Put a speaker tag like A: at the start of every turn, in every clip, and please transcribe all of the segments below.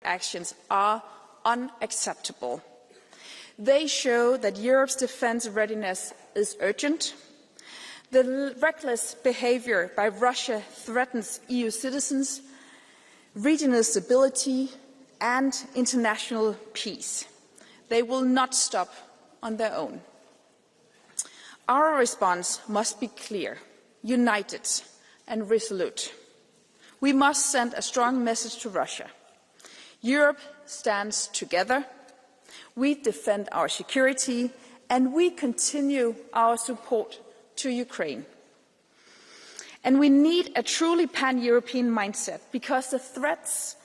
A: actions are unacceptable. They show that Europe's defence readiness is urgent. The reckless behaviour by Russia threatens EU citizens, regional stability and international peace. They will not stop on their own. Our response must be clear, united and resolute. We must send a strong message to Russia. Europe stands together. We defend our security and we continue our support to Ukraine. And we need a truly pan-European mindset because the threats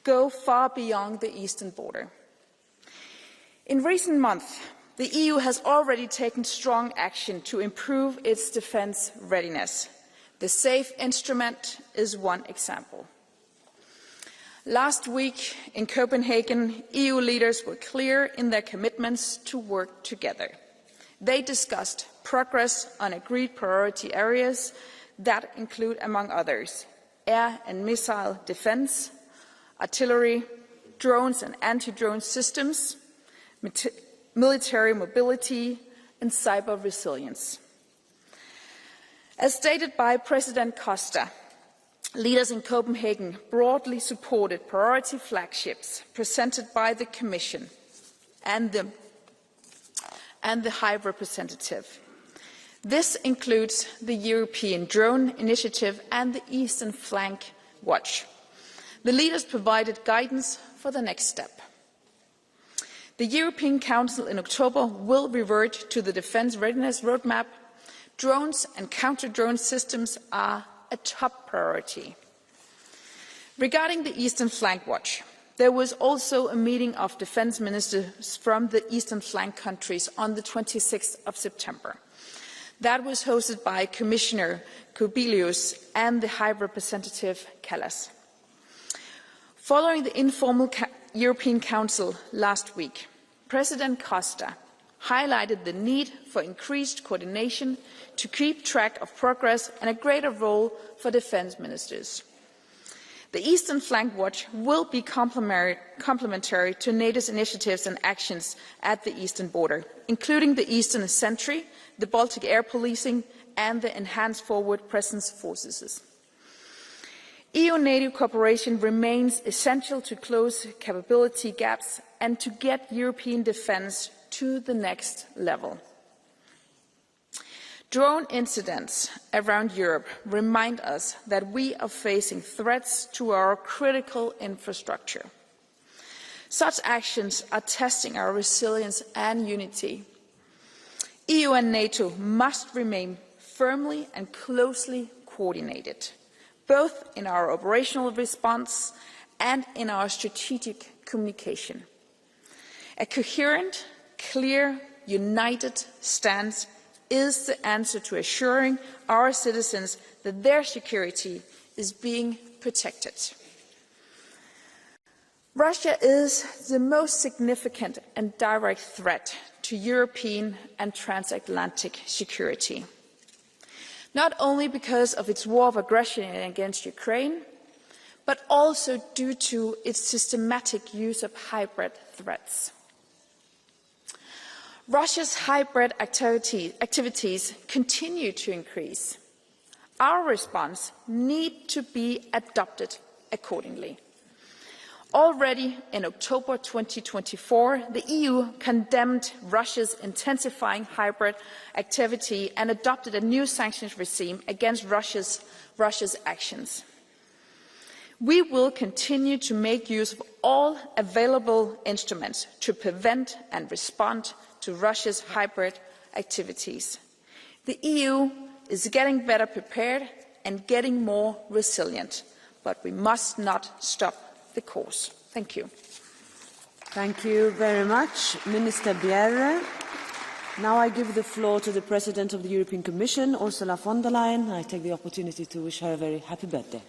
A: go far beyond the eastern border. In recent months, the EU has already taken strong action to improve its defence readiness. The SAFE instrument is one example. Last week in Copenhagen, EU leaders were clear in their commitments to work together. They discussed progress on agreed priority areas that include, among others, air and missile defence, artillery, drones and anti-drone systems, military mobility and cyber resilience. As stated by President Costa, leaders in Copenhagen broadly supported priority flagships presented by the Commission and the High Representative. This includes the European Drone Initiative and the Eastern Flank Watch. The leaders provided guidance for the next step. The European Council in October will revert to the Defence Readiness Roadmap. Drones and counter-drone systems are a top priority. Regarding the Eastern Flank Watch, there was also a meeting of defence ministers from the Eastern Flank countries on the 26th of September. That was hosted by Commissioner Kubilius and the High Representative Kallas. Following the informal European Council last week, President Costa highlighted the need for increased coordination to keep track of progress and a greater role for defence ministers. The Eastern Flank Watch will be complementary to NATO's initiatives and actions at the eastern border, including the Eastern Sentry, the Baltic Air Policing and the Enhanced Forward Presence Forces. EU-NATO cooperation remains essential to close capability gaps and to get European defence to the next level. Drone incidents around Europe remind us that we are facing threats to our critical infrastructure. Such actions are testing our resilience and unity. EU and NATO must remain firmly and closely coordinated, both in our operational response and in our strategic communication. A coherent, clear, united stance is the answer to assuring our citizens that their security is being protected. Russia is the most significant and direct threat to European and transatlantic security, not only because of its war of aggression against Ukraine, but also due to its systematic use of hybrid threats. Russia's hybrid activities continue to increase. Our response needs to be adopted accordingly. Already in October 2024, the EU condemned Russia's intensifying hybrid activity and adopted a new sanctions regime against Russia's actions. We will continue to make use of all available instruments to prevent and respond to Russia's hybrid activities. The EU is getting better prepared and getting more resilient, but we must not stop the course. Thank you.
B: Thank you very much, Minister Bjerre. Now I give the floor to the President of the European Commission, Ursula von der Leyen. I take the opportunity to wish her a very happy birthday.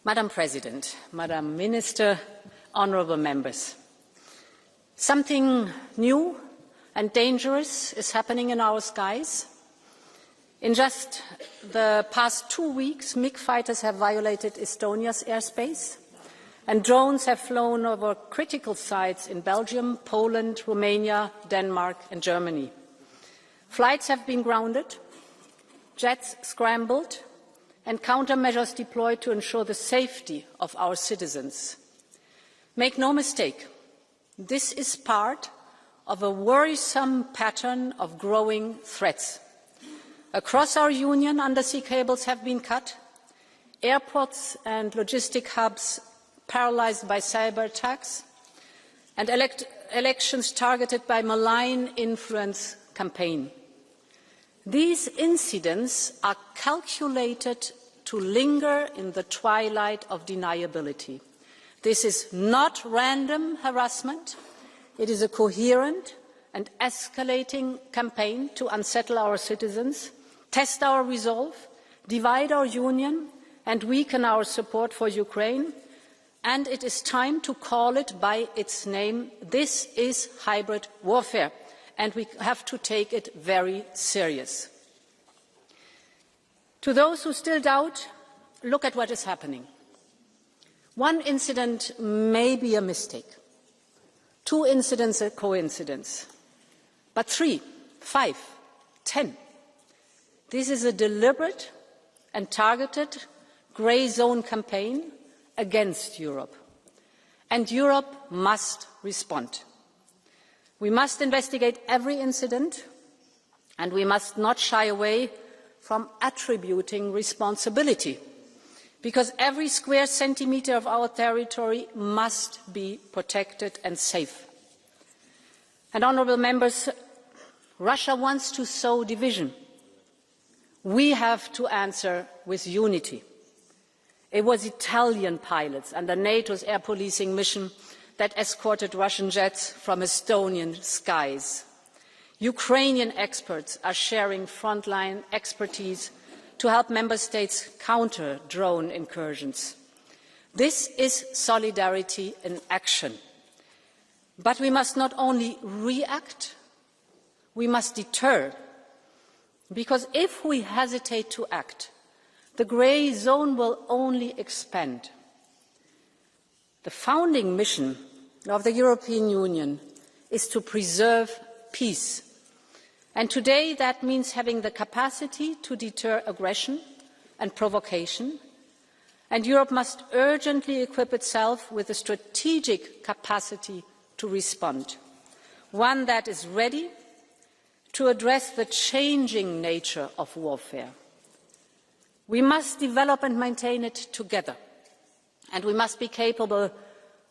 C: Madam President, Madam Minister, honourable members, something new and dangerous is happening in our skies. In just the past 2 weeks, MiG fighters have violated Estonia's airspace, and drones have flown over critical sites in Belgium, Poland, Romania, Denmark and Germany. Flights have been grounded, jets scrambled, and countermeasures deployed to ensure the safety of our citizens. Make no mistake, this is part of a worrisome pattern of growing threats. Across our Union, undersea cables have been cut, airports and logistic hubs paralysed by cyber attacks, and elections targeted by malign influence campaign. These incidents are calculated to linger in the twilight of deniability. This is not random harassment. It is a coherent and escalating campaign to unsettle our citizens, test our resolve, divide our Union, and weaken our support for Ukraine. And it is time to call it by its name. This is hybrid warfare, and we have to take it very serious. To those who still doubt, look at what is happening. One incident may be a mistake. 2 incidents a coincidence. But 3, 5, 10. This is a deliberate and targeted grey zone campaign against Europe. And Europe must respond. We must investigate every incident, and we must not shy away from attributing responsibility, because every square centimetre of our territory must be protected and safe. And honourable members, Russia wants to sow division. We have to answer with unity. It was Italian pilots under NATO's air policing mission that escorted Russian jets from Estonian skies. Ukrainian experts are sharing frontline expertise to help member states counter drone incursions. This is solidarity in action. But we must not only react, we must deter. Because if we hesitate to act, the grey zone will only expand. The founding mission of the European Union is to preserve peace. And today that means having the capacity to deter aggression and provocation. And Europe must urgently equip itself with a strategic capacity to respond, one that is ready to address the changing nature of warfare. We must develop and maintain it together, and we must be capable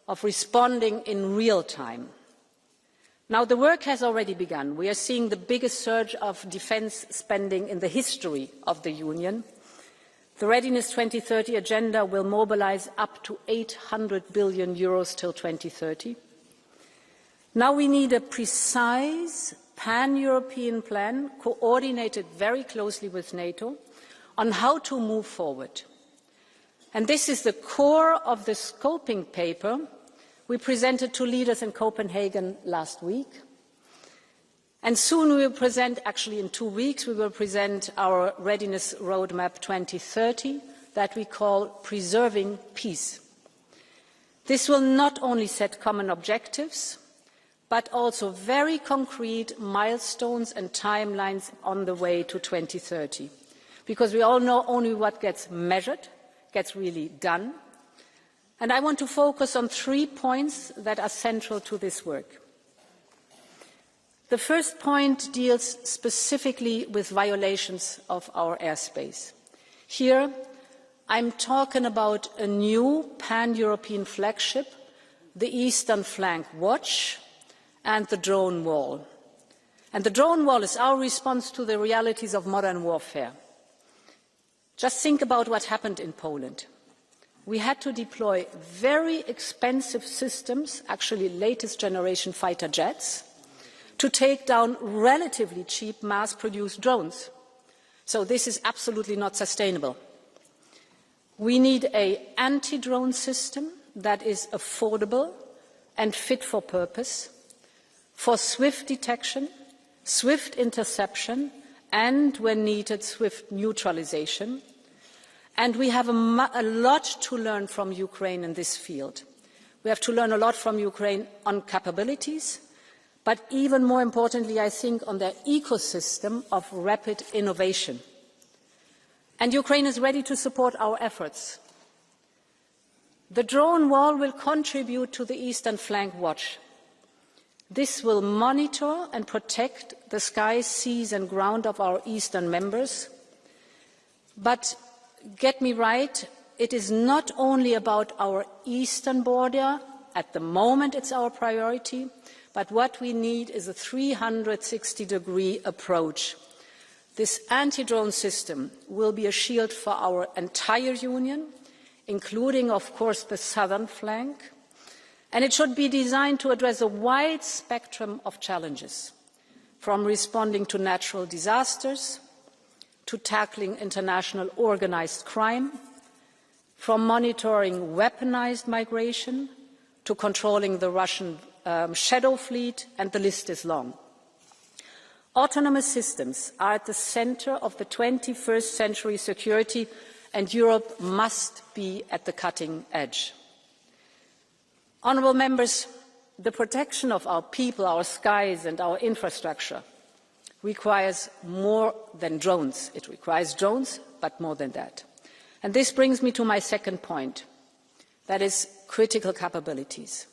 C: of responding in real time. Now, the work has already begun. We are seeing the biggest surge of defence spending in the history of the Union. The Readiness 2030 agenda will mobilise up to €800 billion till 2030. Now we need a precise pan-European plan, coordinated very closely with NATO, on how to move forward. And this is the core of the scoping paper we presented to leaders in Copenhagen last week. And soon we will present, actually in 2 weeks, we will present our Readiness Roadmap 2030 that we call Preserving Peace. This will not only set common objectives, but also very concrete milestones and timelines on the way to 2030. Because we all know only what gets measured gets really done. And I want to focus on 3 points that are central to this work. The first point deals specifically with violations of our airspace. Here, I'm talking about a new pan-European flagship, the Eastern Flank Watch, and the drone wall. And the drone wall is our response to the realities of modern warfare. Just think about what happened in Poland. We had to deploy very expensive systems, actually latest generation fighter jets, to take down relatively cheap mass-produced drones. So this is absolutely not sustainable. We need an anti-drone system that is affordable and fit for purpose, for swift detection, swift interception, and, when needed, swift neutralization. And we have a lot to learn from Ukraine in this field. We have to learn a lot from Ukraine on capabilities, but even more importantly, I think, on their ecosystem of rapid innovation. And Ukraine is ready to support our efforts. The drone wall will contribute to the Eastern Flank Watch. This will monitor and protect the skies, seas and ground of our eastern members. But get me right, it is not only about our eastern border. At the moment it's our priority, but what we need is a 360-degree approach. This anti-drone system will be a shield for our entire Union, including, of course, the southern flank, and it should be designed to address a wide spectrum of challenges, from responding to natural disasters, to tackling international organised crime, from monitoring weaponised migration, to controlling the Russian shadow fleet, and the list is long. Autonomous systems are at the centre of the 21st century security, and Europe must be at the cutting edge. Honourable members, the protection of our people, our skies and our infrastructure requires more than drones. It requires drones, but more than that. And this brings me to my second point, that is critical capabilities.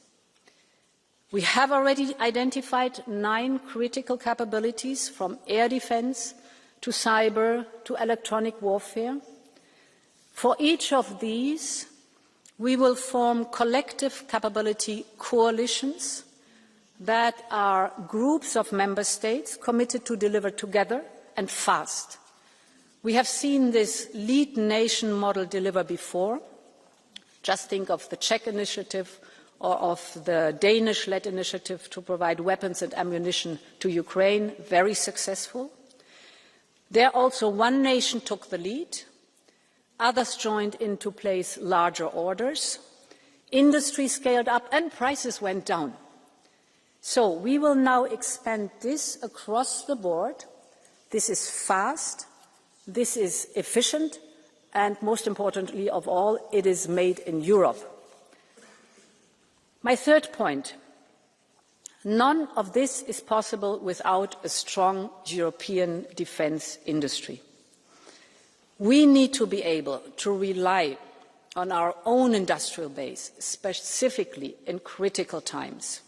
C: We have already identified 9 critical capabilities, from air defence to cyber to electronic warfare. For each of these, we will form collective capability coalitions that are groups of member states committed to deliver together and fast. We have seen this lead nation model deliver before. Just think of the Czech initiative or of the Danish-led initiative to provide weapons and ammunition to Ukraine, very successful. There also one nation took the lead. Others joined in to place larger orders. Industry scaled up and prices went down. So we will now expand this across the board. This is fast, this is efficient, and most importantly of all, it is made in Europe. My third point, none of this is possible without a strong European defence industry. We need to be able to rely on our own industrial base, specifically in critical times.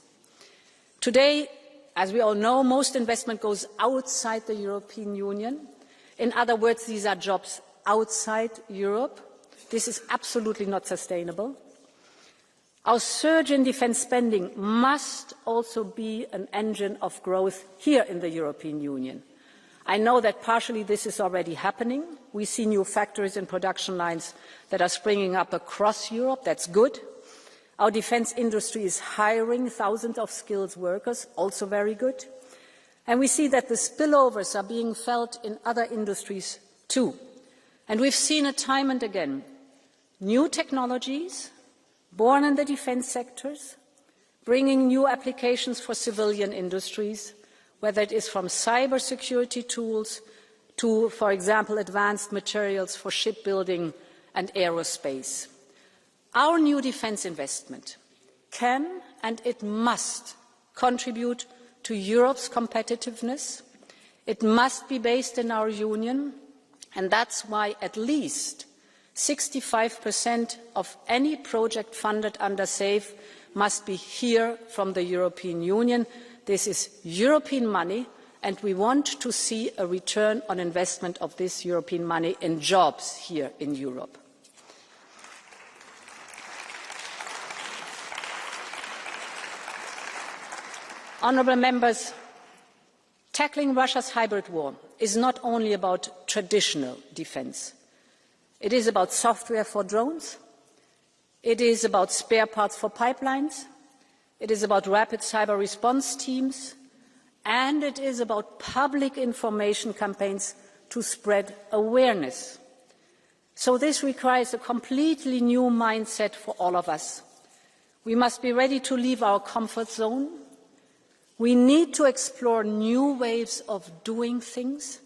C: Today, as we all know, most investment goes outside the European Union. In other words, these are jobs outside Europe. This is absolutely not sustainable. Our surge in defence spending must also be an engine of growth here in the European Union. I know that partially this is already happening. We see new factories and production lines that are springing up across Europe. That's good. Our defence industry is hiring thousands of skilled workers, also very good. And we see that the spillovers are being felt in other industries too. And we've seen it time and again. New technologies, born in the defence sectors, bringing new applications for civilian industries, whether it is from cybersecurity tools to, for example, advanced materials for shipbuilding and aerospace. Our new defence investment can and it must contribute to Europe's competitiveness. It must be based in our Union, and that's why at least 65% of any project funded under SAFE must be here from the European Union. This is European money, and we want to see a return on investment of this European money in jobs here in Europe. Honourable members, tackling Russia's hybrid war is not only about traditional defence. It is about software for drones, it is about spare parts for pipelines, it is about rapid cyber response teams, and it is about public information campaigns to spread awareness. So this requires a completely new mindset for all of us. We must be ready to leave our comfort zone. We need to explore new ways of doing things,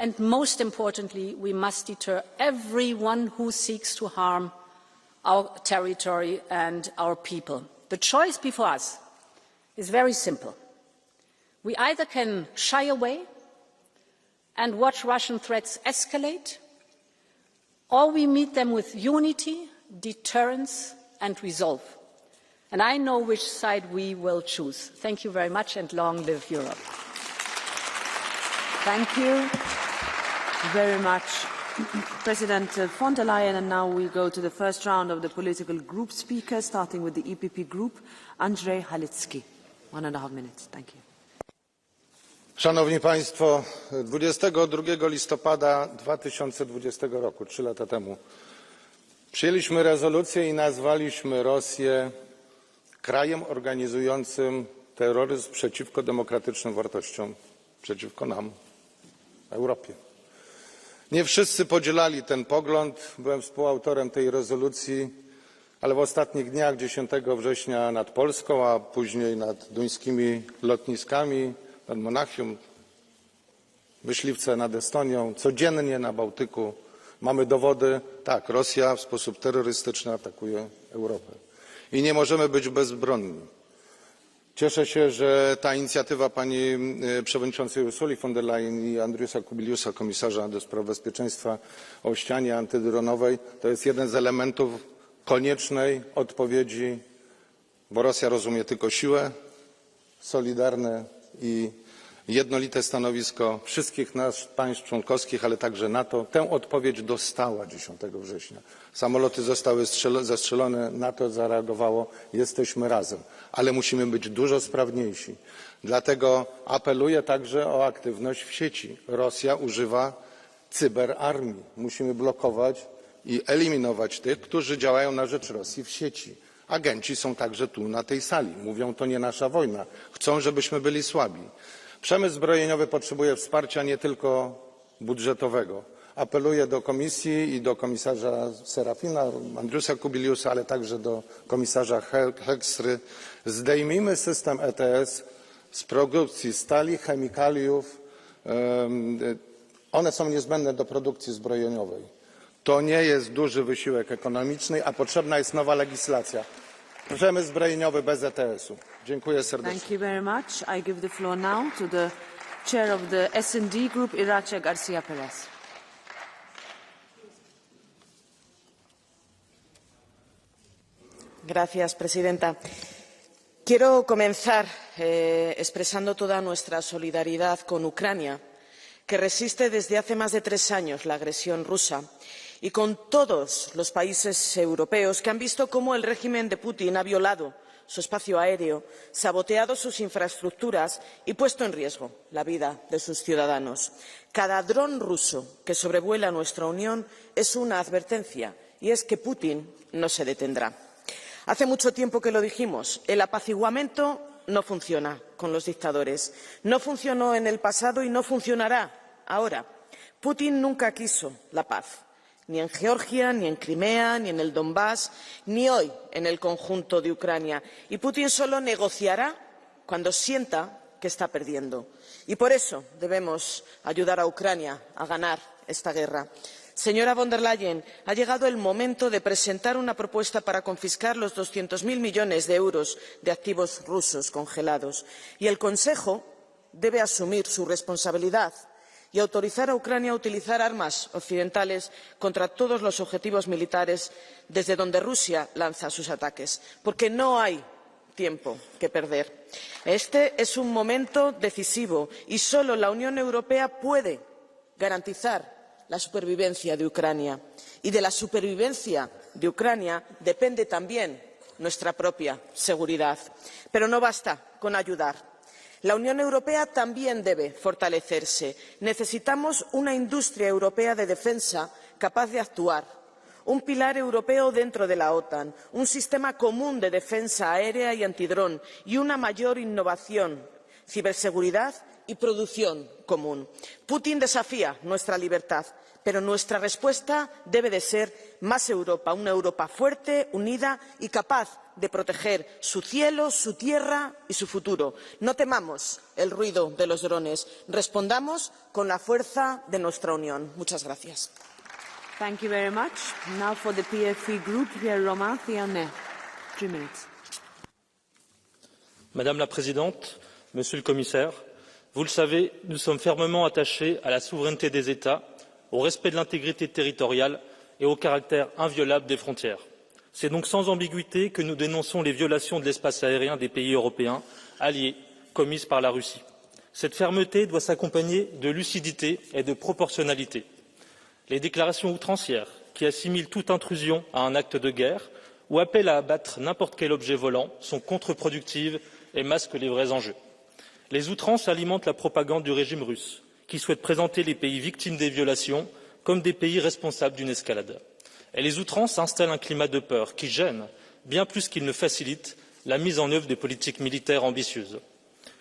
C: and most importantly, we must deter everyone who seeks to harm our territory and our people. The choice before us is very simple. We either can shy away and watch Russian threats escalate, or we meet them with unity, deterrence and resolve. And I know which side we will choose. Thank you very much, and long live Europe.
B: Thank you very much, President von der Leyen. And now we go to the first round of the political group speakers, starting with the EPP group. Andrzej Halicki, 1.5 minutes. Thank you.
D: Szanowni Państwo, 22 listopada 2020 roku, 3 lata temu, przyjęliśmy rezolucję i nazwaliśmy Rosję krajem organizującym terroryzm przeciwko demokratycznym wartościom, przeciwko nam, Europie. Nie wszyscy podzielali ten pogląd. Byłem współautorem tej rezolucji, ale w ostatnich dniach 10 września nad Polską, a później nad duńskimi lotniskami, nad Monachium, myśliwce nad Estonią, codziennie na Bałtyku mamy dowody, tak, Rosja w sposób terrorystyczny atakuje Europę. I nie możemy być bezbronni. Cieszę się, że ta inicjatywa pani przewodniczącej Ursuli von der Leyen i Andriusa Kubiliusa, komisarza do spraw bezpieczeństwa o ścianie antydronowej, to jest jeden z elementów koniecznej odpowiedzi, bo Rosja rozumie tylko siłę, solidarne i jednolite stanowisko wszystkich państw członkowskich, ale także NATO. Tę odpowiedź dostała 10 września. Samoloty zostały zestrzelone, NATO zareagowało, jesteśmy razem, ale musimy być dużo sprawniejsi. Dlatego apeluję także o aktywność w sieci. Rosja używa cyberarmii. Musimy blokować i eliminować tych, którzy działają na rzecz Rosji w sieci. Agenci są także tu na tej sali. Mówią, to nie nasza wojna. Chcą, żebyśmy byli słabi. Przemysł zbrojeniowy potrzebuje wsparcia nie tylko budżetowego. Apeluję do Komisji i do komisarza Serafina, Andriusa Kubiliusa, ale także do komisarza Hekstry. Zdejmijmy system ETS z produkcji stali, chemikaliów. One są niezbędne do produkcji zbrojeniowej. To nie jest duży wysiłek ekonomiczny, a potrzebna jest nowa legislacja. Przemysł zbrojeniowy bez ETS-u. Dziękuję serdecznie.
B: Thank you very much. I give the floor now to the chair of the S&D group, Irache Garcia Perez.
E: Gracias, presidenta. Quiero comenzar expresando toda nuestra solidaridad con Ucrania, que resiste desde hace más de 3 años la agresión rusa, y con todos los países europeos que han visto cómo el régimen de Putin ha violado su espacio aéreo, saboteado sus infraestructuras y puesto en riesgo la vida de sus ciudadanos. Cada dron ruso que sobrevuela nuestra Unión es una advertencia, y es que Putin no se detendrá. Hace mucho tiempo que lo dijimos, el apaciguamiento no funciona con los dictadores. No funcionó en el pasado y no funcionará ahora. Putin nunca quiso la paz. Ni en Georgia, ni en Crimea, ni en el Donbass, ni hoy en el conjunto de Ucrania. Y Putin solo negociará cuando sienta que está perdiendo. Y por eso debemos ayudar a Ucrania a ganar esta guerra. Señora von der Leyen, ha llegado el momento de presentar una propuesta para confiscar los 200.000 millones de euros de activos rusos congelados. Y el Consejo debe asumir su responsabilidad y autorizar a Ucrania a utilizar armas occidentales contra todos los objetivos militares desde donde Rusia lanza sus ataques, porque no hay tiempo que perder. Este es un momento decisivo y solo la Unión Europea puede garantizar la supervivencia de Ucrania. Y de la supervivencia de Ucrania depende también nuestra propia seguridad. Pero no basta con ayudar. La Unión Europea también debe fortalecerse. Necesitamos una industria europea de defensa capaz de actuar, un pilar europeo dentro de la OTAN, un sistema común de defensa aérea y antidrón y una mayor innovación, ciberseguridad y producción común. Putin desafía nuestra libertad, pero nuestra respuesta debe de ser más Europa, una Europa fuerte, unida y capaz de proteger su cielo, su tierra y su futuro. No temamos el ruido de los drones, respondamos con la fuerza de nuestra unión. Muchas gracias.
B: Thank you very much. Now for the PFE group, Pierre Romain, 3 minutes.
F: Madame la Présidente, Monsieur le Commissaire, vous le savez, nous sommes fermement attachés à la souveraineté des États, au respect de l'intégrité territoriale et au caractère inviolable des frontières. C'est donc sans ambiguïté que nous dénonçons les violations de l'espace aérien des pays européens alliés commises par la Russie. Cette fermeté doit s'accompagner de lucidité et de proportionnalité. Les déclarations outrancières qui assimilent toute intrusion à un acte de guerre ou appellent à abattre n'importe quel objet volant sont contre-productives et masquent les vrais enjeux. Les outrances alimentent la propagande du régime russe, qui souhaite présenter les pays victimes des violations comme des pays responsables d'une escalade. Et les outrances installent un climat de peur qui gêne, bien plus qu'il ne facilite, la mise en œuvre des politiques militaires ambitieuses.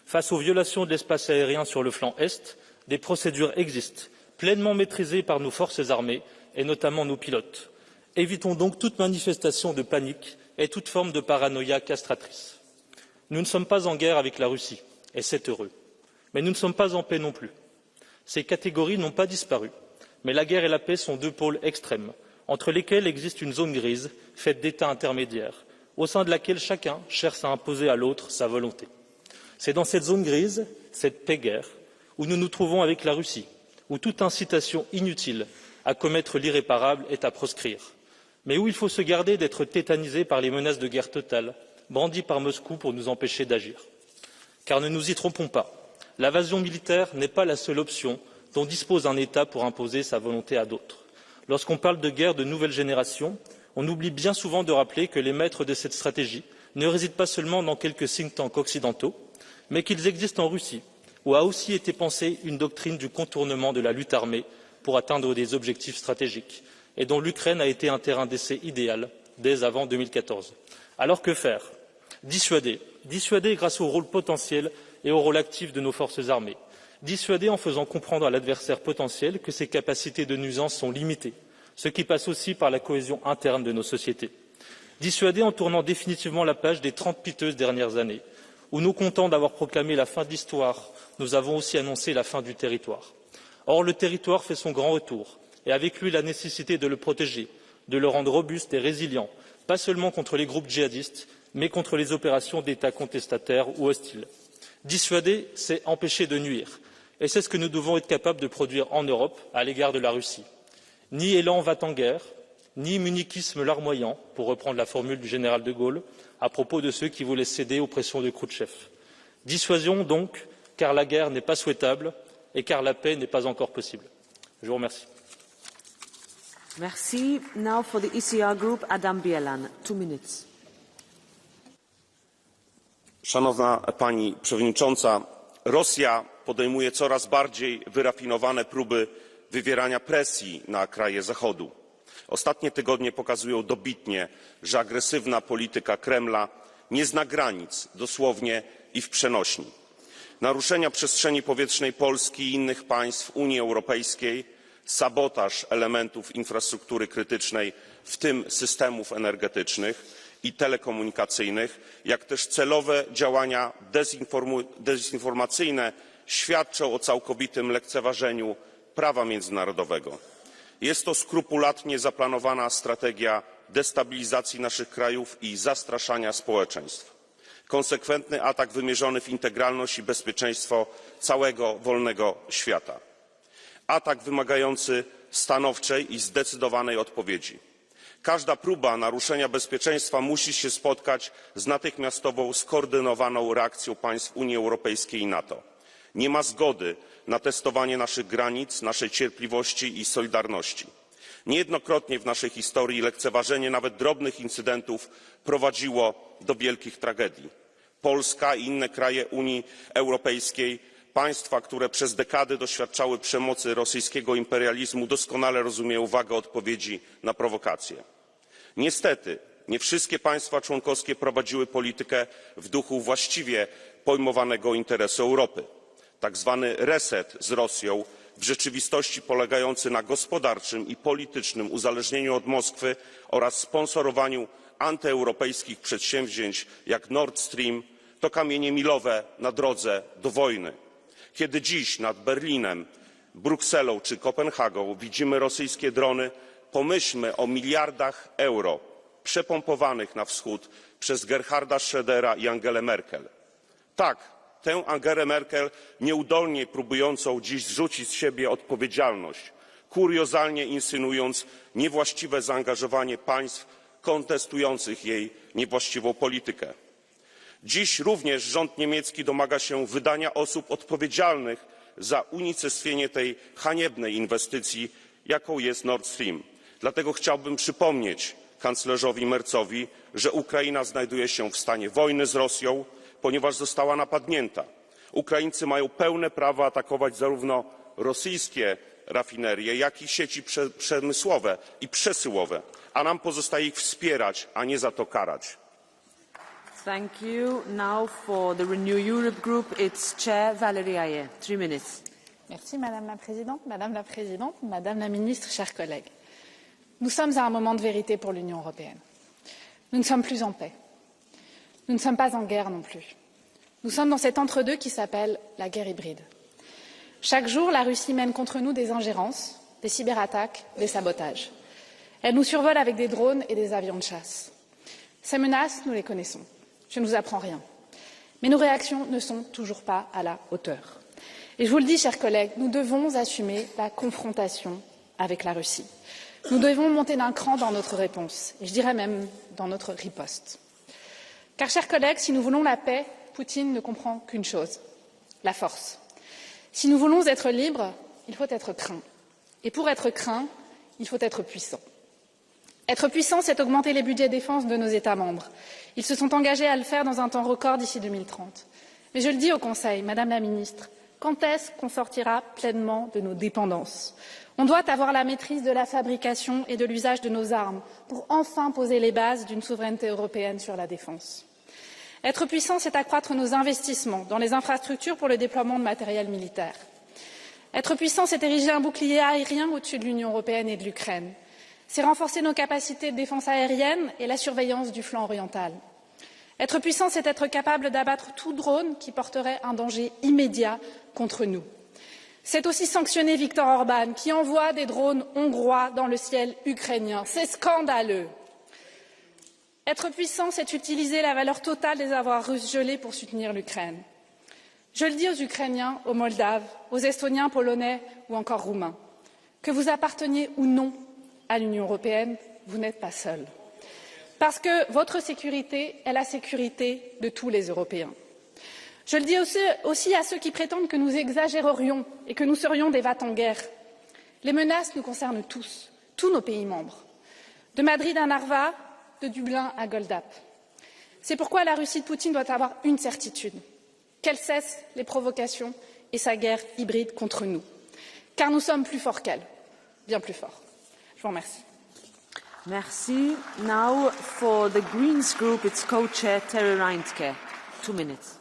F: Face aux violations de l'espace aérien sur le flanc Est, des procédures existent, pleinement maîtrisées par nos forces armées et notamment nos pilotes. Évitons donc toute manifestation de panique et toute forme de paranoïa castratrice. Nous ne sommes pas en guerre avec la Russie, et c'est heureux. Mais nous ne sommes pas en paix non plus. Ces catégories n'ont pas disparu, mais la guerre et la paix sont deux pôles extrêmes, entre lesquels existe une zone grise faite d'États intermédiaires, au sein de laquelle chacun cherche à imposer à l'autre sa volonté. C'est dans cette zone grise, cette paix-guerre, où nous nous trouvons avec la Russie, où toute incitation inutile à commettre l'irréparable est à proscrire, mais où il faut se garder d'être tétanisé par les menaces de guerre totale brandies par Moscou pour nous empêcher d'agir. Car ne nous y trompons pas, l'invasion militaire n'est pas la seule option dont dispose un État pour imposer sa volonté à d'autres. Lorsqu'on parle de guerre de nouvelle génération, on oublie bien souvent de rappeler que les maîtres de cette stratégie ne résident pas seulement dans quelques think tanks occidentaux, mais qu'ils existent en Russie, où a aussi été pensée une doctrine du contournement de la lutte armée pour atteindre des objectifs stratégiques, et dont l'Ukraine a été un terrain d'essai idéal dès avant 2014. Alors que faire? Dissuader grâce au rôle potentiel et au rôle actif de nos forces armées. Dissuader en faisant comprendre à l'adversaire potentiel que ses capacités de nuisance sont limitées, ce qui passe aussi par la cohésion interne de nos sociétés. Dissuader en tournant définitivement la page des 30 piteuses dernières années, où nous contents d'avoir proclamé la fin de l'histoire, nous avons aussi annoncé la fin du territoire. Or, le territoire fait son grand retour, et avec lui la nécessité de le protéger, de le rendre robuste et résilient, pas seulement contre les groupes djihadistes, mais contre les opérations d'États contestataires ou hostiles. Dissuader, c'est empêcher de nuire, et c'est ce que nous devons être capables de produire en Europe à l'égard de la Russie. Ni élan va en guerre, ni muniquisme larmoyant, pour reprendre la formule du général de Gaulle, à propos de ceux qui voulaient céder aux pressions de Khrouchtchev. Dissuasion donc, car la guerre n'est pas souhaitable et car la paix n'est pas encore possible. Je vous remercie.
B: Merci. Now for the ECR group, Adam Bielan, 2 minutes.
G: Szanowna Pani Przewodnicząca, Rosja podejmuje coraz bardziej wyrafinowane próby wywierania presji na kraje Zachodu. Ostatnie tygodnie pokazują dobitnie, że agresywna polityka Kremla nie zna granic, dosłownie i w przenośni. Naruszenia przestrzeni powietrznej Polski i innych państw Unii Europejskiej, sabotaż elementów infrastruktury krytycznej, w tym systemów energetycznych i telekomunikacyjnych, jak też celowe działania dezinformacyjne świadczą o całkowitym lekceważeniu prawa międzynarodowego. Jest to skrupulatnie zaplanowana strategia destabilizacji naszych krajów i zastraszania społeczeństw. Konsekwentny atak wymierzony w integralność i bezpieczeństwo całego wolnego świata. Atak wymagający stanowczej i zdecydowanej odpowiedzi. Każda próba naruszenia bezpieczeństwa musi się spotkać z natychmiastową, skoordynowaną reakcją państw Unii Europejskiej i NATO. Nie ma zgody na testowanie naszych granic, naszej cierpliwości i solidarności. Niejednokrotnie w naszej historii lekceważenie nawet drobnych incydentów prowadziło do wielkich tragedii. Polska i inne kraje Unii Europejskiej, państwa, które przez dekady doświadczały przemocy rosyjskiego imperializmu, doskonale rozumieją wagę odpowiedzi na prowokacje. Niestety, nie wszystkie państwa członkowskie prowadziły politykę w duchu właściwie pojmowanego interesu Europy. Tak zwany reset z Rosją, w rzeczywistości polegający na gospodarczym i politycznym uzależnieniu od Moskwy oraz sponsorowaniu antyeuropejskich przedsięwzięć jak Nord Stream to kamienie milowe na drodze do wojny. Kiedy dziś nad Berlinem, Brukselą czy Kopenhagą widzimy rosyjskie drony, pomyślmy o miliardach euro przepompowanych na wschód przez Gerharda Schrödera i Angelę Merkel. Tak, tę Angelę Merkel nieudolnie próbującą dziś zrzucić z siebie odpowiedzialność, kuriozalnie insynuując niewłaściwe zaangażowanie państw kontestujących jej niewłaściwą politykę. Dziś również rząd niemiecki domaga się wydania osób odpowiedzialnych za unicestwienie tej haniebnej inwestycji, jaką jest Nord Stream. Dlatego chciałbym przypomnieć kanclerzowi Merzowi, że Ukraina znajduje się w stanie wojny z Rosją, ponieważ została napadnięta. Ukraińcy mają pełne prawo atakować zarówno rosyjskie rafinerie, jak i sieci przemysłowe i przesyłowe, a nam pozostaje ich wspierać, a nie za to karać.
B: Thank you. Now for the Renew Europe Group, it's Chair Valérie Hayer. 3 minutes.
A: Merci Madame la Présidente, Madame la Ministre, chers collègues. Nous sommes à un moment de vérité pour l'Union européenne. Nous ne sommes plus en paix. Nous ne sommes pas en guerre non plus. Nous sommes dans cet entre-deux qui s'appelle la guerre hybride. Chaque jour, la Russie mène contre nous des ingérences, des cyberattaques, des sabotages. Elle nous survole avec des drones et des avions de chasse. Ces menaces, nous les connaissons. Je ne vous apprends rien. Mais nos réactions ne sont toujours pas à la hauteur. Et je vous le dis, chers collègues, nous devons assumer la confrontation avec la Russie. Nous devons monter d'un cran dans notre réponse, et je dirais même dans notre riposte. Car, chers collègues, si nous voulons la paix, Poutine ne comprend qu'une chose, la force. Si nous voulons être libres, il faut être craint. Et pour être craint, il faut être puissant. Être puissant, c'est augmenter les budgets défense de nos États membres. Ils se sont engagés à le faire dans un temps record d'ici 2030. Mais je le dis au Conseil, Madame la Ministre, quand est-ce qu'on sortira pleinement de nos dépendances? On doit avoir la maîtrise de la fabrication et de l'usage de nos armes pour enfin poser les bases d'une souveraineté européenne sur la défense. Être puissant, c'est accroître nos investissements dans les infrastructures pour le déploiement de matériel militaire. Être puissant, c'est ériger un bouclier aérien au-dessus de l'Union européenne et de l'Ukraine. C'est renforcer nos capacités de défense aérienne et la surveillance du flanc oriental. Être puissant, c'est être capable d'abattre tout drone qui porterait un danger immédiat contre nous. C'est aussi sanctionner Viktor Orban, qui envoie des drones hongrois dans le ciel ukrainien. C'est scandaleux. Être puissant, c'est utiliser la valeur totale des avoirs russes gelés pour soutenir l'Ukraine. Je le dis aux Ukrainiens, aux Moldaves, aux Estoniens, Polonais ou encore Roumains. Que vous apparteniez ou non à l'Union européenne, vous n'êtes pas seuls. Parce que votre sécurité est la sécurité de tous les Européens. Je le dis aussi à ceux qui prétendent que nous exagérerions et que nous serions des va-t-en-guerre. Les menaces nous concernent tous, tous nos pays membres. De Madrid à Narva, de Dublin à Goldap. C'est pourquoi la Russie de Poutine doit avoir une certitude, qu'elle cesse les provocations et sa guerre hybride contre nous. Car nous sommes plus forts qu'elle, bien plus forts. Je vous remercie.
B: Merci. Now for the Greens Group, it's co-chair Terry Reintke. 2 minutes.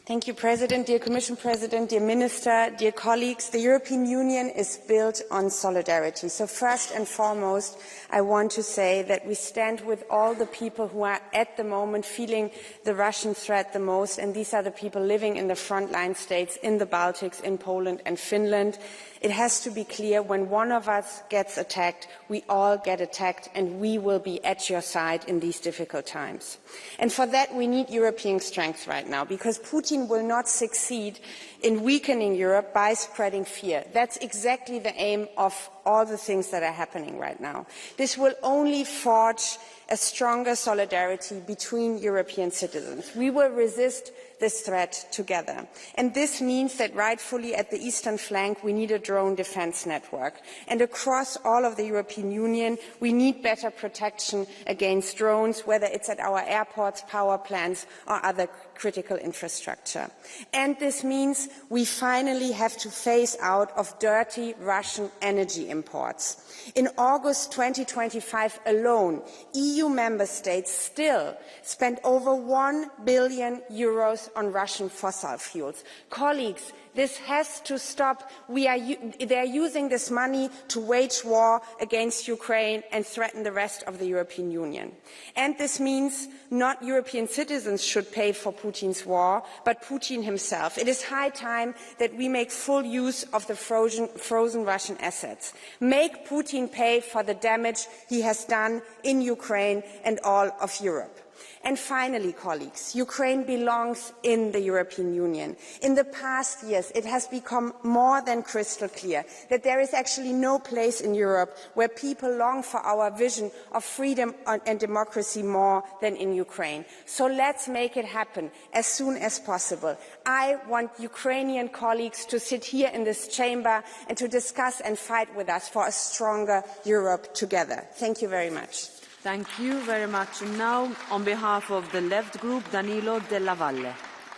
H: Thank you, President, dear Commission President, dear Minister, dear colleagues. The European Union is built on solidarity. So first and foremost, I want to say that we stand with all the people who are at the moment feeling the Russian threat the most, and these are the people living in the frontline states, in the Baltics, in Poland and Finland. It has to be clear, when one of us gets attacked, we all get attacked, and we will be at your side in these difficult times. And for that, we need European strength right now, because Putin will not succeed in weakening Europe by spreading fear. That's exactly the aim of all the things that are happening right now. This will only forge a stronger solidarity between European citizens. We will resist this threat together. And this means that rightfully at the eastern flank we need a drone defence network. And across all of the European Union we need better protection against drones, whether it's at our airports, power plants or other critical infrastructure. And this means we finally have to phase out of dirty Russian energy imports. In August 2025 alone, EU member states still spent over 1 billion euros on Russian fossil fuels. Colleagues, this has to stop. They are using this money to wage war against Ukraine and threaten the rest of the European Union. And this means not European citizens should pay for Putin's war, but Putin himself. It is high time that we make full use of the frozen Russian assets. Make Putin pay for the damage he has done in Ukraine and all of Europe. And finally, colleagues, Ukraine belongs in the European Union. In the past years, it has become more than crystal clear that there is actually no place in Europe where people long for our vision of freedom and democracy more than in Ukraine. So let's make it happen as soon as possible. I want Ukrainian colleagues to sit here in this chamber and to discuss and fight with us for a stronger Europe together. Thank you very much.
B: Thank you very much. And now, on behalf of the left group, Danilo Della Valle.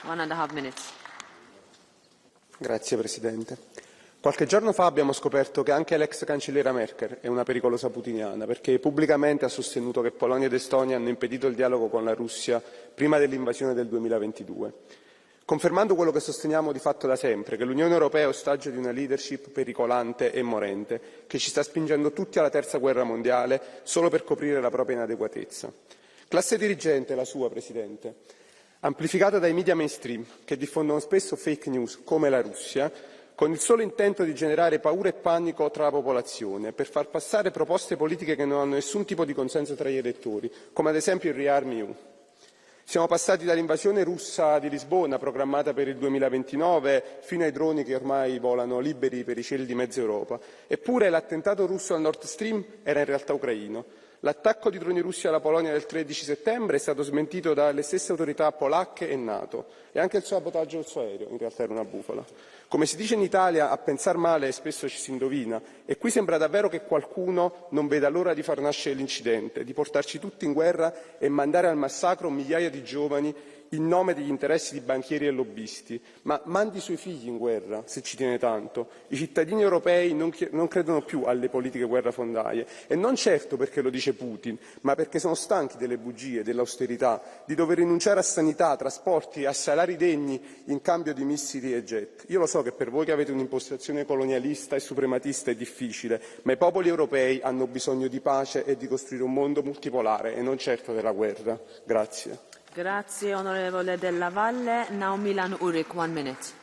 B: 1.5 minutes.
I: Grazie Presidente. Qualche giorno fa abbiamo scoperto che anche l'ex cancelliera Merkel è una pericolosa putiniana, perché pubblicamente ha sostenuto che Polonia ed Estonia hanno impedito il dialogo con la Russia prima dell'invasione del 2022. Confermando quello che sosteniamo di fatto da sempre, che l'Unione Europea è ostaggio di una leadership pericolante e morente, che ci sta spingendo tutti alla terza guerra mondiale solo per coprire la propria inadeguatezza. Classe dirigente, la sua, Presidente, amplificata dai media mainstream, che diffondono spesso fake news, come la Russia, con il solo intento di generare paura e panico tra la popolazione, per far passare proposte politiche che non hanno nessun tipo di consenso tra gli elettori, come ad esempio il Rearm EU. Siamo passati dall'invasione russa di Lisbona, programmata per il 2029, fino ai droni che ormai volano liberi per i cieli di mezza Europa. Eppure l'attentato russo al Nord Stream era in realtà ucraino. L'attacco di droni russi alla Polonia del 13 settembre è stato smentito dalle stesse autorità polacche e NATO. E anche il sabotaggio del suo aereo in realtà era una bufala. Come si dice in Italia, a pensar male spesso ci si indovina, e qui sembra davvero che qualcuno non veda l'ora di far nascere l'incidente, di portarci tutti in guerra e mandare al massacro migliaia di giovani in nome degli interessi di banchieri e lobbisti. Ma mandi i suoi figli in guerra, se ci tiene tanto. I cittadini europei non credono più alle politiche guerrafondaie, e non certo perché lo dice Putin, ma perché sono stanchi delle bugie, dell'austerità, di dover rinunciare a sanità, trasporti e a salari degni in cambio di missili e jet. Io lo so che per voi che avete un'impostazione colonialista e suprematista è difficile, ma i popoli europei hanno bisogno di pace e di costruire un mondo multipolare e non certo della guerra. Grazie.
B: Grazie, onorevole Della Valle. Now Milan Urik, 1 minute.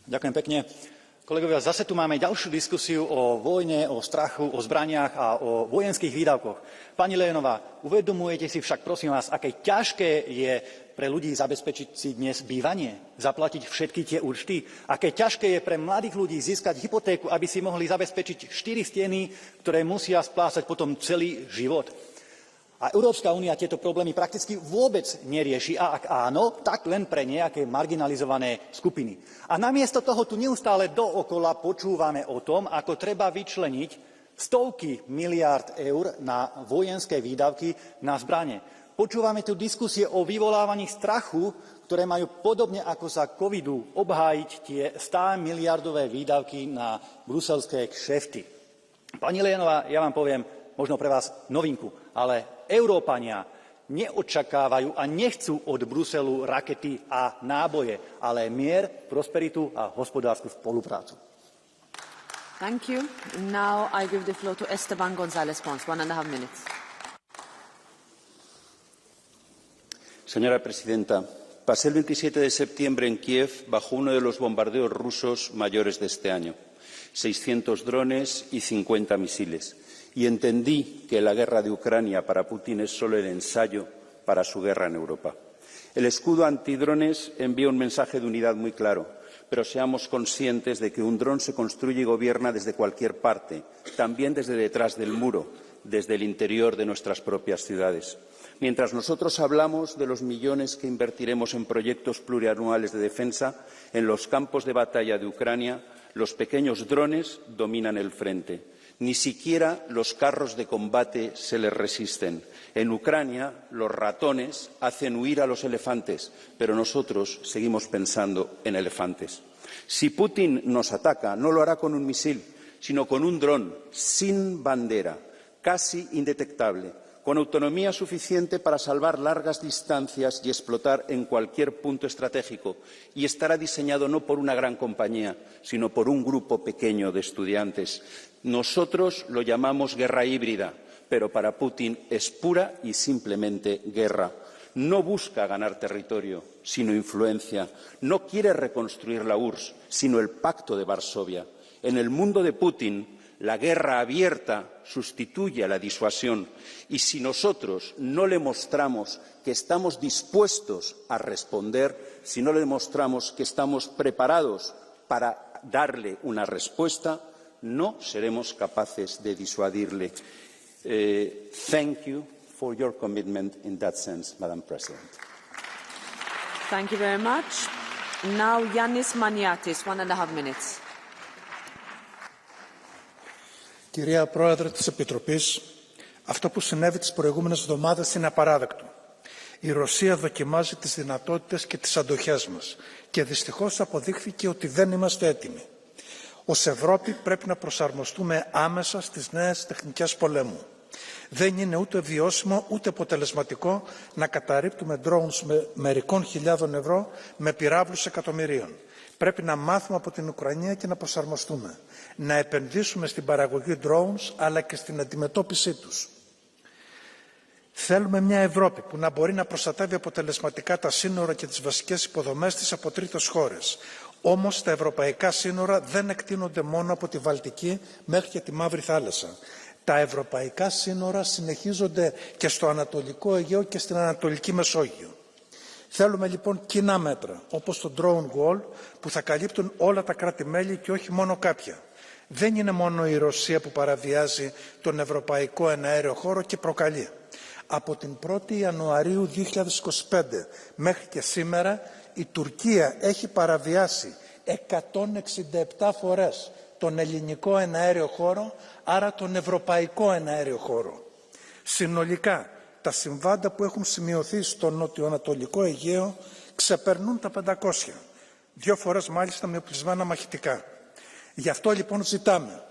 J: Ďakujem pekne. Kolegovia, zase tu máme ďalšiu diskusiu o vojne, o strachu, o zbraniach a o vojenských výdavkoch. Pani Lejenová, uvedomujete si však, prosím vás, aké ťažké je pre ľudí zabezpečiť si dnes bývanie, zaplatiť všetky tie účty? Aké ťažké je pre mladých ľudí získať hypotéku, aby si mohli zabezpečiť 4 steny, ktoré musia splácať potom celý život? A Európska únia tieto problémy prakticky vôbec nerieši, a ak áno, tak len pre nejaké marginalizované skupiny. A namiesto toho tu neustále dookola počúvame o tom, ako treba vyčleniť stovky miliárd eur na vojenské výdavky na zbrane. Počúvame tu diskusie o vyvolávaní strachu, ktoré majú podobne ako za covidu obhájiť tie 100 miliardové výdavky na bruselské kšefty. Pani Lejenová, ja vám poviem možno pre vás novinku, ale Európania neočakávajú a nechcú od Bruselu rakety a náboje, ale mier, prosperitu a hospodársku spoluprácu.
B: Thank you. Now I give the floor to Esteban González Pons, 1.5 minutes.
K: Señora presidenta, pasé el 27 de septiembre en Kiev bajo uno de los bombardeos rusos mayores de este año. 600 drones y 50 misiles. Y entendí que la guerra de Ucrania para Putin es solo el ensayo para su guerra en Europa. El escudo antidrones envía un mensaje de unidad muy claro, pero seamos conscientes de que un dron se construye y gobierna desde cualquier parte, también desde detrás del muro, desde el interior de nuestras propias ciudades. Mientras nosotros hablamos de los millones que invertiremos en proyectos plurianuales de defensa, en los campos de batalla de Ucrania, los pequeños drones dominan el frente. Ni siquiera los carros de combate se les resisten. En Ucrania, los ratones hacen huir a los elefantes, pero nosotros seguimos pensando en elefantes. Si Putin nos ataca, no lo hará con un misil, sino con un dron sin bandera, casi indetectable, con autonomía suficiente para salvar largas distancias y explotar en cualquier punto estratégico, y estará diseñado no por una gran compañía, sino por un grupo pequeño de estudiantes. Nosotros lo llamamos guerra híbrida, pero para Putin es pura y simplemente guerra. No busca ganar territorio, sino influencia. No quiere reconstruir la URSS, sino el Pacto de Varsovia. En el mundo de Putin, la guerra abierta sustituye a la disuasión, y si nosotros no le mostramos que estamos dispuestos a responder, si no le demostramos que estamos preparados para darle una respuesta, no seremos capaces de disuadirle. Thank you for your commitment in that sense, Madam President.
B: Thank you very much. Now, Yannis Maniatis, 1.5 minutes.
L: Κυρία Πρόεδρε της Επιτροπής, αυτό που συνέβη τις προηγούμενες εβδομάδες είναι απαράδεκτο. Η Ρωσία δοκιμάζει τις δυνατότητες και τις αντοχές μας και δυστυχώς αποδείχθηκε ότι δεν είμαστε έτοιμοι. Ως Ευρώπη πρέπει να προσαρμοστούμε άμεσα στις νέες τεχνικές πολέμου. Δεν είναι ούτε βιώσιμο ούτε αποτελεσματικό να καταρρίπτουμε drones με μερικών χιλιάδων ευρώ με πυράβλους εκατομμυρίων. Πρέπει να μάθουμε από την Ουκρανία και να προσαρμοστούμε. Να επενδύσουμε στην παραγωγή drones αλλά και στην αντιμετώπιση τους. Θέλουμε μια Ευρώπη που να μπορεί να προστατεύει αποτελεσματικά τα σύνορα και τις βασικές υποδομές της από τρίτες χώρες. Όμως τα ευρωπαϊκά σύνορα δεν εκτείνονται μόνο από τη Βαλτική μέχρι και τη Μαύρη Θάλασσα. Τα ευρωπαϊκά σύνορα συνεχίζονται και στο Ανατολικό Αιγαίο και στην Ανατολική Μεσόγειο. Θέλουμε λοιπόν κοινά μέτρα, όπως το drone wall, που θα καλύπτουν όλα τα κράτη-μέλη και όχι μόνο κάποια. Δεν είναι μόνο η Ρωσία που παραβιάζει τον ευρωπαϊκό εναέριο χώρο και προκαλεί. Από την 1η Ιανουαρίου 2025 μέχρι και σήμερα η Τουρκία έχει παραβιάσει 167 φορές τον ελληνικό εναέριο χώρο, άρα τον ευρωπαϊκό εναέριο χώρο. Συνολικά, τα συμβάντα που έχουν σημειωθεί στο νοτιοανατολικό Αιγαίο ξεπερνούν τα 500, 2 φορές μάλιστα με οπλισμένα μαχητικά. Γι' αυτό λοιπόν ζητάμε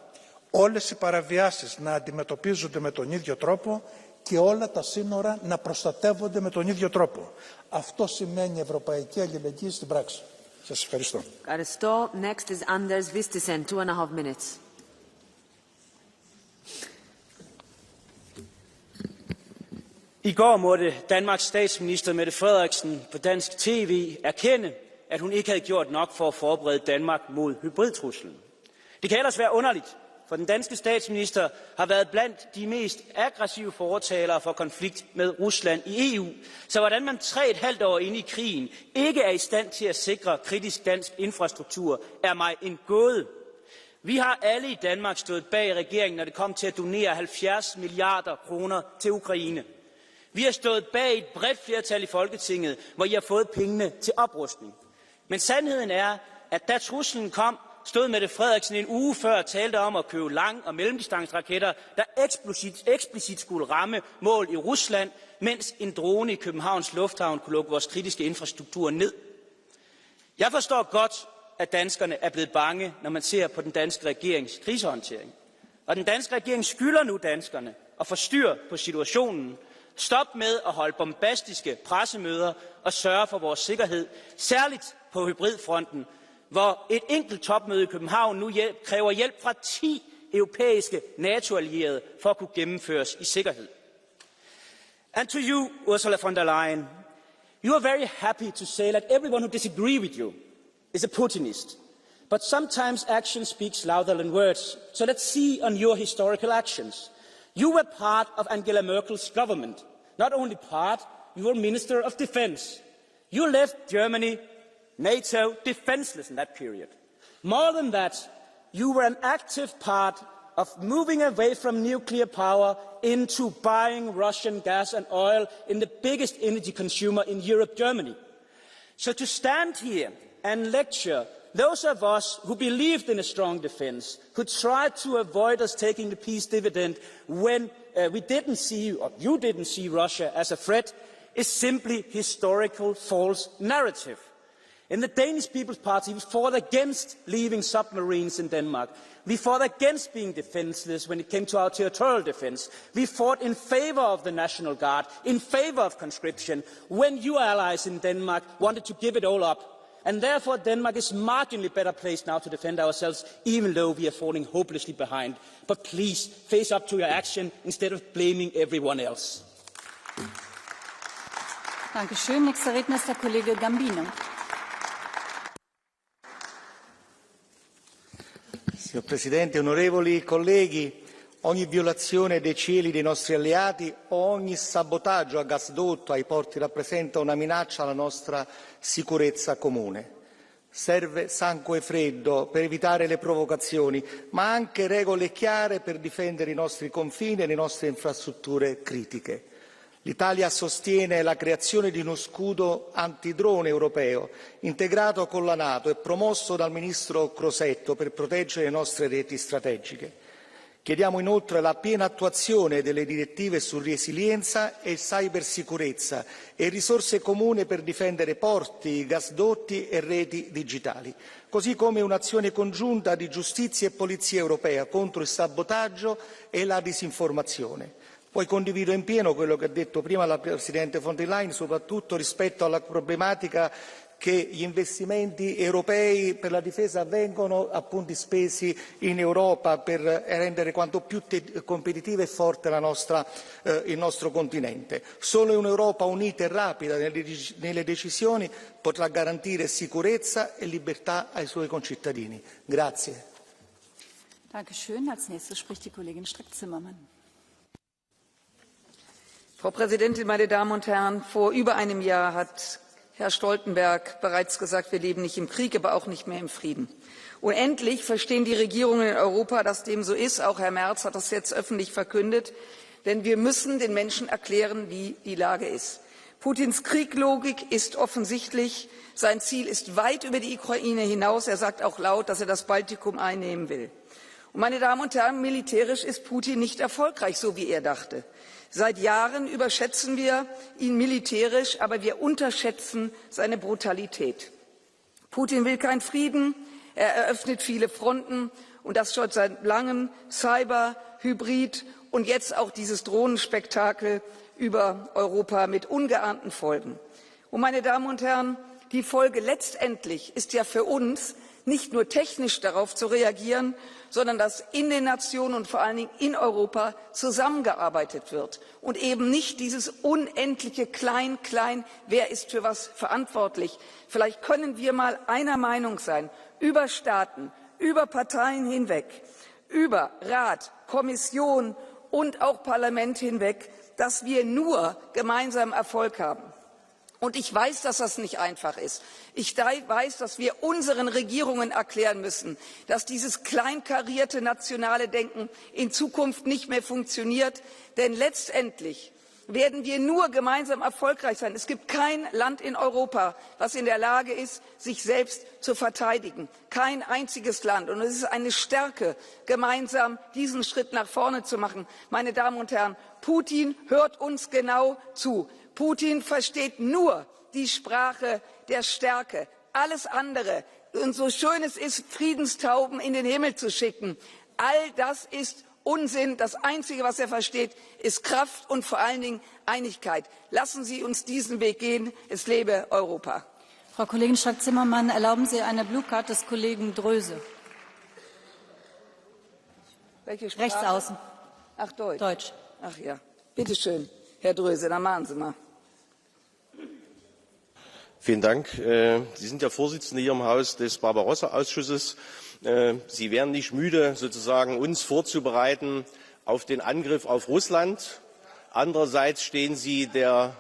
L: όλες οι παραβιάσεις να αντιμετωπίζονται με τον ίδιο τρόπο και όλα τα σύνορα να προστατεύονται με τον ίδιο τρόπο. Αυτό σημαίνει ευρωπαϊκή αλληλεγγύη στην πράξη. Σας ευχαριστώ.
B: Ευχαριστώ. Next is Anders Vistisen, 2.5 minutes.
M: I går måtte Danmarks statsminister Mette Frederiksen på dansk tv erkende, at hun ikke havde gjort nok for at forberede Danmark mod hybridtruslen. Det kan ellers være underligt, for den danske statsminister har været blandt de mest aggressive fortalere for konflikt med Rusland i EU. Så hvordan man 3,5 år inde i krigen ikke er i stand til at sikre kritisk dansk infrastruktur, er mig en gåde. Vi har alle i Danmark stået bag regeringen, når det kom til at donere 70 milliarder kroner til Ukraine. Vi har stået bag et bredt flertal i Folketinget, hvor I har fået pengene til oprustning. Men sandheden er, at da truslen kom, stod Mette Frederiksen en uge før og talte om at købe lang- og mellemdistanceraketter, der eksplicit skulle ramme mål i Rusland, mens en drone i Københavns Lufthavn kunne lukke vores kritiske infrastruktur ned. Jeg forstår godt, at danskerne er blevet bange, når man ser på den danske regerings krisehåndtering. Og den danske regering skylder nu danskerne at få styr på situationen. Stop med at holde bombastiske pressemøder og sørge for vores sikkerhed, særligt på hybridfronten, hvor et enkelt topmøde i København nu kræver hjælp fra 10 europæiske NATO-allierede for at kunne gennemføres i sikkerhed. And to you, Ursula von der Leyen, you are very happy to say that everyone who disagrees with you is a Putinist. But sometimes action speaks louder than words. So let's see on your historical actions. You were part of Angela Merkel's government. Not only part, you were Minister of Defense. You left Germany, NATO, defenseless in that period. More than that, you were an active part of moving away from nuclear power into buying Russian gas and oil in the biggest energy consumer in Europe, Germany. So to stand here and lecture those of us who believed in a strong defense, who tried to avoid us taking the peace dividend when we didn't see, or you didn't see Russia as a threat, is simply historical false narrative. In the Danish People's Party, we fought against leaving submarines in Denmark. We fought against being defenseless when it came to our territorial defense. We fought in favor of the National Guard, in favor of conscription, when you allies in Denmark wanted to give it all up. And therefore, Denmark is marginally better placed now to defend ourselves, even though we are falling hopelessly behind. But please, face up to your action instead of blaming everyone else.
N: Dankeschön. Nächster Redner ist der Kollege Gambino.
O: Signor Presidente, onorevoli colleghi, ogni violazione dei cieli dei nostri alleati o ogni sabotaggio a gasdotto ai porti rappresenta una minaccia alla nostra sicurezza comune. Serve sangue freddo per evitare le provocazioni, ma anche regole chiare per difendere i nostri confini e le nostre infrastrutture critiche. L'Italia sostiene la creazione di uno scudo antidrone europeo, integrato con la NATO e promosso dal Ministro Crosetto per proteggere le nostre reti strategiche. Chiediamo inoltre la piena attuazione delle direttive su resilienza e cybersicurezza e risorse comuni per difendere porti, gasdotti e reti digitali, così come un'azione congiunta di giustizia e polizia europea contro il sabotaggio e la disinformazione. Poi condivido in pieno quello che ha detto prima la Presidente von der Leyen, soprattutto rispetto alla problematica che gli investimenti europei per la difesa vengono appunto spesi in Europa per rendere quanto più competitiva e forte il nostro continente. Solo un'Europa unita e rapida nelle decisioni potrà garantire sicurezza e libertà ai suoi concittadini. Grazie.
N: Dankeschön. Als nächstes spricht die Kollegin Strack-Zimmermann.
P: Frau Präsidentin, meine Damen und Herren! Vor über einem Jahr hat Herr Stoltenberg bereits gesagt, wir leben nicht im Krieg, aber auch nicht mehr im Frieden. Und endlich verstehen die Regierungen in Europa, dass dem so ist. Auch Herr Merz hat das jetzt öffentlich verkündet. Denn wir müssen den Menschen erklären, wie die Lage ist. Putins Krieglogik ist offensichtlich. Sein Ziel ist weit über die Ukraine hinaus. Er sagt auch laut, dass er das Baltikum einnehmen will. Und meine Damen und Herren, militärisch ist Putin nicht erfolgreich, so wie er dachte. Seit Jahren überschätzen wir ihn militärisch, aber wir unterschätzen seine Brutalität. Putin will keinen Frieden, er eröffnet viele Fronten und das schon seit langem Cyber, Hybrid und jetzt auch dieses Drohnenspektakel über Europa mit ungeahnten Folgen. Und meine Damen und Herren, die Folge letztendlich ist ja für uns, nicht nur technisch darauf zu reagieren, sondern dass in den Nationen und vor allen Dingen in Europa zusammengearbeitet wird und eben nicht dieses unendliche Klein-Klein, wer ist für was verantwortlich. Vielleicht können wir mal einer Meinung sein, über Staaten, über Parteien hinweg, über Rat, Kommission und auch Parlament hinweg, dass wir nur gemeinsam Erfolg haben. Und ich weiß, dass das nicht einfach ist. Ich weiß, dass wir unseren Regierungen erklären müssen, dass dieses kleinkarierte nationale Denken in Zukunft nicht mehr funktioniert. Denn letztendlich werden wir nur gemeinsam erfolgreich sein. Es gibt kein Land in Europa, das in der Lage ist, sich selbst zu verteidigen. Kein einziges Land. Und es ist eine Stärke, gemeinsam diesen Schritt nach vorne zu machen. Meine Damen und Herren, Putin hört uns genau zu. Putin versteht nur die Sprache der Stärke. Alles andere, und so schön es ist, Friedenstauben in den Himmel zu schicken, all das ist Unsinn. Das Einzige, was er versteht, ist Kraft und vor allen Dingen Einigkeit. Lassen Sie uns diesen Weg gehen. Es lebe Europa.
N: Frau Kollegin Strack-Zimmermann, erlauben Sie eine Blue Card des Kollegen Dröse.
P: Welche Sprache?
N: Rechts außen.
P: Ach, Deutsch.
N: Deutsch.
P: Ach ja. Bitte schön, Herr Dröse, dann machen Sie mal.
Q: Vielen Dank. Sie sind ja Vorsitzende hier im Haus des Barbarossa-Ausschusses. Sie werden nicht müde, sozusagen uns vorzubereiten auf den Angriff auf Russland. Andererseits stehen Sie der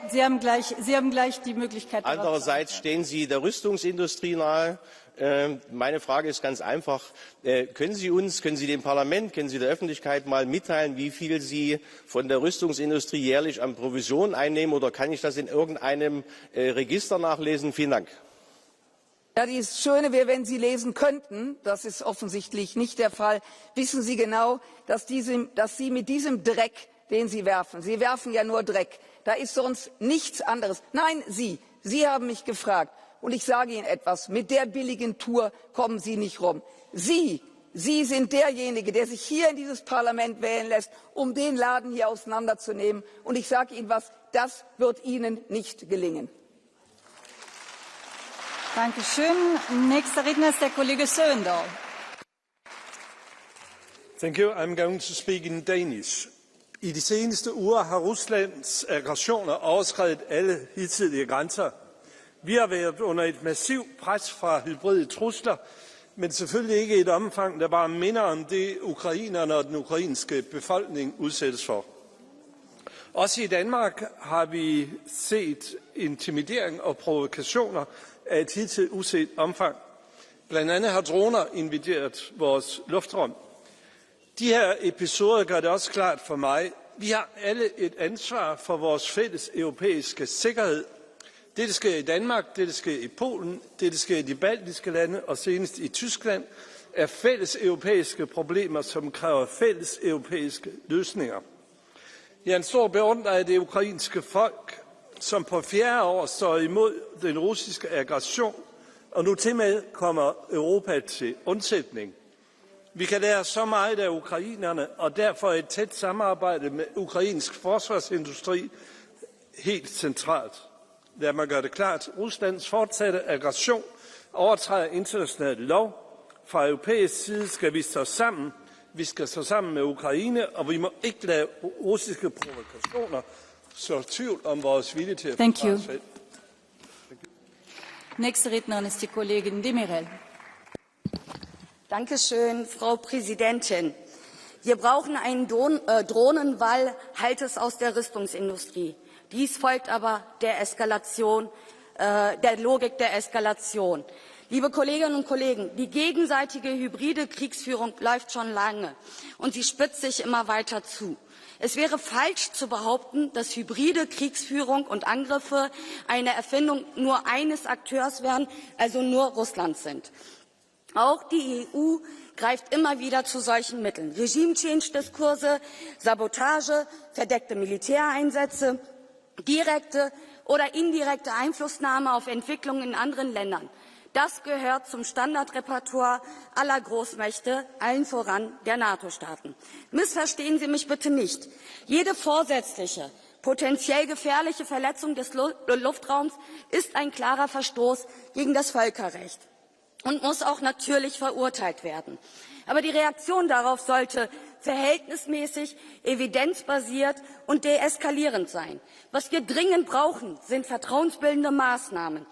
N: Sie haben gleich die Möglichkeit.
Q: Andererseits stehen Sie der Rüstungsindustrie nahe. Meine Frage ist ganz einfach. Können Sie dem Parlament, können Sie der Öffentlichkeit mal mitteilen, wie viel Sie von der Rüstungsindustrie jährlich an Provisionen einnehmen? Oder kann ich das in irgendeinem Register nachlesen? Vielen Dank.
P: Ja, das Schöne wäre, wenn Sie lesen könnten. Das ist offensichtlich nicht der Fall. Wissen Sie genau, dass Sie mit diesem Dreck, den Sie werfen ja nur Dreck. Da ist sonst nichts anderes. Nein, Sie haben mich gefragt. Und ich sage Ihnen etwas. Mit der billigen Tour kommen Sie nicht rum. Sie sind derjenige, der sich hier in dieses Parlament wählen lässt, um den Laden hier auseinanderzunehmen. Und ich sage Ihnen was, das wird Ihnen nicht gelingen.
N: Dankeschön. Nächster Redner ist der Kollege Sørendahl.
R: Thank you. I'm going to speak in Danish. I de seneste uger har Ruslands aggressioner overskredet alle hidtidige grænser. Vi har været under et massivt pres fra hybride trusler, men selvfølgelig ikke i et omfang, der bare minder om det, ukrainerne og den ukrainske befolkning udsættes for. Også i Danmark har vi set intimidering og provokationer af et hidtil uset omfang. Blandt andet har droner invaderet vores luftrum. De her episoder gør det også klart for mig, vi har alle et ansvar for vores fælles europæiske sikkerhed. Det sker i Danmark, det sker i Polen, det sker i de baltiske lande og senest i Tyskland, er fælles europæiske problemer, som kræver fælles europæiske løsninger. Jeg er en stor beundrer af det ukrainske folk, som på 4. år står imod den russiske aggression, og nu til med kommer Europa til undsætning. Vi kan lære så meget af ukrainerne, og derfor er et tæt samarbejde med ukrainsk forsvarsindustri helt centralt. Lad mig gøre det klart. Ruslands fortsatte aggression overtræder international lov. Fra europæisk side skal vi stå sammen. Vi skal stå sammen med Ukraine, og vi må ikke lade russiske provokationer så tvivl om vores vilje til at forsvare os selv.
N: Nächste Rednerin ist die Kollegin Demirel.
S: Dankeschön, Frau Präsidentin. Wir brauchen einen Drohnenwall, halt es aus der Rüstungsindustrie. Dies folgt aber der Logik der Eskalation. Liebe Kolleginnen und Kollegen, die gegenseitige hybride Kriegsführung läuft schon lange und sie spitzt sich immer weiter zu. Es wäre falsch zu behaupten, dass hybride Kriegsführung und Angriffe eine Erfindung nur eines Akteurs wären, also nur Russlands sind. Auch die EU greift immer wieder zu solchen Mitteln. Regime-Change-Diskurse, Sabotage, verdeckte Militäreinsätze, direkte oder indirekte Einflussnahme auf Entwicklungen in anderen Ländern. Das gehört zum Standardrepertoire aller Großmächte, allen voran der NATO-Staaten. Missverstehen Sie mich bitte nicht. Jede vorsätzliche, potenziell gefährliche Verletzung des Luftraums ist ein klarer Verstoß gegen das Völkerrecht und muss auch natürlich verurteilt werden. Aber die Reaktion darauf sollte verhältnismäßig, evidenzbasiert und deeskalierend sein. Was wir dringend brauchen, sind vertrauensbildende Maßnahmen.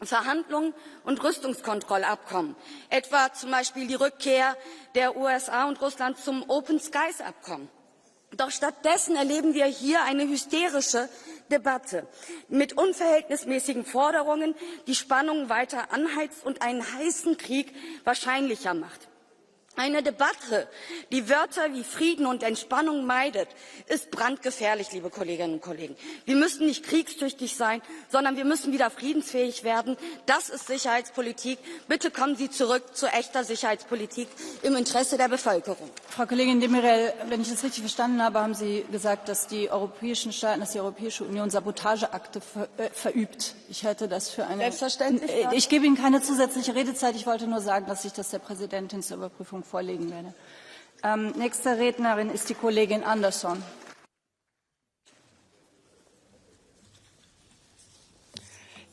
S: Verhandlungen und Rüstungskontrollabkommen, etwa zum Beispiel die Rückkehr der USA und Russland zum Open Skies Abkommen. Doch stattdessen erleben wir hier eine hysterische Debatte mit unverhältnismäßigen Forderungen, die Spannungen weiter anheizt und einen heißen Krieg wahrscheinlicher macht. Eine Debatte, die Wörter wie Frieden und Entspannung meidet, ist brandgefährlich, liebe Kolleginnen und Kollegen. Wir müssen nicht kriegstüchtig sein, sondern wir müssen wieder friedensfähig werden. Das ist Sicherheitspolitik. Bitte kommen Sie zurück zu echter Sicherheitspolitik im Interesse der Bevölkerung.
N: Frau Kollegin Demirel, wenn ich das richtig verstanden habe, haben Sie gesagt, dass die europäischen Staaten, dass die Europäische Union Sabotageakte verübt. Ich halte das für eine...
S: Selbstverständlich.
N: Ich gebe Ihnen keine zusätzliche Redezeit. Ich wollte nur sagen, dass ich das der Präsidentin zur Überprüfung vorlegen werde. Nächste Rednerin ist die Kollegin Andersson.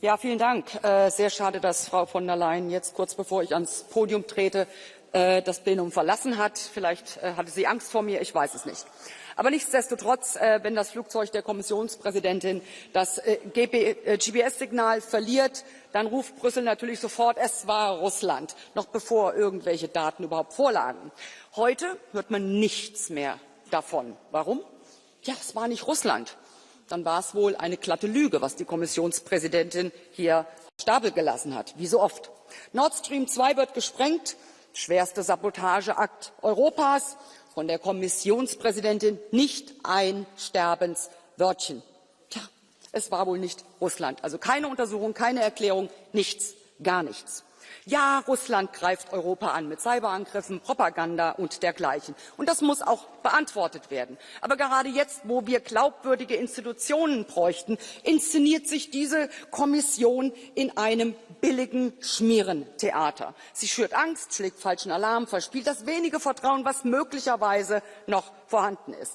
T: Ja, vielen Dank. Sehr schade, dass Frau von der Leyen jetzt kurz bevor ich ans Podium trete, das Plenum verlassen hat. Vielleicht hatte sie Angst vor mir, ich weiß es nicht. Aber nichtsdestotrotz, wenn das Flugzeug der Kommissionspräsidentin das GPS-Signal verliert, dann ruft Brüssel natürlich sofort, es war Russland, noch bevor irgendwelche Daten überhaupt vorlagen. Heute hört man nichts mehr davon. Warum? Ja, es war nicht Russland. Dann war es wohl eine glatte Lüge, was die Kommissionspräsidentin hier auf Stapel gelassen hat, wie so oft. Nord Stream 2 wird gesprengt, schwerster Sabotageakt Europas. Von der Kommissionspräsidentin nicht ein Sterbenswörtchen. Tja, es war wohl nicht Russland. Also keine Untersuchung, keine Erklärung, nichts. gar nichts. Ja, Russland greift Europa an mit Cyberangriffen, Propaganda und dergleichen. Und das muss auch beantwortet werden. Aber gerade jetzt, wo wir glaubwürdige Institutionen bräuchten, inszeniert sich diese Kommission in einem billigen Schmierentheater. Sie schürt Angst, schlägt falschen Alarm, verspielt das wenige Vertrauen, was möglicherweise noch vorhanden ist.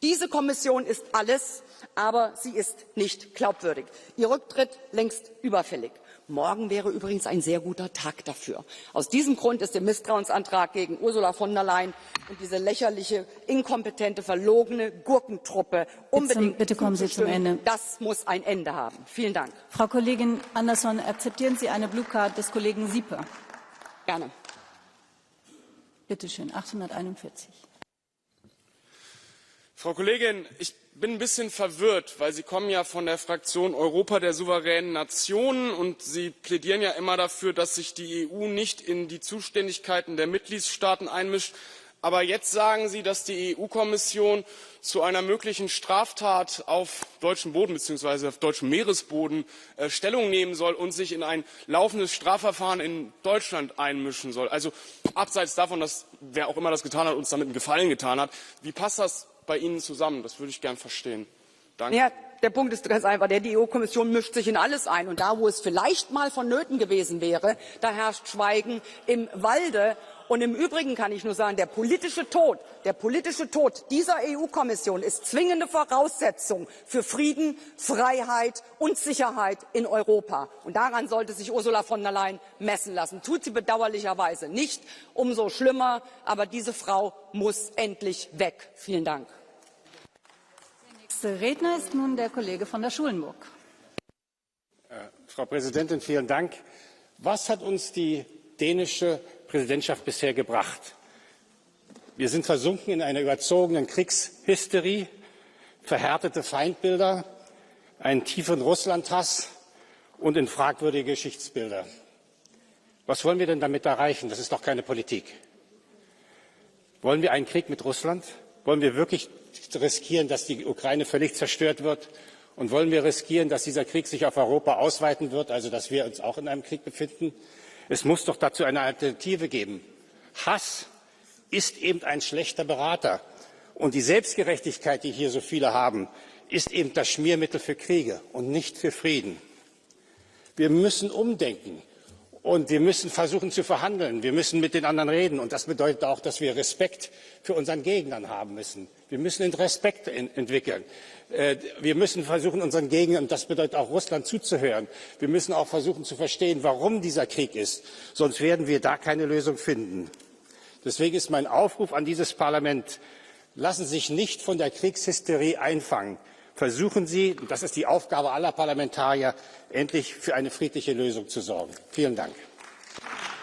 T: Diese Kommission ist alles, aber sie ist nicht glaubwürdig. Ihr Rücktritt längst überfällig. Morgen wäre übrigens ein sehr guter Tag dafür. Aus diesem Grund ist der Misstrauensantrag gegen Ursula von der Leyen und diese lächerliche, inkompetente, verlogene Gurkentruppe unbedingt
N: bitte kommen Sie zum Ende.
T: Das muss ein Ende haben. Vielen Dank.
N: Frau Kollegin Andersson, akzeptieren Sie eine Blue Card des Kollegen Siepe?
T: Gerne.
N: Bitte schön, 841.
U: Frau Kollegin, ich bin ein bisschen verwirrt, weil Sie kommen ja von der Fraktion Europa der souveränen Nationen und Sie plädieren ja immer dafür, dass sich die EU nicht in die Zuständigkeiten der Mitgliedstaaten einmischt. Aber jetzt sagen Sie, dass die EU-Kommission zu einer möglichen Straftat auf deutschem Boden bzw. auf deutschem Meeresboden Stellung nehmen soll und sich in ein laufendes Strafverfahren in Deutschland einmischen soll. Also abseits davon, dass wer auch immer das getan hat, uns damit einen Gefallen getan hat. Wie passt das bei Ihnen zusammen? Das würde ich gern verstehen. Danke.
T: Ja, der Punkt ist ganz einfach. Die EU-Kommission mischt sich in alles ein. Und da, wo es vielleicht mal vonnöten gewesen wäre, da herrscht Schweigen im Walde. Und im Übrigen kann ich nur sagen, der politische Tod dieser EU-Kommission ist zwingende Voraussetzung für Frieden, Freiheit und Sicherheit in Europa. Und daran sollte sich Ursula von der Leyen messen lassen. Tut sie bedauerlicherweise nicht, umso schlimmer. Aber diese Frau muss endlich weg. Vielen Dank.
N: Der nächste Redner ist nun der Kollege von der Schulenburg.
V: Frau Präsidentin, vielen Dank. Was hat uns die dänische Präsidentschaft bisher gebracht? Wir sind versunken in einer überzogenen Kriegshysterie, verhärtete Feindbilder, einen tiefen Russlandhass und in fragwürdige Geschichtsbilder. Was wollen wir denn damit erreichen? Das ist doch keine Politik. Wollen wir einen Krieg mit Russland? Wollen wir wirklich riskieren, dass die Ukraine völlig zerstört wird? Und wollen wir riskieren, dass dieser Krieg sich auf Europa ausweiten wird, also dass wir uns auch in einem Krieg befinden? Es muss doch dazu eine Alternative geben. Hass ist eben ein schlechter Berater. Und die Selbstgerechtigkeit, die hier so viele haben, ist eben das Schmiermittel für Kriege und nicht für Frieden. Wir müssen umdenken und wir müssen versuchen zu verhandeln. Wir müssen mit den anderen reden. Und das bedeutet auch, dass wir Respekt für unseren Gegnern haben müssen. Wir müssen den Respekt entwickeln. Wir müssen versuchen, unseren Gegnern, und das bedeutet auch Russland, zuzuhören. Wir müssen auch versuchen zu verstehen, warum dieser Krieg ist. Sonst werden wir da keine Lösung finden. Deswegen ist mein Aufruf an dieses Parlament: Lassen Sie sich nicht von der Kriegshysterie einfangen. Versuchen Sie, und das ist die Aufgabe aller Parlamentarier, endlich für eine friedliche Lösung zu sorgen. Vielen Dank.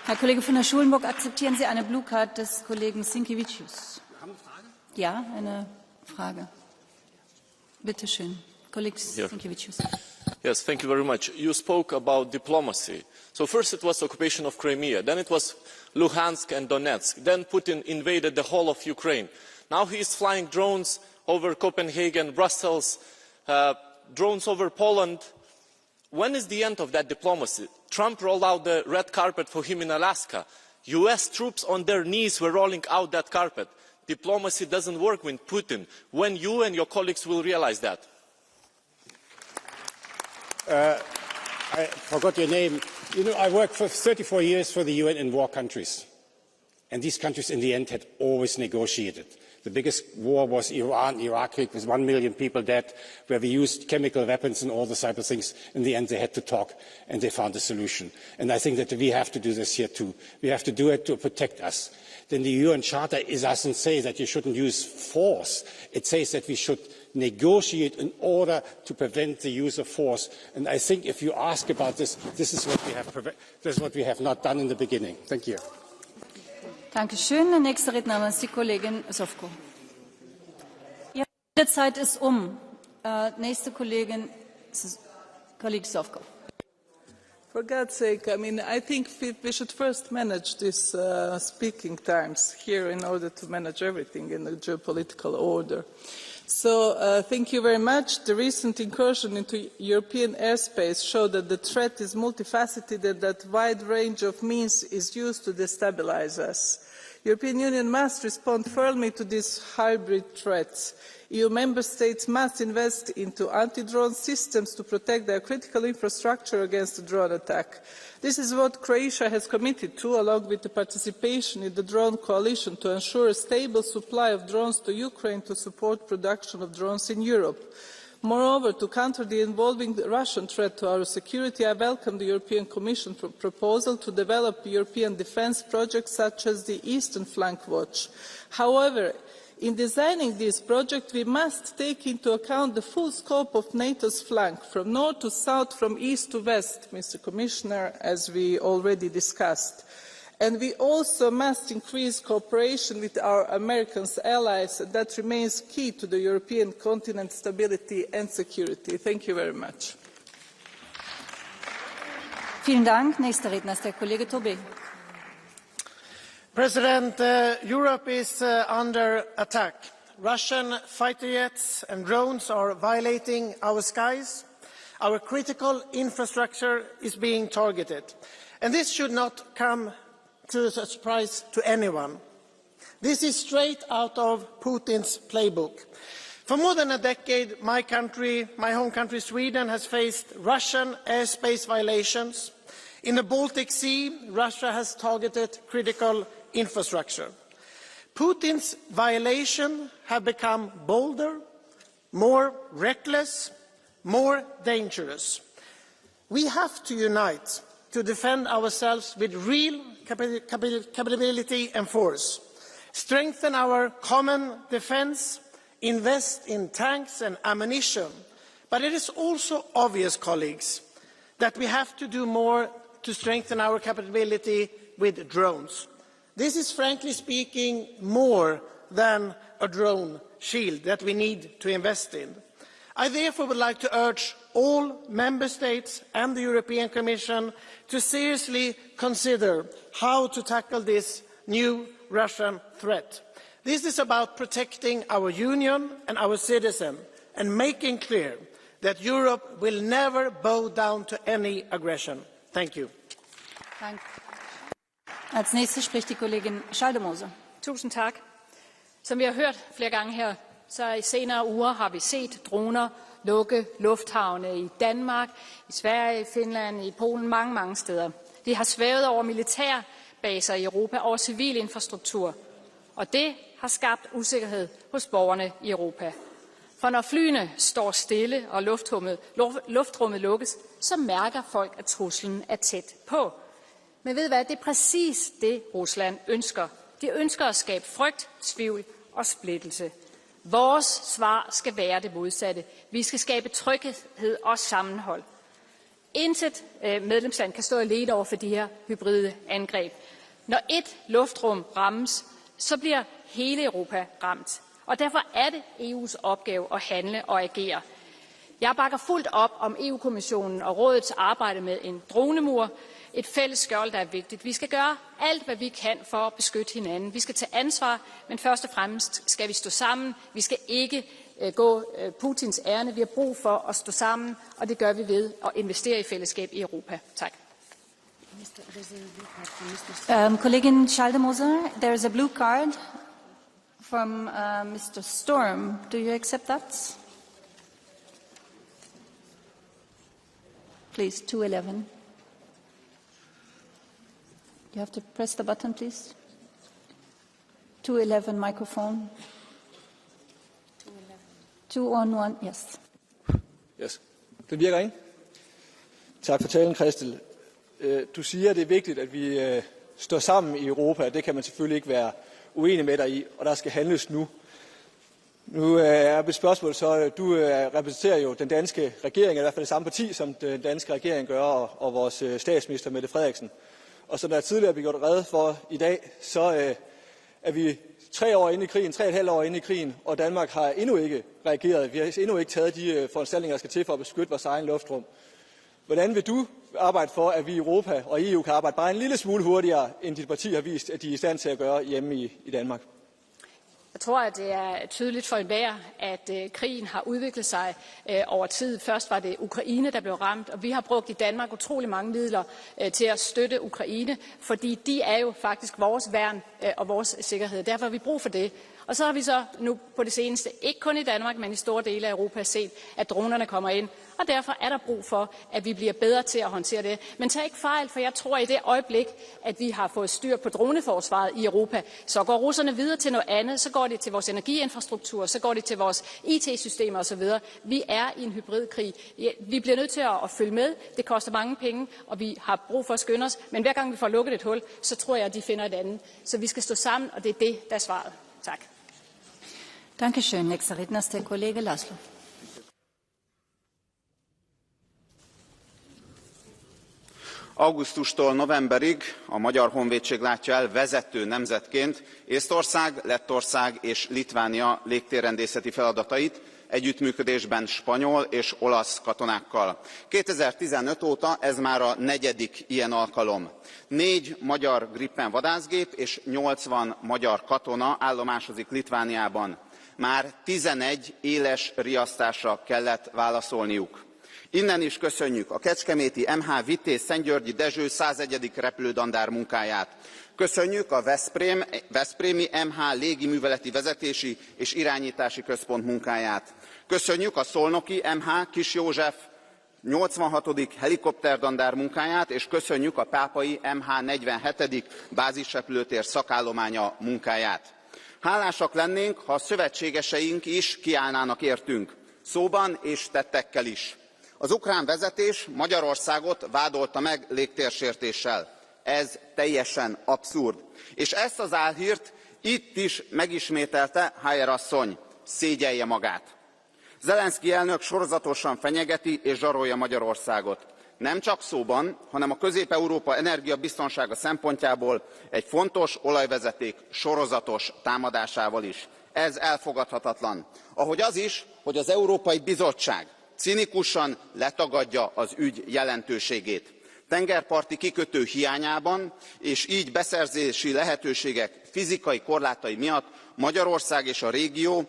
N: Herr Kollege von der Schulenburg, akzeptieren Sie eine Blue Card des Kollegen Sinkiewicz? Ja, eine Frage. Bitte schön, Kollege Sinkiewicz.
W: Yes, thank you very much. You spoke about diplomacy. So first it was occupation of Crimea, then it was Luhansk and Donetsk, then Putin invaded the whole of Ukraine. Now he is flying drones over Copenhagen, Brussels, drones over Poland. When is the end of that diplomacy? Trump rolled out the red carpet for him in Alaska. US troops on their knees were rolling out that carpet. Diplomacy doesn't work with Putin. When you and your colleagues will realize that?
V: I forgot your name. You know, I worked for 34 years for the UN in war countries. And these countries in the end had always negotiated. The biggest war was Iraq with 1 million people dead, where we used chemical weapons and all the type of things. In the end, they had to talk, and they found a solution. And I think that we have to do this here too. We have to do it to protect us. Then the UN Charter doesn't say that you shouldn't use force. It says that we should negotiate in order to prevent the use of force. And I think if you ask about this, this is what we have not done in the beginning. Thank you.
N: Dankeschön. Der nächste Redner ist die Kollegin Sofko. Ihre Redezeit ist um. Nächste Kollegin, Kollege Sofko.
X: For God's sake, I mean, I think we should first manage these speaking times here in order to manage everything in the geopolitical order. So, thank you very much. The recent incursion into European airspace showed that the threat is multifaceted and that a wide range of means is used to destabilise us. The European Union must respond firmly to these hybrid threats. EU member states must invest into anti-drone systems to protect their critical infrastructure against a drone attack. This is what Croatia has committed to, along with the participation in the drone coalition, to ensure a stable supply of drones to Ukraine to support production of drones in Europe. Moreover, to counter the evolving Russian threat to our security, I welcome the European Commission proposal to develop European defence projects such as the Eastern Flank Watch. However, in designing this project, we must take into account the full scope of NATO's flank, from north to south, from east to west, Mr. Commissioner, as we already discussed. And we also must increase cooperation with our American allies. That remains key to the European continent's stability and security. Thank you very much.
N: Vielen Dank. Nächster Redner ist der Kollege Tobé.
C: President, Europe is under attack. Russian fighter jets and drones are violating our skies. Our critical infrastructure is being targeted. And this should not come as a surprise to anyone. This is straight out of Putin's playbook. For more than a decade, my home country, Sweden, has faced Russian airspace violations. In the Baltic Sea, Russia has targeted critical infrastructure. Putin's violations have become bolder, more reckless, more dangerous. We have to unite to defend ourselves with real capability and force, strengthen our common defence, invest in tanks and ammunition. But it is also obvious, colleagues, that we have to do more to strengthen our capability with drones. This is, frankly speaking, more than a drone shield that we need to invest in. I therefore would like to urge all Member States and the European Commission to seriously consider how to tackle this new Russian threat. This is about protecting our Union and our citizens and making clear that Europe will never bow down to any aggression. Thank you.
N: Danke. Als næste spricht die Kollegin Schaldemose.
D: Tusind tak. Som vi har hørt flere gange her, så i senere uger har vi set droner lukke lufthavne i Danmark, i Sverige, i Finland, i Polen, mange steder. De har svævet over militærbaser i Europa, over civil infrastruktur. Og det har skabt usikkerhed hos borgerne i Europa. For når flyene står stille og luftrummet lukkes, så mærker folk, at truslen er tæt på. Men ved hvad, det er præcis det, Rusland ønsker. De ønsker at skabe frygt, tvivl og splittelse. Vores svar skal være det modsatte. Vi skal skabe tryghed og sammenhold. Intet medlemsland kan stå alene over for de her hybride angreb. Når et luftrum rammes, så bliver hele Europa ramt. Og derfor er det EU's opgave at handle og agere. Jeg bakker fuldt op om EU-kommissionen og rådets arbejde med en dronemur. Et fælles skjold, der er vigtigt. Vi skal gøre alt, hvad vi kan for at beskytte hinanden. Vi skal tage ansvar, men først og fremmest skal vi stå sammen. Vi skal ikke gå Putins ærne. Vi har brug for at stå sammen, og det gør vi ved at investere i fællesskab i Europa. Tak.
N: Kollegin Schaldemose, there is a blue card from Mr. Storm. Do you accept that? Please, 211. You have to press the button, please. 211 microphone. 211, yes.
E: Yes. Den virker, ikke? Tak for talen, Christel. Du siger, at det er vigtigt, at vi står sammen i Europa. Det kan man selvfølgelig ikke være uenig med dig i, og der skal handles nu. Nu er mit spørgsmål så, du repræsenterer jo den danske regering, i hvert fald det samme parti, som den danske regering gør, og vores statsminister Mette Frederiksen. Og som der tidligere blev gjort rede for i dag, så er vi 3,5 år inde i krigen, og Danmark har endnu ikke reageret. Vi har endnu ikke taget de foranstaltninger, der skal til for at beskytte vores egen luftrum. Hvordan vil du arbejde for, at vi i Europa og EU kan arbejde bare en lille smule hurtigere, end dit parti har vist, at de er i stand til at gøre hjemme i Danmark?
D: Jeg tror, at det er tydeligt for enhver, at krigen har udviklet sig over tid. Først var det Ukraine, der blev ramt, og vi har brugt i Danmark utrolig mange midler til at støtte Ukraine, fordi de er jo faktisk vores værn og vores sikkerhed. Derfor har vi brug for det. Og så har vi så nu på det seneste, ikke kun i Danmark, men i store dele af Europa, set, at dronerne kommer ind. Og derfor er der brug for, at vi bliver bedre til at håndtere det. Men tag ikke fejl, for jeg tror, i det øjeblik, at vi har fået styr på droneforsvaret i Europa, så går russerne videre til noget andet. Så går det til vores energiinfrastruktur, så går det til vores IT-systemer osv. Vi er i en hybridkrig. Vi bliver nødt til at følge med. Det koster mange penge, og vi har brug for at skynde os. Men hver gang vi får lukket et hul, så tror jeg, at de finder et andet. Så vi skal stå sammen, og det er det, der er svaret. Tak.
N: Dankeschön. Nächster Redner ist der Kollege Laszlo.
A: Augusztustól novemberig a Magyar Honvédség látja el vezető nemzetként Észtország, Lettország és Litvánia légtérrendészeti feladatait, együttműködésben spanyol és olasz katonákkal. 2015 óta ez már a 4. ilyen alkalom. 4 magyar Gripen vadászgép és 80 magyar katona állomásozik Litvániában. Már 11 éles riasztásra kellett válaszolniuk. Innen is köszönjük a kecskeméti MH Vitéz Szentgyörgyi Dezső 101. repülődandár munkáját. Köszönjük a veszprémi MH Légiműveleti Vezetési és Irányítási Központ munkáját. Köszönjük a szolnoki MH Kis József 86. helikopterdandár munkáját, és köszönjük a pápai MH 47. bázisrepülőtér szakállománya munkáját. Hálásak lennénk, ha a szövetségeseink is kiállnának értünk, szóban és tettekkel is. Az ukrán vezetés Magyarországot vádolta meg légtérsértéssel. Ez teljesen abszurd. És ezt az álhírt itt is megismételte Hajer asszony. Szégyelje magát. Zelenszky elnök sorozatosan fenyegeti és zsarolja Magyarországot. Nem csak szóban, hanem a Közép-Európa energiabiztonsága szempontjából egy fontos olajvezeték sorozatos támadásával is. Ez elfogadhatatlan. Ahogy az is, hogy az Európai Bizottság cinikusan letagadja az ügy jelentőségét. Tengerparti kikötő hiányában és így beszerzési lehetőségek fizikai korlátai miatt Magyarország és a régió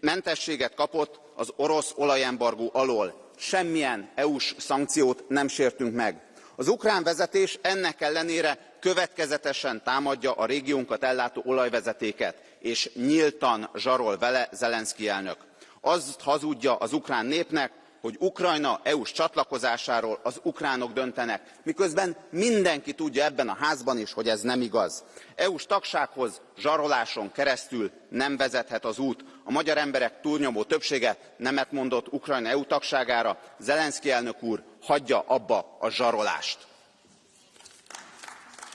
A: mentességet kapott az orosz olajembargó alól. Semmilyen EU-s szankciót nem sértünk meg. Az ukrán vezetés ennek ellenére következetesen támadja a régiónkat ellátó olajvezetéket, és nyíltan zsarol vele Zelenszky elnök. Azt hazudja az ukrán népnek, hogy Ukrajna EU-s csatlakozásáról az ukránok döntenek, miközben mindenki tudja ebben a házban is, hogy ez nem igaz. EU-s tagsághoz zsaroláson keresztül nem vezethet az út. A magyar emberek túlnyomó többsége nemet mondott Ukrajna EU tagságára. Zelenszky elnök úr, hagyja abba a zsarolást.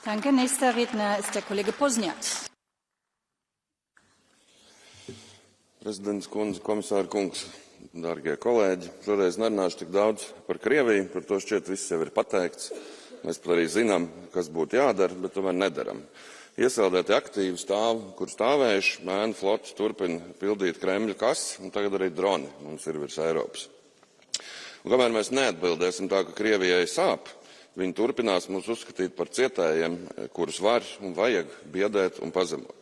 N: Danke. Nächster Redner ist der Kollege Pozniak.
F: Prezidents kundze, komisāra kungs, dārgie kolēģi, šoreiz nerunāšu tik daudz par Krieviju, par to šķiet viss jau ir pateikts. Mēs pat arī zinām, kas būtu jādara, bet tomēr nedaram. Iesaldēti aktīvi stāv, kur stāvējuši, mēnu flote turpina pildīt Kremļa kases, un tagad arī droni mums ir virs Eiropas. Un kamēr mēs neatbildēsim tā, ka Krievijai sāp, viņi turpinās mūs uzskatīt par cietējiem, kurus var un vajag biedēt un pazemot.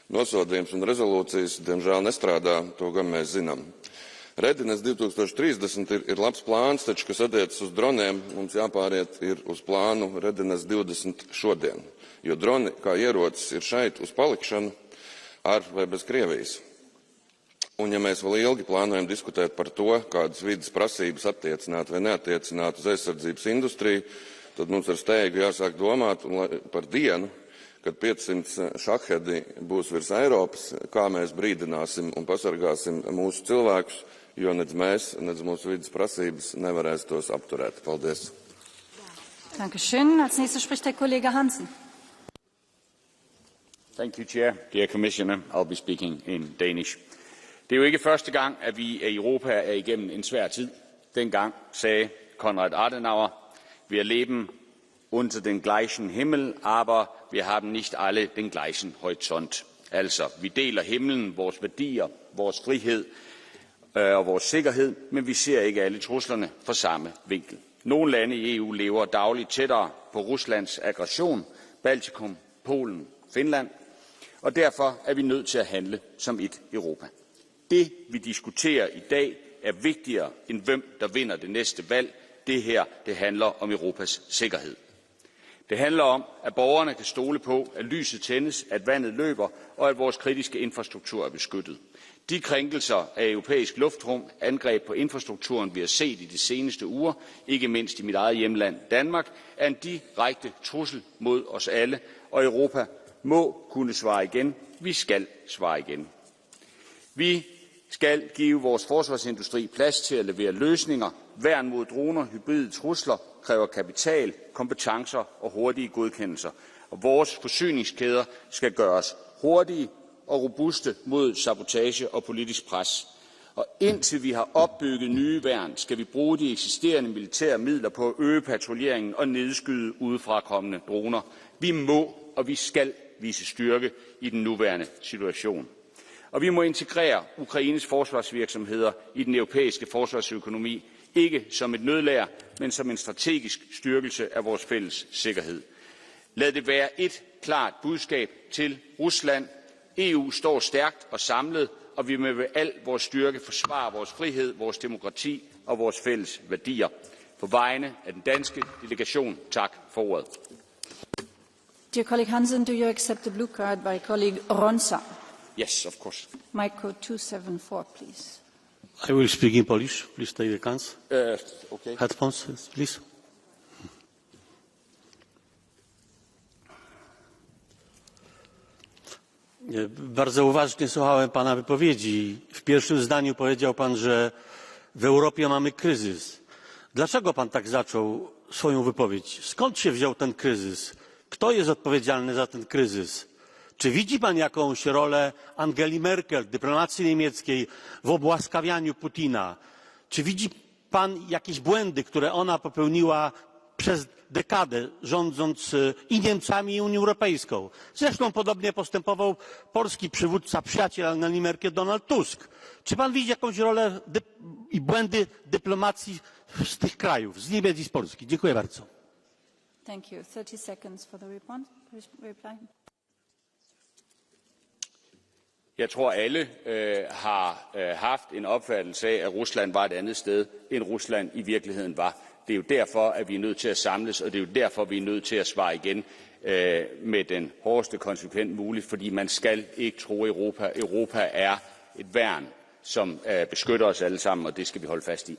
F: Nosodījums un rezolūcijas, diemžēl, nestrādā, to gan mēs zinām. Redines 2030 ir labs plāns, taču, kas attiecas uz droniem, mums jāpāriet ir uz plānu Redines 20 šodien, jo droni kā ierocis ir šeit uz palikšanu ar vai bez Krievijas. Un ja mēs vēl ilgi plānojam diskutēt par to, kādas vidas prasības attiecināt vai neattiecināt uz aizsardzības industriju, tad mums ar steigu jāsāk domāt par dienu, kad 500 šahedi būs virs Eiropas, kā mēs brīdināsim un pasargāsim mūsu cilvēkus, jo nedz mēs, nedz mūsu vidas prasības nevarēs tos apturēt. Paldies.
N: Dankeschön. Als nächster spricht der Kollege Hansen.
G: Thank you, Chair. Dear Commissioner, I'll be speaking in Danish. Det er jo ikke første gang, at vi i Europa er igennem en svær tid. Dengang sagde Konrad Adenauer, wir leben unter den gleichen Himmel, aber wir haben nicht alle den gleichen Horizont. Altså, vi deler himlen, vores værdier, vores frihed og vores sikkerhed, men vi ser ikke alle truslerne fra samme vinkel. Nogle lande i EU lever dagligt tættere på Ruslands aggression, Baltikum, Polen, Finland, Og derfor er vi nødt til at handle som et Europa. Det, vi diskuterer i dag, er vigtigere end hvem, der vinder det næste valg. Det her, det handler om Europas sikkerhed. Det handler om, at borgerne kan stole på, at lyset tændes, at vandet løber, og at vores kritiske infrastruktur er beskyttet. De krænkelser af europæisk luftrum, angreb på infrastrukturen, vi har set i de seneste uger, ikke mindst i mit eget hjemland Danmark, er en direkte trussel mod os alle, og Europa må kunne svare igen. Vi skal svare igen. Vi skal give vores forsvarsindustri plads til at levere løsninger. Værn mod droner, hybride trusler kræver kapital, kompetencer og hurtige godkendelser. Og vores forsyningskæder skal gøres hurtige og robuste mod sabotage og politisk pres. Og indtil vi har opbygget nye værn, skal vi bruge de eksisterende militære midler på at øge patruljeringen og nedskyde udefrakommende droner. Vi må og vi skal vise styrke i den nuværende situation. Og vi må integrere Ukraines forsvarsvirksomheder i den europæiske forsvarsøkonomi, ikke som et nødlager, men som en strategisk styrkelse af vores fælles sikkerhed. Lad det være et klart budskab til Rusland. EU står stærkt og samlet, og vi må med al vores styrke forsvare vores frihed, vores demokrati og vores fælles værdier. På vegne af den danske delegation, tak for ordet.
N: Dear colleague Hansen, do you accept the blue card by colleague Ronsa?
G: Yes, of course.
N: Micro 274, please.
H: I will speak in Polish. Please take the cans.
G: Okay.
H: Headphones, please. Bardzo uważnie słuchałem pana wypowiedzi. W pierwszym zdaniu powiedział pan, że w Europie mamy kryzys. Dlaczego pan tak zaczął swoją wypowiedź? Skąd się wziął ten kryzys? Kto jest odpowiedzialny za ten kryzys? Czy widzi pan jakąś rolę Angeli Merkel, dyplomacji niemieckiej w obłaskawianiu Putina? Czy widzi pan jakieś błędy, które ona popełniła przez dekadę, rządząc i Niemcami, i Unią Europejską? Zresztą podobnie postępował polski przywódca, przyjaciel Angeli Merkel, Donald Tusk. Czy pan widzi jakąś rolę i błędy dyplomacji z tych krajów, z Niemiec i z Polski? Dziękuję bardzo.
N: Thank you. 30 seconds for the reply.
G: Jeg tror, alle har haft en opfattelse af, at Rusland var et andet sted, end Rusland i virkeligheden var. Det er jo derfor, at vi er nødt til at samles, og det er jo derfor, vi er nødt til at svare igen med den hårdeste konsekvens muligt, fordi man skal ikke tro Europa. Europa er et værn, som beskytter os alle sammen, og det skal vi holde fast i.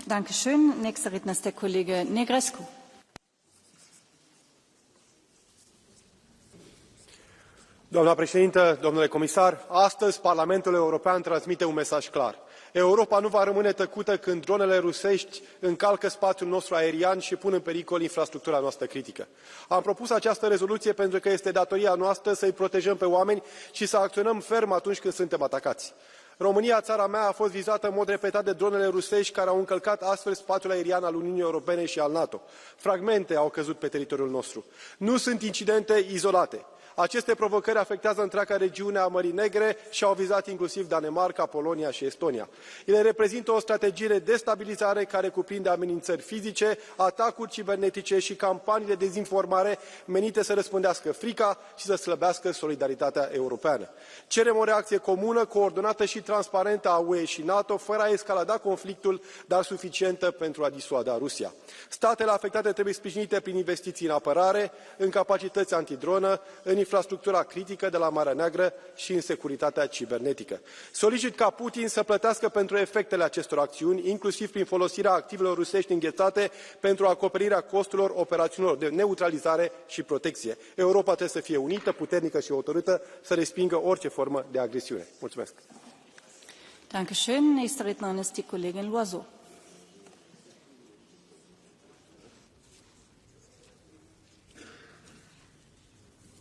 N: Dankeschön. Nächster Redner ist der Kollege Negrescu.
I: Doamna președintă, domnule comisar, astăzi Parlamentul European transmite un mesaj clar. Europa nu va rămâne tăcută când dronele rusești încalcă spațiul nostru aerian și pun în pericol infrastructura noastră critică. Am propus această rezoluție pentru că este datoria noastră să îi protejăm pe oameni și să acționăm ferm atunci când suntem atacați. România, țara mea, a fost vizată în mod repetat de dronele rusești care au încălcat astfel spațiul aerian al Uniunii Europene și al NATO. Fragmente au căzut pe teritoriul nostru. Nu sunt incidente izolate. Aceste provocări afectează întreaga regiune a Mării Negre și au vizat inclusiv Danemarca, Polonia și Estonia. Ele reprezintă o strategie de destabilizare care cuprinde amenințări fizice, atacuri cibernetice și campanii de dezinformare menite să răspândească frica și să slăbească solidaritatea europeană. Cerem o reacție comună, coordonată și transparentă a UE și NATO, fără a escalada conflictul, dar suficientă pentru a disuada Rusia. Statele afectate trebuie sprijinite prin investiții în apărare, în capacități antidronă, în infrastructura critică de la Marea Neagră și în securitatea cibernetică. Solicit ca Putin să plătească pentru efectele acestor acțiuni, inclusiv prin folosirea activelor rusești înghețate pentru acoperirea costurilor operațiunilor de neutralizare și protecție. Europa trebuie să fie unită, puternică și hotărâtă să respingă orice formă de agresiune. Mulțumesc!
N: Dankeschön. Nächste Rednerin ist die Kollegin Loiseau.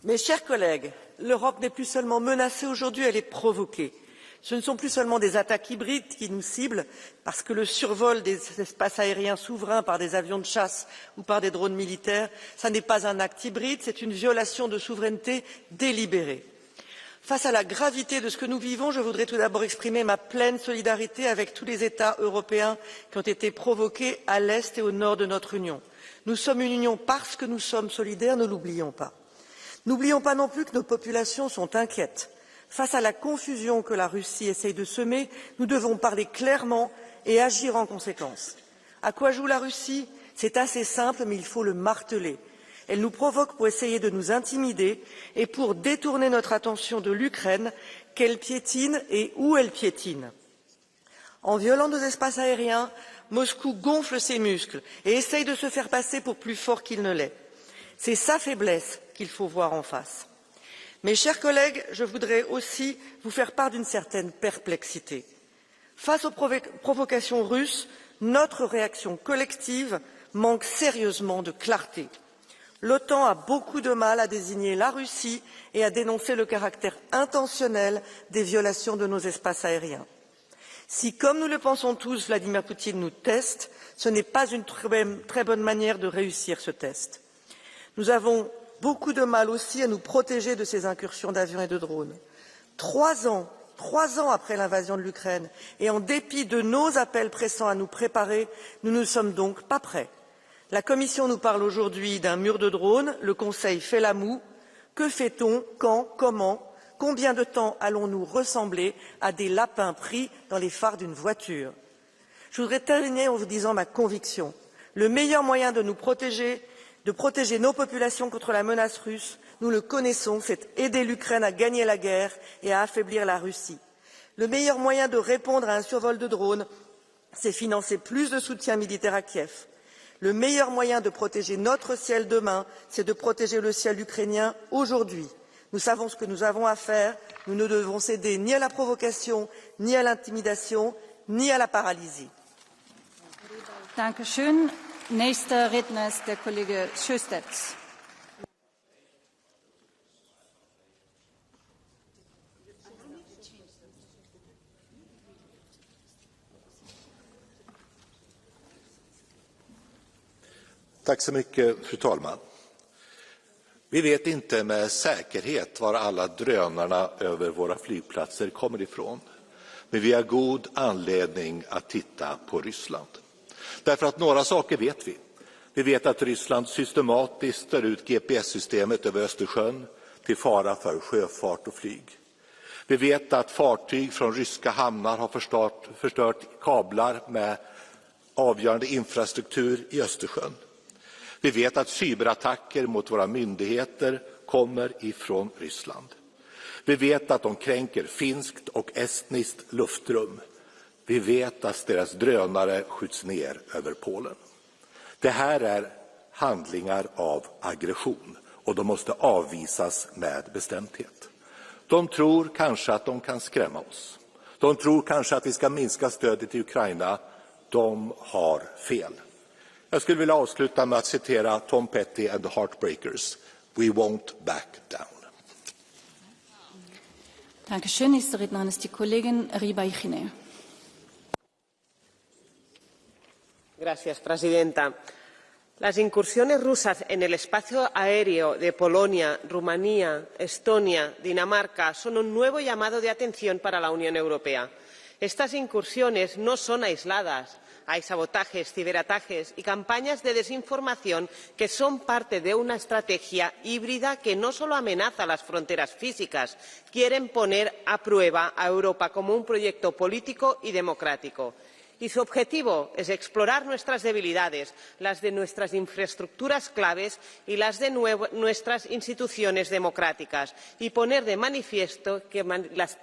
J: Mes chers collègues, l'Europe n'est plus seulement menacée aujourd'hui, elle est provoquée. Ce ne sont plus seulement des attaques hybrides qui nous ciblent, parce que le survol des espaces aériens souverains par des avions de chasse ou par des drones militaires, ça n'est pas un acte hybride, c'est une violation de souveraineté délibérée. Face à la gravité de ce que nous vivons, je voudrais tout d'abord exprimer ma pleine solidarité avec tous les États européens qui ont été provoqués à l'est et au nord de notre Union. Nous sommes une union parce que nous sommes solidaires, ne l'oublions pas. N'oublions pas non plus que nos populations sont inquiètes. Face à la confusion que la Russie essaye de semer, nous devons parler clairement et agir en conséquence. À quoi joue la Russie? C'est assez simple, mais il faut le marteler. Elle nous provoque pour essayer de nous intimider et pour détourner notre attention de l'Ukraine, qu'elle piétine et où elle piétine. En violant nos espaces aériens, Moscou gonfle ses muscles et essaye de se faire passer pour plus fort qu'il ne l'est. C'est sa faiblesse qu'il faut voir en face. Mes chers collègues, je voudrais aussi vous faire part d'une certaine perplexité. Face aux provocations russes, notre réaction collective manque sérieusement de clarté. L'OTAN a beaucoup de mal à désigner la Russie et à dénoncer le caractère intentionnel des violations de nos espaces aériens. Si, comme nous le pensons tous, Vladimir Poutine nous teste, ce n'est pas une très bonne manière de réussir ce test. Nous avons beaucoup de mal aussi à nous protéger de ces incursions d'avions et de drones. 3 ans après l'invasion de l'Ukraine, et en dépit de nos appels pressants à nous préparer, nous ne sommes donc pas prêts. La Commission nous parle aujourd'hui d'un mur de drones, le Conseil fait la moue. Que fait-on? Quand? Comment? Combien de temps allons-nous ressembler à des lapins pris dans les phares d'une voiture? Je voudrais terminer en vous disant ma conviction. Le meilleur moyen de nous protéger, de protéger nos populations contre la menace russe, nous le connaissons, c'est aider l'Ukraine à gagner la guerre et à affaiblir la Russie. Le meilleur moyen de répondre à un survol de drones, c'est financer plus de soutien militaire à Kiev. Le meilleur moyen de protéger notre ciel demain, c'est de protéger le ciel ukrainien aujourd'hui. Nous savons ce que nous avons à faire. Nous ne devons céder ni à la provocation, ni à l'intimidation, ni à la paralysie.
N: Dankeschön. Nächster Redner ist der Kollege Sjöstedt.
B: Tack så mycket, fru talman. Vi vet inte med säkerhet var alla drönarna över våra flygplatser kommer ifrån. Men vi har god anledning att titta på Ryssland. Därför att några saker vet vi. Vi vet att Ryssland systematiskt stör ut GPS-systemet över Östersjön till fara för sjöfart och flyg. Vi vet att fartyg från ryska hamnar har förstört kablar med avgörande infrastruktur i Östersjön. Vi vet att cyberattacker mot våra myndigheter kommer ifrån Ryssland. Vi vet att de kränker finskt och estniskt luftrum. Vi vet att deras drönare skjuts ner över Polen. Det här är handlingar av aggression och de måste avvisas med bestämdhet. De tror kanske att de kan skrämma oss. De tror kanske att vi ska minska stödet till Ukraina. De har fel. Jag skulle vilja avsluta med att citera Tom Petty and the Heartbreakers. We won't back down.
N: Dankeschön. Nächste Rednerin ist die Kollegin Ribaijine.
K: Gracias, presidenta. Las incursiones rusas en el espacio aéreo de Polonia, Rumanía, Estonia, Dinamarca son un nuevo llamado de atención para la Unión Europea. Estas incursiones no son aisladas. Hay sabotajes, ciberataques y campañas de desinformación que son parte de una estrategia híbrida que no solo amenaza las fronteras físicas, quieren poner a prueba a Europa como un proyecto político y democrático. Y su objetivo es explorar nuestras debilidades, las de nuestras infraestructuras claves y las de nuestras instituciones democráticas, y poner de manifiesto que,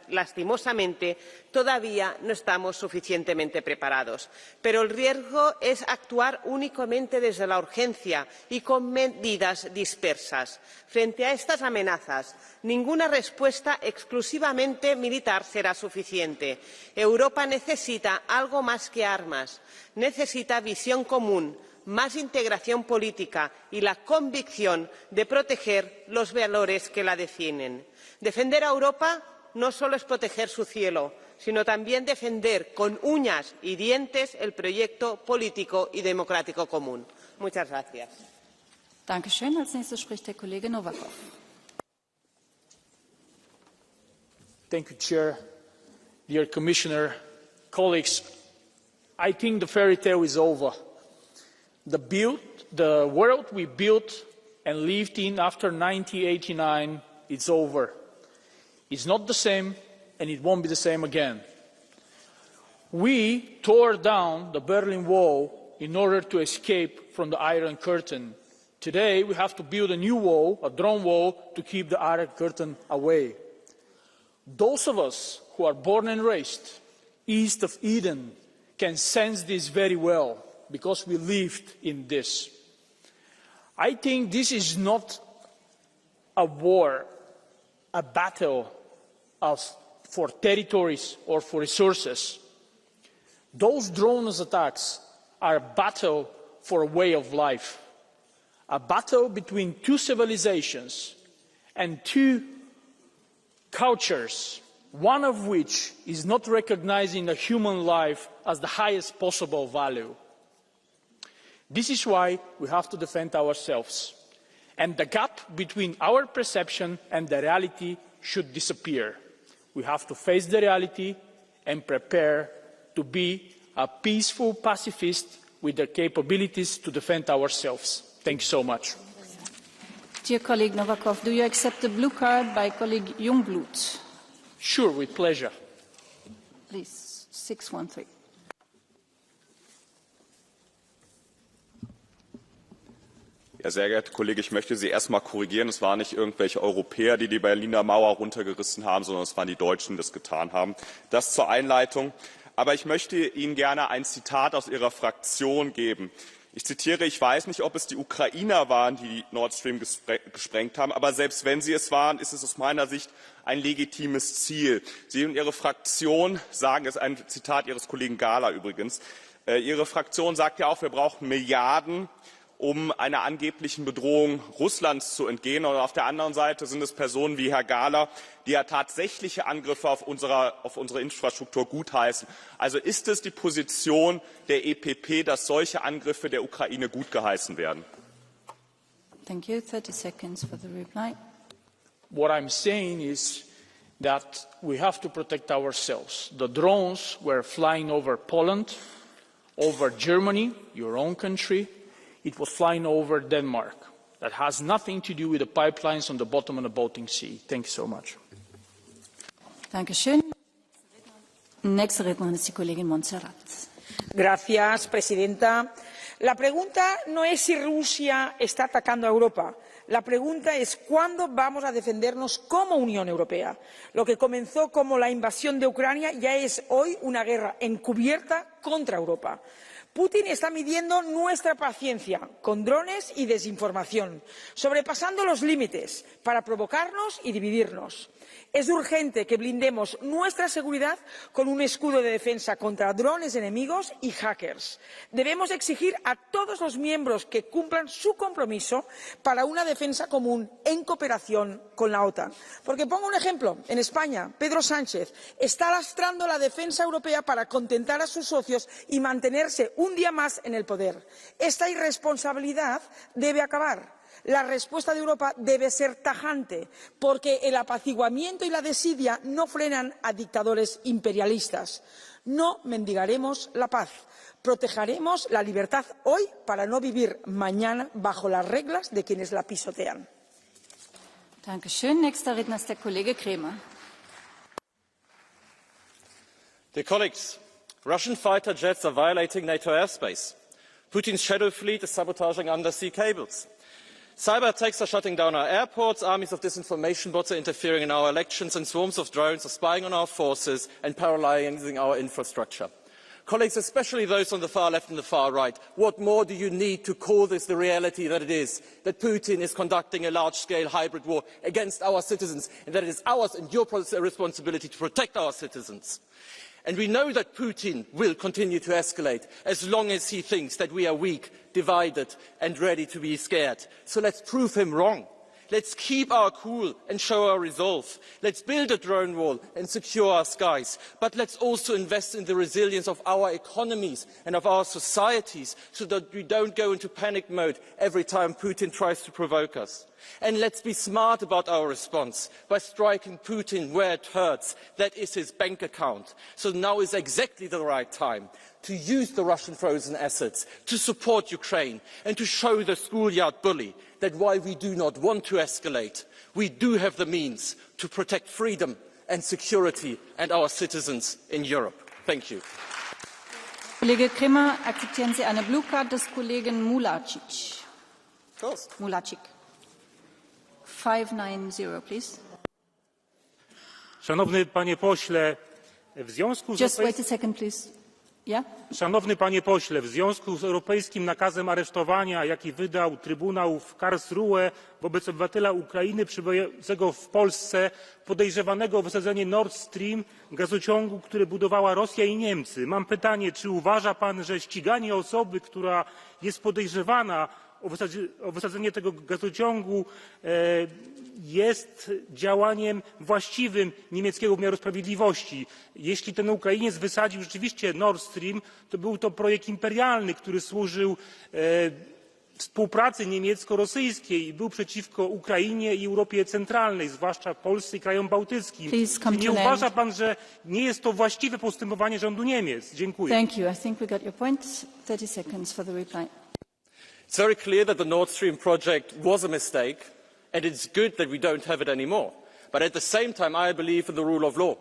K: lastimosamente, todavía no estamos suficientemente preparados. Pero el riesgo es actuar únicamente desde la urgencia y con medidas dispersas. Frente a estas amenazas, ninguna respuesta exclusivamente militar será suficiente. Europa necesita algo más que armas. Necesita visión común, más integración política y la convicción de proteger los valores que la definen. Defender a Europa no solo es proteger su cielo, sino también defender con uñas y dientes el proyecto político y democrático común. Muchas gracias.
N: Dankeschön. Als nächstes spricht der Kollege Novakov.
L: Thank you, Chair. Dear Commissioner, colleagues, I think the fairy tale is over. The world we built and lived in after 1989 is over. It's not the same, and it won't be the same again. We tore down the Berlin Wall in order to escape from the Iron Curtain. Today, we have to build a new wall, a drone wall, to keep the Iron Curtain away. Those of us who are born and raised east of Eden can sense this very well because we lived in this. I think this is not a war, a battle for territories or for resources. Those drone attacks are a battle for a way of life, a battle between two civilizations and two cultures, one of which is not recognizing the human life as the highest possible value. This is why we have to defend ourselves, and the gap between our perception and the reality should disappear. We have to face the reality and prepare to be a peaceful pacifist with the capabilities to defend ourselves. Thank you so much.
N: Dear colleague Novakov, do you accept the blue card by colleague Jungblut?
L: Sure, with pleasure.
N: Please, 613.
M: Ja, sehr geehrter Kollege, ich möchte Sie erst mal korrigieren. Es waren nicht irgendwelche Europäer, die die Berliner Mauer runtergerissen haben, sondern es waren die Deutschen, die das getan haben. Das zur Einleitung. Aber ich möchte Ihnen gerne ein Zitat aus Ihrer Fraktion geben. Ich zitiere, ich weiß nicht, ob es die Ukrainer waren, die Nord Stream gesprengt haben, aber selbst wenn sie es waren, ist es aus meiner Sicht ein legitimes Ziel. Sie und Ihre Fraktion sagen, es ist ein Zitat Ihres Kollegen Gahler übrigens, Ihre Fraktion sagt ja auch, wir brauchen Milliarden, um einer angeblichen Bedrohung Russlands zu entgehen. Und auf der anderen Seite sind es Personen wie Herr Gahler, die ja tatsächliche Angriffe auf unsere Infrastruktur gutheißen. Also ist es die Position der EPP, dass solche Angriffe der Ukraine gutgeheißen werden?
N: Thank you. 30 seconds for the reply.
L: What I'm saying is that we have to protect ourselves. The drones were flying over Poland, over Germany, your own country. It was flying over Denmark. That has nothing to do with the pipelines on the bottom of the Baltic Sea. Thank you so much.
N: Dankeschön. Nächste Rednerin ist die Kollegin Montserrat.
O: Gracias, presidenta. La pregunta no es si Rusia está atacando a Europa. La pregunta es cuándo vamos a defendernos como Unión Europea. Lo que comenzó como la invasión de Ucrania ya es hoy una guerra encubierta contra Europa. Putin está midiendo nuestra paciencia con drones y desinformación, sobrepasando los límites para provocarnos y dividirnos. Es urgente que blindemos nuestra seguridad con un escudo de defensa contra drones enemigos y hackers. Debemos exigir a todos los miembros que cumplan su compromiso para una defensa común en cooperación con la OTAN. Porque pongo un ejemplo. En España, Pedro Sánchez está lastrando la defensa europea para contentar a sus socios y mantenerse un día más en el poder. Esta irresponsabilidad debe acabar. La respuesta de Europa debe ser tajante, porque el apaciguamiento y la desidia no frenan a dictadores imperialistas. No mendigaremos la paz. Protegeremos la libertad hoy para no vivir mañana bajo las reglas de quienes la pisotean.
N: Dankeschön. Nächster Redner ist der Kollege Kremer.
W: Dear colleagues, Russian fighter jets are violating NATO airspace. Putin's shadow fleet is sabotaging undersea cables. Cyber attacks are shutting down our airports, armies of disinformation bots are interfering in our elections, and swarms of drones are spying on our forces and paralysing our infrastructure. Colleagues, especially those on the far left and the far right, what more do you need to call this the reality that it is, that Putin is conducting a large-scale hybrid war against our citizens, and that it is ours and your responsibility to protect our citizens? And we know that Putin will continue to escalate as long as he thinks that we are weak, divided and ready to be scared. So let's prove him wrong. Let's keep our cool and show our resolve. Let's build a drone wall and secure our skies. But let's also invest in the resilience of our economies and of our societies so that we don't go into panic mode every time Putin tries to provoke us. And let's be smart about our response by striking Putin where it hurts. That is his bank account. So now is exactly the right time to use the Russian frozen assets to support Ukraine and to show the schoolyard bully that while we do not want to escalate, we do have the means to protect freedom and security and our citizens in Europe. Thank you.
N: Kollege Krimmer, akzeptieren Sie eine Blue Card des Kollegen Mulacic? Mulacic. 590, please.
P: Szanowny panie pośle, w związku z
N: Just wait a second, please. Yeah?
P: Szanowny panie pośle, w związku z europejskim nakazem aresztowania, jaki wydał Trybunał w Karlsruhe wobec obywatela Ukrainy przebywającego w Polsce, podejrzewanego o wysadzenie Nord Stream, gazociągu, który budowała Rosja i Niemcy. Mam pytanie, czy uważa pan, że ściganie osoby, która jest podejrzewana o wysadzenie tego gazociągu jest działaniem właściwym niemieckiego wymiaru sprawiedliwości? Jeśli ten Ukrainiec wysadził rzeczywiście Nord Stream, to był to projekt imperialny, który służył współpracy niemiecko-rosyjskiej i był przeciwko Ukrainie i Europie Centralnej, zwłaszcza Polsce i krajom bałtyckim. Czy nie uważa pan, że nie jest to właściwe postępowanie rządu Niemiec? Dziękuję.
N: Thank you. I think we got your point. 30 seconds for the reply.
W: It's very clear that the Nord Stream project was a mistake, and it's good that we don't have it anymore. But at the same time, I believe in the rule of law.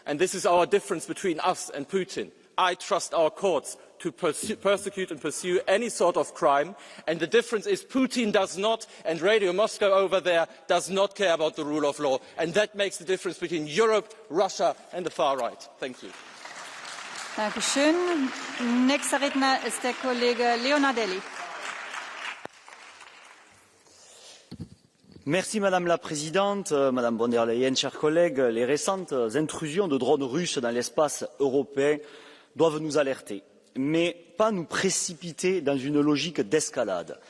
W: And this is our difference between us and Putin. I trust our courts to persecute and pursue any sort of crime. And the difference is Putin does not, and Radio Moscow over there does not care about the rule of law. And that makes the difference between Europe, Russia and the far right. Thank you.
N: Dankeschön. Nächster Redner ist der Kollege Leonardelli.
Q: Merci Madame la Présidente, Madame von der Leyen, chers collègues. Les récentes intrusions de drones russes dans l'espace européen doivent nous alerter, mais pas nous précipiter dans une logique d'escalade.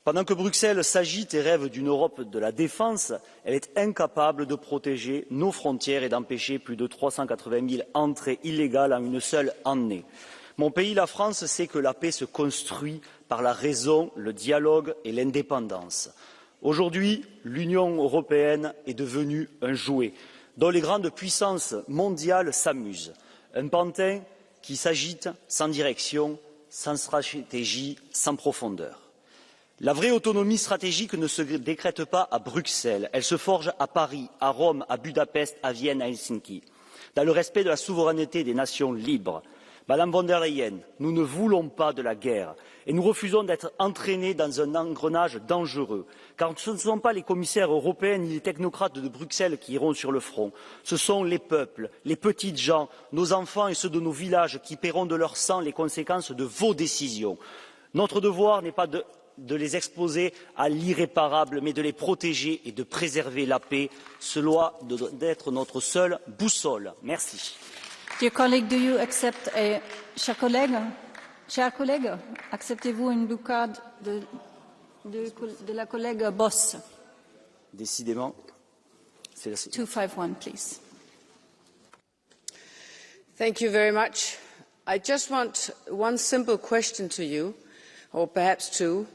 Q: Pendant que Bruxelles s'agite et rêve d'une Europe de la défense, elle est incapable de protéger nos frontières et d'empêcher plus de 380 000 entrées illégales en une seule année. Mon pays, la France, sait que la paix se construit par la raison, le dialogue et l'indépendance. Aujourd'hui, l'Union européenne est devenue un jouet dont les grandes puissances mondiales s'amusent. Un pantin qui s'agite sans direction, sans stratégie, sans profondeur. La vraie autonomie stratégique ne se décrète pas à Bruxelles, elle se forge à Paris, à Rome, à Budapest, à Vienne, à Helsinki, dans le respect de la souveraineté des nations libres. Madame von der Leyen, nous ne voulons pas de la guerre et nous refusons d'être entraînés dans un engrenage dangereux, car ce ne sont pas les commissaires européens ni les technocrates de Bruxelles qui iront sur le front, ce sont les peuples, les petites gens, nos enfants et ceux de nos villages qui paieront de leur sang les conséquences de vos décisions. Notre devoir n'est pas de les exposer à l'irréparable, mais de les protéger et de préserver la paix. Cela doit être notre seule boussole. Merci.
N: Dear colleague, do you accept a... Cher collègue, acceptez-vous une blue card de la collègue Boss?
Q: Décidément, c'est la...
N: 251, please.
R: Thank you very much. I just want one simple question to you, or perhaps two.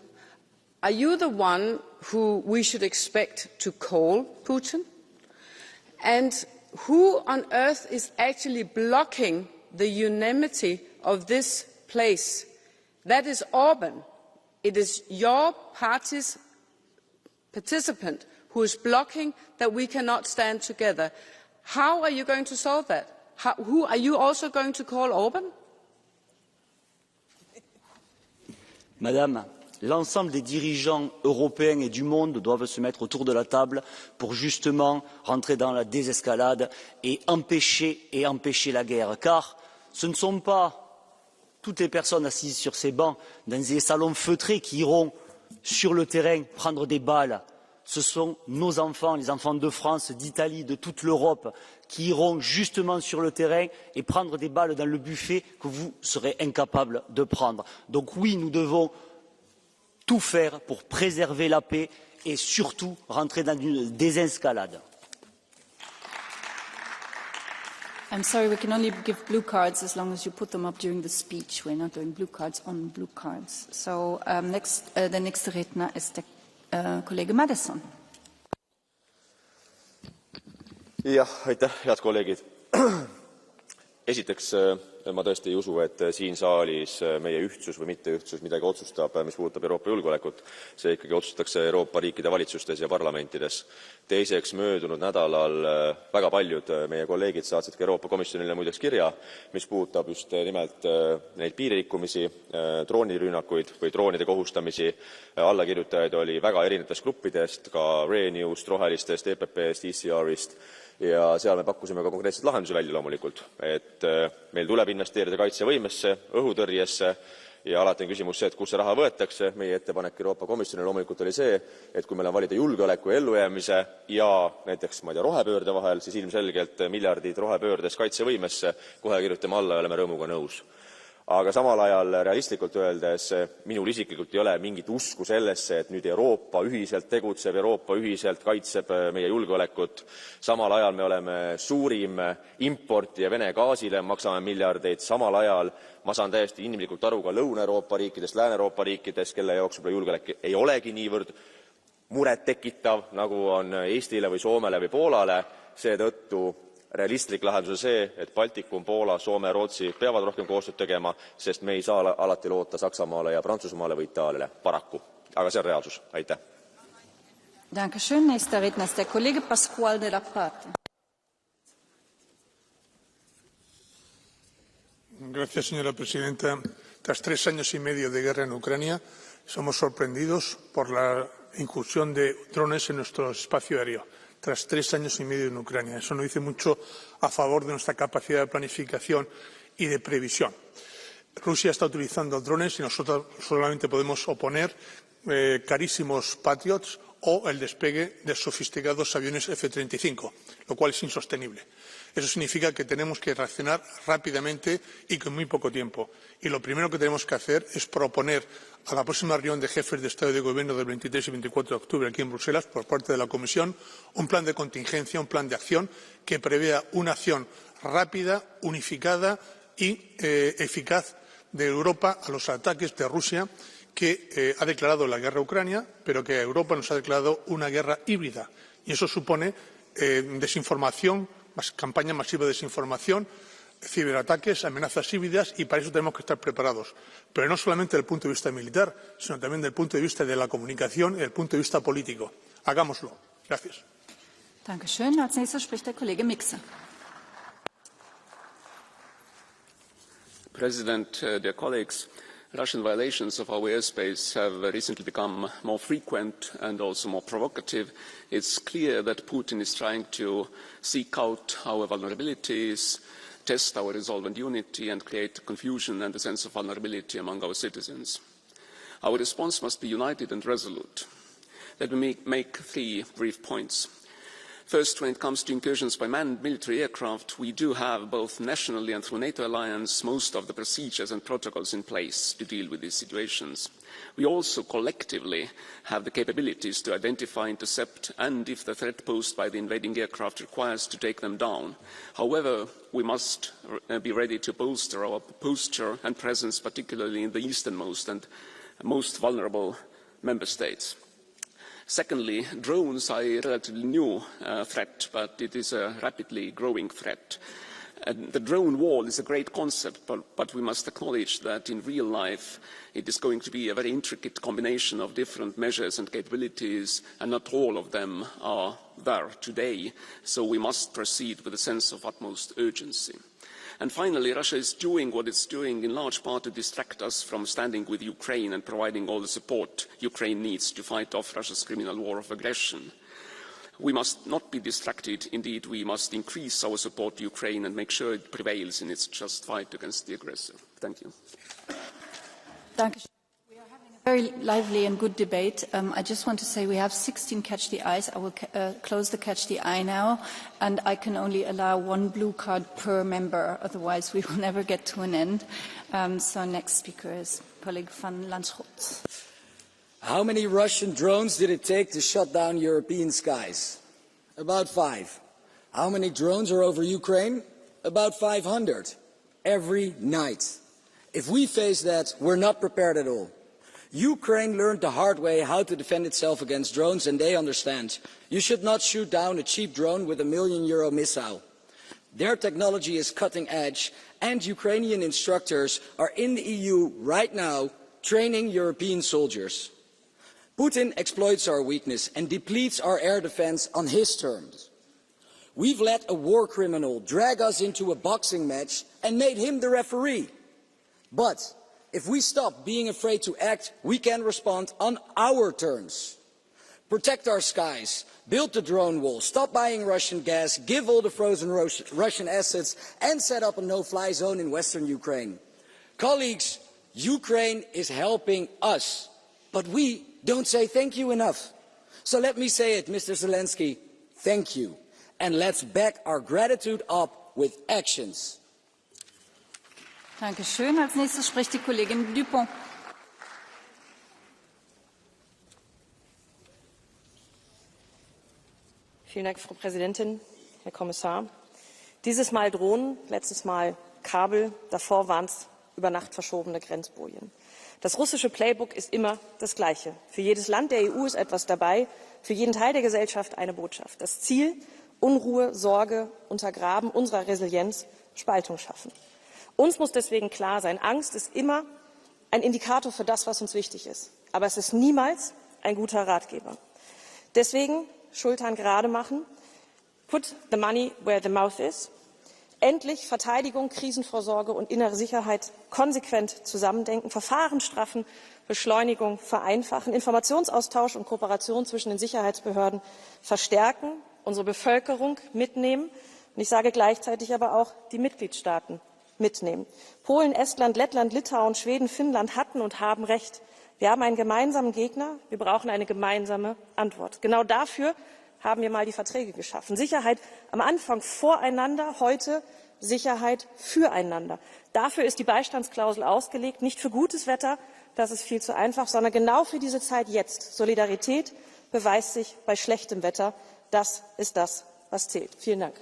R: Are you the one who we should expect to call Putin? And who on earth is actually blocking the unanimity of this place? That is Orban. It is your party's participant who is blocking that we cannot stand together. How are you going to solve that? Who are you also going to call Orban?
Q: Madame, l'ensemble des dirigeants européens et du monde doivent se mettre autour de la table pour justement rentrer dans la désescalade et empêcher la guerre. Car ce ne sont pas toutes les personnes assises sur ces bancs dans des salons feutrés qui iront sur le terrain prendre des balles. Ce sont nos enfants, les enfants de France, d'Italie, de toute l'Europe, qui iront justement sur le terrain et prendre des balles dans le buffet que vous serez incapables de prendre. Donc oui, nous devons tout faire pour préserver la paix et surtout rentrer dans une désescalade.
N: I'm sorry, we can only give blue cards as long as you put them up during the speech. We're not doing blue cards on blue cards. So the next Redner ist der Kollege Madison.
S: jah, aitäh, head kolleegid. Esiteks, ma tõesti ei usu, et siin saalis meie ühtsus või mitteühtsus midagi otsustab, mis puudutab Euroopa julgeolekut. See ikkagi otsustatakse Euroopa riikide valitsustes ja parlamentides. Teiseks, möödunud nädalal väga paljud meie kolleegid saatsid ka Euroopa Komisjonile muideks kirja, mis puudutab just nimelt neid piiririkkumisi, droonirünnakuid või droonide kohustamisi. Allakirjutajaid oli väga erinevatest gruppidest, ka Renewst, Rohelistest, EPPst, ECRist. Ja seal me pakkusime ka konkreetseid lahendusi välja loomulikult, et meil tuleb investeerida kaitsevõimesse, õhutõrjesse ja alati on küsimus see, et kus see raha võetakse. Meie ettepanek Euroopa Komisjonile loomulikult oli see, et kui meil on valida julgeoleku ja ellujäämise ja näiteks rohepöörde vahel, siis ilmselgelt miljardid rohepöördes kaitsevõimesse, kohe kirjutame alla ja oleme rõõmuga nõus. Aga samal ajal realistlikult öeldes minul isiklikult ei ole mingit usku sellesse, et nüüd Euroopa ühiselt tegutseb, Euroopa ühiselt kaitseb meie julgeolekut. Samal ajal me oleme suurim importija Vene gaasile, maksame miljardeid. Samal ajal ma saan täiesti inimlikult aru ka Lõuna-Euroopa riikidest, Lääne-Euroopa riikidest, kelle jaoks võib-olla julgeolek ei olegi niivõrd muret tekitav, nagu on Eestile või Soomele või Poolale. Seetõttu realistlik lahendus on see, et Baltikum, Poola, Soome ja Rootsi peavad rohkem koostööd tegema, sest me ei saa alati loota Saksamaale ja Prantsusmaale või Itaaliale, paraku. Aga see on reaalsus. Aitäh.
N: Dankeschön. Nächster Redner ist der Kollege Pascual de la Plata.
T: Gracias, señora presidenta. Tras 3 años y medio de guerra en Ucrania, somos sorprendidos por la incursión de drones en nuestro espacio aéreo. Tras 3 años y medio en Ucrania. Eso nos dice mucho a favor de nuestra capacidad de planificación y de previsión. Rusia está utilizando drones y nosotros solamente podemos oponer carísimos Patriots o el despegue de sofisticados aviones F-35, lo cual es insostenible. Eso significa que tenemos que reaccionar rápidamente y con muy poco tiempo. Y lo primero que tenemos que hacer es proponer a la próxima reunión de jefes de Estado y de Gobierno del 23 y 24 de octubre aquí en Bruselas, por parte de la Comisión, un plan de contingencia, un plan de acción que prevea una acción rápida, unificada y eficaz de Europa a los ataques de Rusia, que ha declarado la guerra a Ucrania, pero que a Europa nos ha declarado una guerra híbrida. Y eso supone desinformación, campaña masiva de desinformación, ciberataques, amenazas híbridas, y para eso tenemos que estar preparados. Pero no solamente desde el punto de vista militar, sino también desde el punto de vista de la comunicación y desde el punto de vista político. Hagámoslo. Gracias.
N: Dankeschön. Als nächster spricht der Kollege Mixer.
U: President, dear colleagues, Russian violations of our airspace have recently become more frequent and also more provocative. It's clear that Putin is trying to seek out our vulnerabilities, test our resolve and unity, and create confusion and a sense of vulnerability among our citizens. Our response must be united and resolute. Let me make 3 brief points. First, when it comes to incursions by manned military aircraft, we do have, both nationally and through NATO alliance, most of the procedures and protocols in place to deal with these situations. We also collectively have the capabilities to identify, intercept, and if the threat posed by the invading aircraft requires, to take them down. However, we must be ready to bolster our posture and presence, particularly in the easternmost and most vulnerable member states. Secondly, drones are a relatively new threat, but it is a rapidly growing threat. And the drone wall is a great concept, but we must acknowledge that in real life it is going to be a very intricate combination of different measures and capabilities, and not all of them are there today. So we must proceed with a sense of utmost urgency. And finally, Russia is doing what it's doing in large part to distract us from standing with Ukraine and providing all the support Ukraine needs to fight off Russia's criminal war of aggression. We must not be distracted. Indeed, we must increase our support to Ukraine and make sure it prevails in its just fight against the aggressor. Thank you.
N: We are having a very lively and good debate. I just want to say we have 16 Catch the Eyes. I will close the Catch the Eye now, and I can only allow 1 blue card per member, otherwise we will never get to an end. So next speaker is colleague van Lanschot.
V: How many Russian drones did it take to shut down European skies? About 5. How many drones are over Ukraine? About 500. Every night. If we face that, we're not prepared at all. Ukraine learned the hard way how to defend itself against drones, and they understand. You should not shoot down a cheap drone with a €1 million missile. Their technology is cutting edge, and Ukrainian instructors are in the EU right now training European soldiers. Putin exploits our weakness and depletes our air defense on his terms. We've let a war criminal drag us into a boxing match and made him the referee. But if we stop being afraid to act, we can respond on our terms. Protect our skies, build the drone wall, stop buying Russian gas, give all the frozen Russian assets, and set up a no-fly zone in western Ukraine. Colleagues, Ukraine is helping us, but we don't say thank you enough. So let me say it, Mr. Zelensky, thank you. And let's back our gratitude up with actions.
N: Dankeschön. Als nächstes spricht die Kollegin Dupont.
C: Vielen Dank, Frau Präsidentin, Herr Kommissar. Dieses Mal Drohnen, letztes Mal Kabel, davor waren es über Nacht verschobene Grenzbojen. Das russische Playbook ist immer das Gleiche. Für jedes Land der EU ist etwas dabei, für jeden Teil der Gesellschaft eine Botschaft. Das Ziel: Unruhe, Sorge, Untergraben unserer Resilienz, Spaltung schaffen. Uns muss deswegen klar sein, Angst ist immer ein Indikator für das, was uns wichtig ist. Aber es ist niemals ein guter Ratgeber. Deswegen Schultern gerade machen, put the money where the mouth is, endlich Verteidigung, Krisenvorsorge und innere Sicherheit konsequent zusammendenken, Verfahren straffen, Beschleunigung vereinfachen, Informationsaustausch und Kooperation zwischen den Sicherheitsbehörden verstärken, unsere Bevölkerung mitnehmen und ich sage gleichzeitig aber auch die Mitgliedstaaten mitnehmen. Polen, Estland, Lettland, Litauen, Schweden, Finnland hatten und haben Recht. Wir haben einen gemeinsamen Gegner, wir brauchen eine gemeinsame Antwort. Genau dafür haben wir mal die Verträge geschaffen. Sicherheit am Anfang voreinander, heute Sicherheit füreinander. Dafür ist die Beistandsklausel ausgelegt, nicht für gutes Wetter, das ist viel zu einfach, sondern genau für diese Zeit jetzt. Solidarität beweist sich bei schlechtem Wetter. Das ist das, was zählt. Vielen Dank.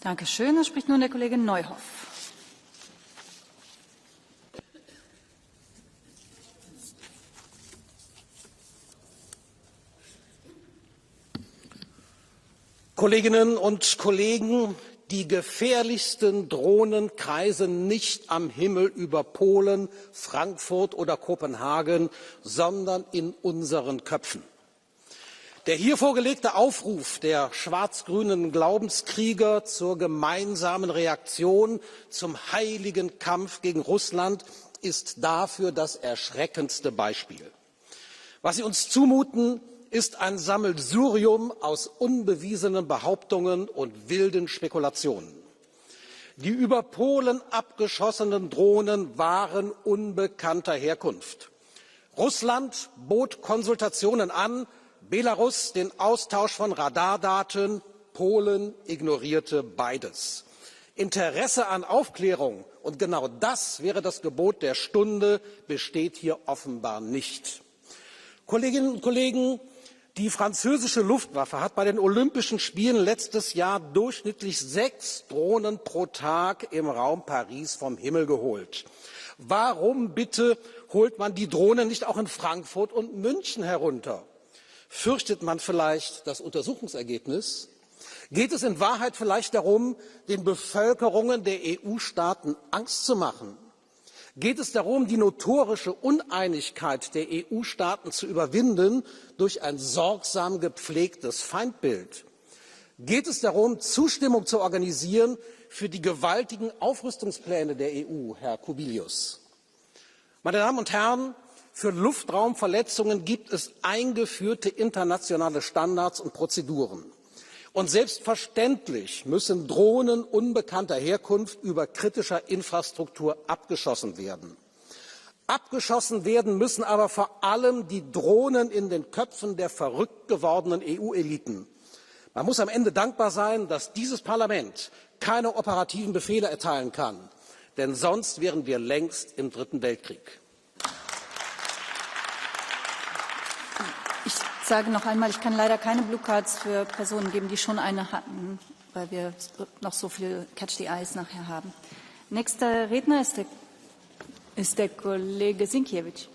N: Danke schön. Es spricht nun der Kollege Neuhoff.
D: Kolleginnen und Kollegen, die gefährlichsten Drohnen kreisen nicht am Himmel über Polen, Frankfurt oder Kopenhagen, sondern in unseren Köpfen. Der hier vorgelegte Aufruf der schwarz-grünen Glaubenskrieger zur gemeinsamen Reaktion, zum heiligen Kampf gegen Russland ist dafür das erschreckendste Beispiel. Was sie uns zumuten, ist ein Sammelsurium aus unbewiesenen Behauptungen und wilden Spekulationen. Die über Polen abgeschossenen Drohnen waren unbekannter Herkunft. Russland bot Konsultationen an, Belarus den Austausch von Radardaten, Polen ignorierte beides. Interesse an Aufklärung, und genau das wäre das Gebot der Stunde, besteht hier offenbar nicht. Kolleginnen und Kollegen, die französische Luftwaffe hat bei den Olympischen Spielen letztes Jahr durchschnittlich 6 Drohnen pro Tag im Raum Paris vom Himmel geholt. Warum bitte holt man die Drohnen nicht auch in Frankfurt und München herunter? Fürchtet man vielleicht das Untersuchungsergebnis? Geht es in Wahrheit vielleicht darum, den Bevölkerungen der EU-Staaten Angst zu machen? Geht es darum, die notorische Uneinigkeit der EU-Staaten zu überwinden durch ein sorgsam gepflegtes Feindbild? Geht es darum, Zustimmung zu organisieren für die gewaltigen Aufrüstungspläne der EU, Herr Kubilius? Meine Damen und Herren, für Luftraumverletzungen gibt es eingeführte internationale Standards und Prozeduren. Und selbstverständlich müssen Drohnen unbekannter Herkunft über kritischer Infrastruktur abgeschossen werden. Abgeschossen werden müssen aber vor allem die Drohnen in den Köpfen der verrückt gewordenen EU-Eliten. Man muss am Ende dankbar sein, dass dieses Parlament keine operativen Befehle erteilen kann, denn sonst wären wir längst im Dritten Weltkrieg.
N: Ich sage noch einmal, ich kann leider keine Blue Cards für Personen geben, die schon eine hatten, weil wir noch so viel Catch the Eyes nachher haben. Nächster Redner ist der Kollege Sinkiewicz.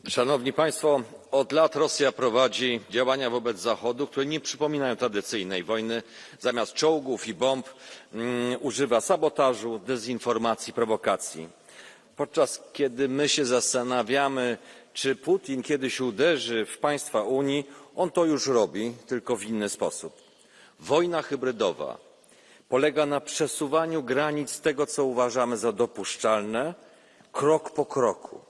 A: Szanowni Państwo, od lat Rosja prowadzi działania wobec Zachodu, które nie przypominają tradycyjnej wojny. Zamiast czołgów i bomb używa sabotażu, dezinformacji, prowokacji. Podczas kiedy my się zastanawiamy, czy Putin kiedyś uderzy w państwa Unii, on to już robi, tylko w inny sposób. Wojna hybrydowa polega na przesuwaniu granic tego, co uważamy za dopuszczalne, krok po kroku.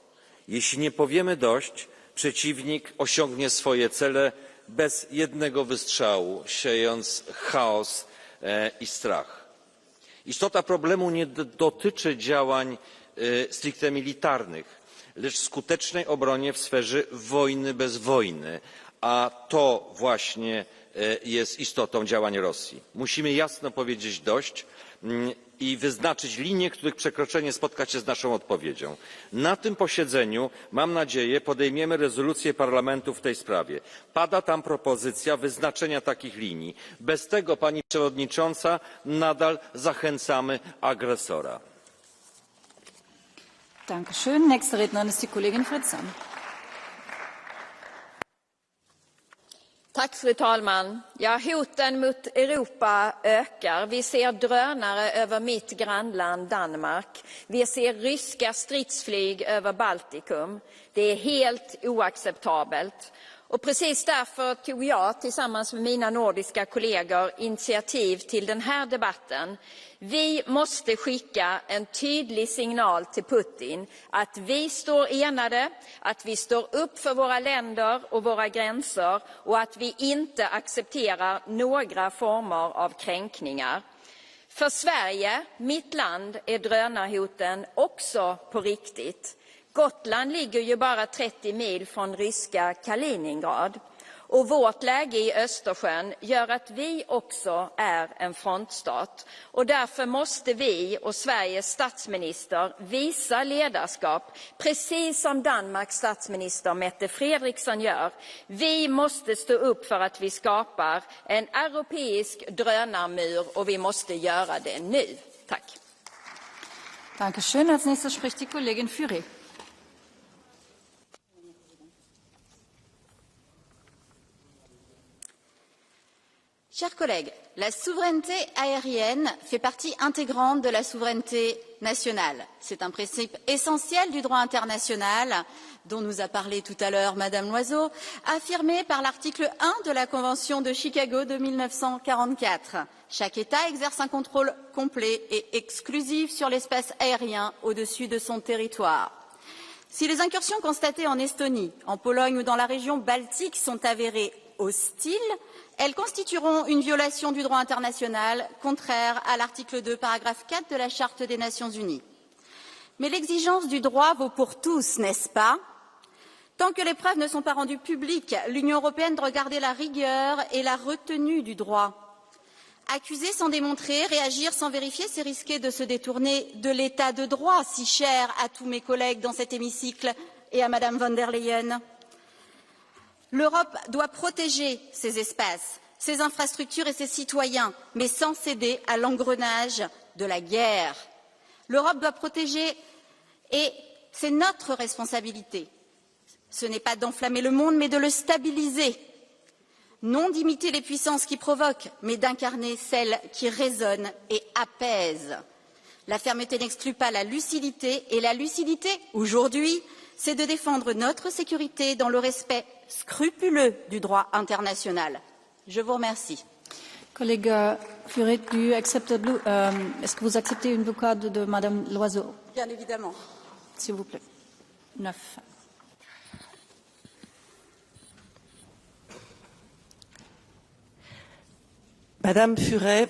A: Jeśli nie powiemy dość, przeciwnik osiągnie swoje cele bez jednego wystrzału, siejąc chaos i strach. Istota problemu nie dotyczy działań stricte militarnych, lecz skutecznej obronie w sferze wojny bez wojny, a to właśnie jest istotą działań Rosji. Musimy jasno powiedzieć dość i wyznaczyć linie, których przekroczenie spotka się z naszą odpowiedzią. Na tym posiedzeniu, mam nadzieję, podejmiemy rezolucję Parlamentu w tej sprawie. Pada tam propozycja wyznaczenia takich linii. Bez tego, Pani Przewodnicząca, nadal zachęcamy agresora.
N: Dankeschön. Nächste Rednerin ist die Kollegin Fritzon.
E: Tack, fru talman. Ja, hoten mot Europa ökar. Vi ser drönare över mitt grannland Danmark. Vi ser ryska stridsflyg över Baltikum. Det är helt oacceptabelt. Och precis därför tog jag tillsammans med mina nordiska kollegor initiativ till den här debatten. Vi måste skicka en tydlig signal till Putin att vi står enade, att vi står upp för våra länder och våra gränser och att vi inte accepterar några former av kränkningar. För Sverige, mitt land, är drönarhoten också på riktigt. Gotland ligger ju bara 30 mil från ryska Kaliningrad. Och vårt läge i Östersjön gör att vi också är en frontstat. Och därför måste vi och Sveriges statsminister visa ledarskap, precis som Danmarks statsminister Mette Frederiksen gör. Vi måste stå upp för att vi skapar en europeisk drönarmur och vi måste göra det nu. Tack.
N: Dankeschön. Als nächstes spricht die Kollegin Furet.
F: Chers collègues, la souveraineté aérienne fait partie intégrante de la souveraineté nationale. C'est un principe essentiel du droit international, dont nous a parlé tout à l'heure Madame Loiseau, affirmé par l'article 1 de la Convention de Chicago de 1944. Chaque État exerce un contrôle complet et exclusif sur l'espace aérien au-dessus de son territoire. Si les incursions constatées en Estonie, en Pologne ou dans la région baltique sont avérées hostiles, elles constitueront une violation du droit international contraire à l'article 2, paragraphe 4 de la Charte des Nations Unies. Mais l'exigence du droit vaut pour tous, n'est-ce pas? Tant que les preuves ne sont pas rendues publiques, l'Union européenne doit garder la rigueur et la retenue du droit. Accuser sans démontrer, réagir sans vérifier, c'est risquer de se détourner de l'état de droit si cher à tous mes collègues dans cet hémicycle et à Madame von der Leyen. L'Europe doit protéger ses espaces, ses infrastructures et ses citoyens, mais sans céder à l'engrenage de la guerre. L'Europe doit protéger et c'est notre responsabilité. Ce n'est pas d'enflammer le monde, mais de le stabiliser. Non d'imiter les puissances qui provoquent, mais d'incarner celles qui raisonnent et apaisent. La fermeté n'exclut pas la lucidité, et la lucidité, aujourd'hui, c'est de défendre notre sécurité dans le respect scrupuleux du droit international. Je vous remercie.
N: Collègue Furet, est-ce que vous acceptez une blocade de Madame Loiseau?
F: Bien évidemment.
N: S'il vous plaît. 9.
J: Madame Furet,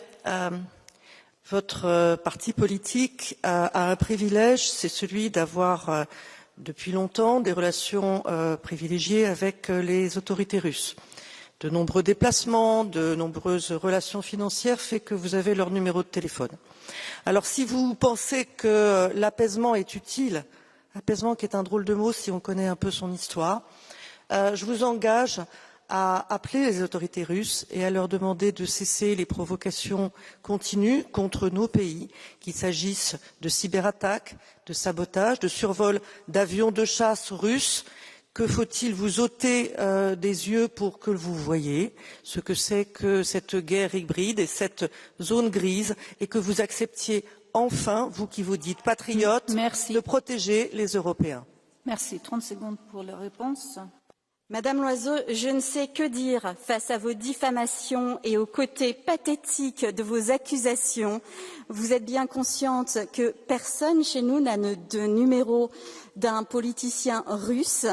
J: votre parti politique a un privilège, c'est celui d'avoir depuis longtemps des relations privilégiées avec les autorités russes. De nombreux déplacements, de nombreuses relations financières fait que vous avez leur numéro de téléphone. Alors si vous pensez que l'apaisement est utile, apaisement qui est un drôle de mot si on connaît un peu son histoire, je vous engage à appeler les autorités russes et à leur demander de cesser les provocations continues contre nos pays, qu'il s'agisse de cyberattaques, de sabotage, de survol d'avions de chasse russes, Que faut-il vous ôter des yeux pour que vous voyez ce que c'est que cette guerre hybride et cette zone grise et que vous acceptiez enfin, vous qui vous dites patriotes, de protéger les Européens?
N: Merci. 30 secondes pour la réponse.
F: Madame Loiseau, je ne sais que dire face à vos diffamations et au côté pathétique de vos accusations. Vous êtes bien consciente que personne chez nous n'a de numéro d'un politicien russe.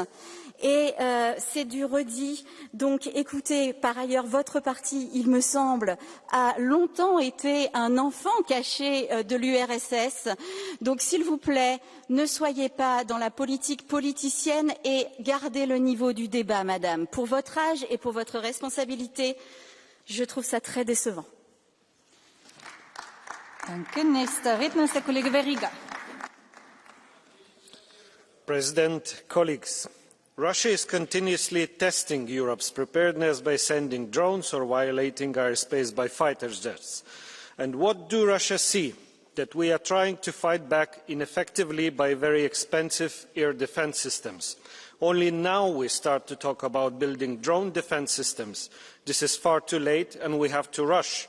F: Et c'est du redit. Donc, écoutez, par ailleurs, votre parti, il me semble, a longtemps été un enfant caché de l'URSS. Donc, s'il vous plaît, ne soyez pas dans la politique politicienne et gardez le niveau du débat, madame. Pour votre âge et pour votre responsabilité, je trouve ça très décevant.
N: Danke. Nächster Redner ist der Kollege Verriga.
G: President, colleagues, Russia is continuously testing Europe's preparedness by sending drones or violating airspace by fighter jets. And what do Russia see? That we are trying to fight back ineffectively by very expensive air defense systems. Only now we start to talk about building drone defense systems. This is far too late and we have to rush.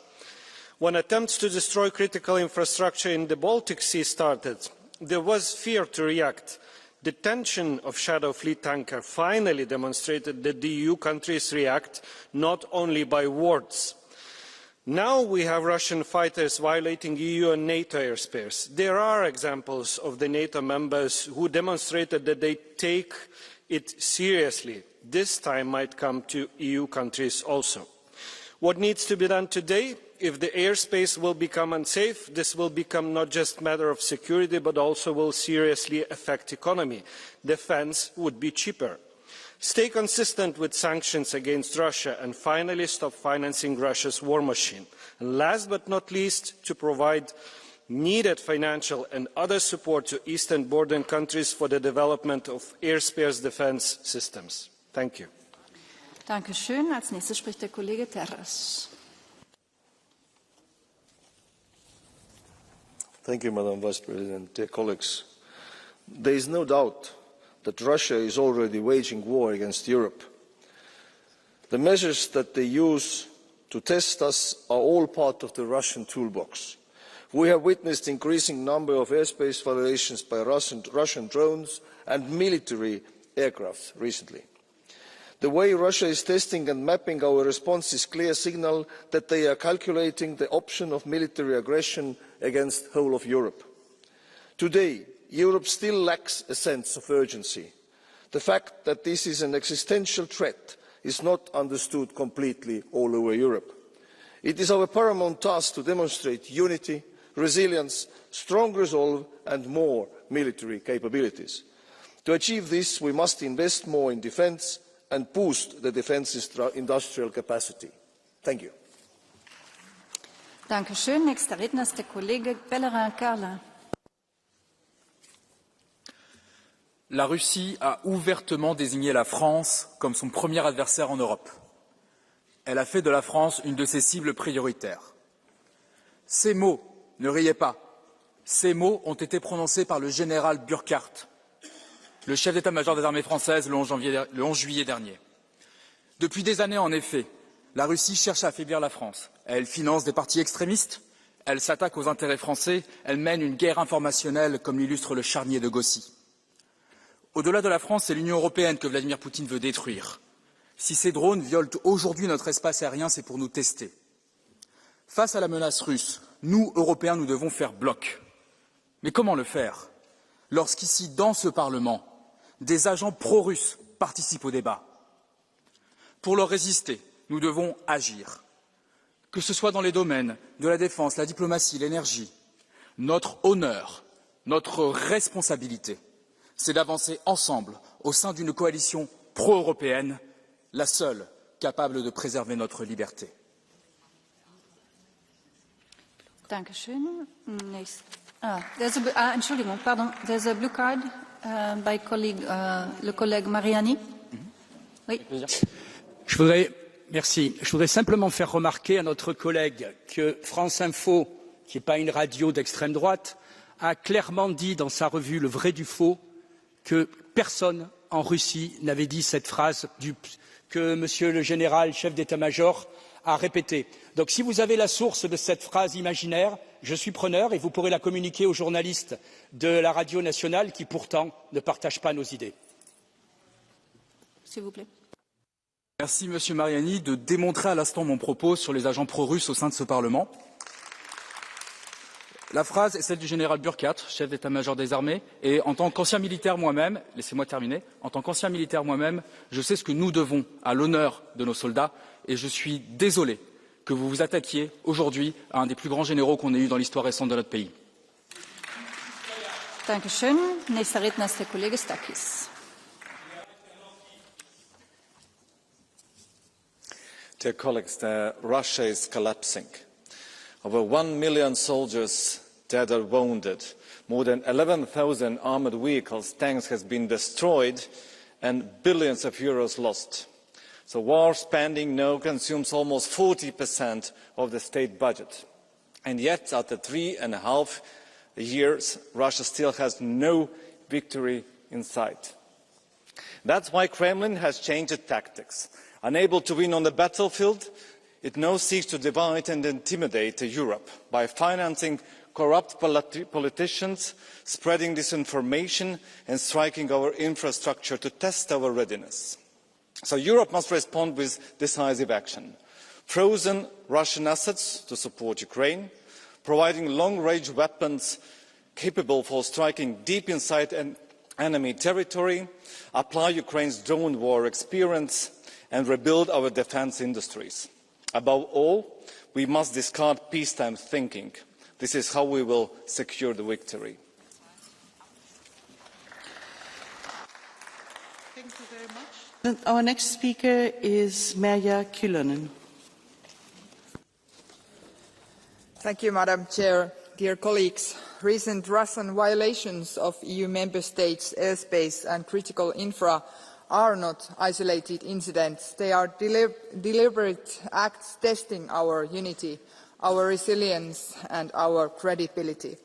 G: When attempts to destroy critical infrastructure in the Baltic Sea started, there was fear to react. The tension of Shadow Fleet tanker finally demonstrated that the EU countries react not only by words. Now we have Russian fighters violating EU and NATO airspace. There are examples of the NATO members who demonstrated that they take it seriously. This time might come to EU countries also. What needs to be done today? If the airspace will become unsafe, this will become not just a matter of security, but also will seriously affect the economy. Defence would be cheaper. Stay consistent with sanctions against Russia and finally stop financing Russia's war machine. And last but not least, to provide needed financial and other support to eastern border countries for the development of airspace defence systems. Thank you.
N: Dankeschön. Als nächstes spricht der Kollege Terras.
H: Thank you, Madam Vice President. Dear colleagues, there is no doubt that Russia is already waging war against Europe. The measures that they use to test us are all part of the Russian toolbox. We have witnessed an increasing number of airspace violations by Russian drones and military aircraft recently. The way Russia is testing and mapping our response is a clear signal that they are calculating the option of military aggression against the whole of Europe. Today, Europe still lacks a sense of urgency. The fact that this is an existential threat is not understood completely all over Europe. It is our paramount task to demonstrate unity, resilience, strong resolve and more military capabilities. To achieve this, we must invest more in defence and boost the defence industrial capacity. Thank you.
N: Dankeschön. Nächster Redner ist der Kollege Bellerin-Carlin.
I: La Russie a ouvertement désigné la France comme son premier adversaire en Europe. Elle a fait de la France une de ses cibles prioritaires. Ces mots, ne riez pas, ces mots ont été prononcés par le général Burkhardt, le chef d'état-major des armées françaises, le 11 juillet dernier. Depuis des années, en effet, la Russie cherche à affaiblir la France. Elle finance des partis extrémistes, elle s'attaque aux intérêts français, elle mène une guerre informationnelle, comme l'illustre le charnier de Gossi. Au-delà de la France, c'est l'Union européenne que Vladimir Poutine veut détruire. Si ces drones violent aujourd'hui notre espace aérien, c'est pour nous tester. Face à la menace russe, nous, Européens, nous devons faire bloc. Mais comment le faire lorsqu'ici, dans ce Parlement, des agents pro-russes participent au débat? Pour leur résister, nous devons agir. Que ce soit dans les domaines de la défense, la diplomatie, l'énergie, notre honneur, notre responsabilité, c'est d'avancer ensemble au sein d'une coalition pro-européenne, la seule capable de préserver notre liberté.
N: Dankeschön. Entschuldigung, pardon. There's a blue card by colleague, le collègue Mariani. Oui.
X: Je voudrais simplement faire remarquer à notre collègue que France Info, qui n'est pas une radio d'extrême droite, a clairement dit dans sa revue Le Vrai du Faux que personne en Russie n'avait dit cette phrase que Monsieur le général, chef d'état-major, a répétée. Donc si vous avez la source de cette phrase imaginaire, je suis preneur et vous pourrez la communiquer aux journalistes de la radio nationale qui pourtant ne partagent pas nos idées.
N: S'il vous plaît.
I: Merci Monsieur Mariani de démontrer à l'instant mon propos sur les agents pro-russes au sein de ce Parlement. La phrase est celle du général Burkhardt, chef d'état-major des armées, et en tant qu'ancien militaire moi-même, laissez-moi terminer, en tant qu'ancien militaire moi-même, je sais ce que nous devons à l'honneur de nos soldats, et je suis désolé que vous vous attaquiez aujourd'hui à un des plus grands généraux qu'on ait eu dans l'histoire récente de notre pays.
N: Dankeschön. Nächster Redner ist der Kollege Stakis.
B: Dear colleagues, Russia is collapsing. Over 1 million soldiers dead or wounded. More than 11,000 armoured vehicles, tanks has been destroyed and billions of euros lost. So war spending now consumes almost 40% of the state budget. And yet, after 3.5 years, Russia still has no victory in sight. That's why Kremlin has changed its tactics. Unable to win on the battlefield, it now seeks to divide and intimidate Europe by financing corrupt politicians, spreading disinformation and striking our infrastructure to test our readiness. So Europe must respond with decisive action. Frozen Russian assets to support Ukraine, providing long-range weapons capable of striking deep inside an enemy territory, apply Ukraine's drone war experience and rebuild our defence industries. Above all, we must discard peacetime thinking. This is how we will secure the victory.
J: Thank you very much. Our next speaker is Merja Kyllönen.
K: Thank you, Madam Chair. Dear colleagues, recent Russian violations of EU member states' airspace and critical infra are not isolated incidents. They are deliberate acts testing our unity, our resilience and our credibility.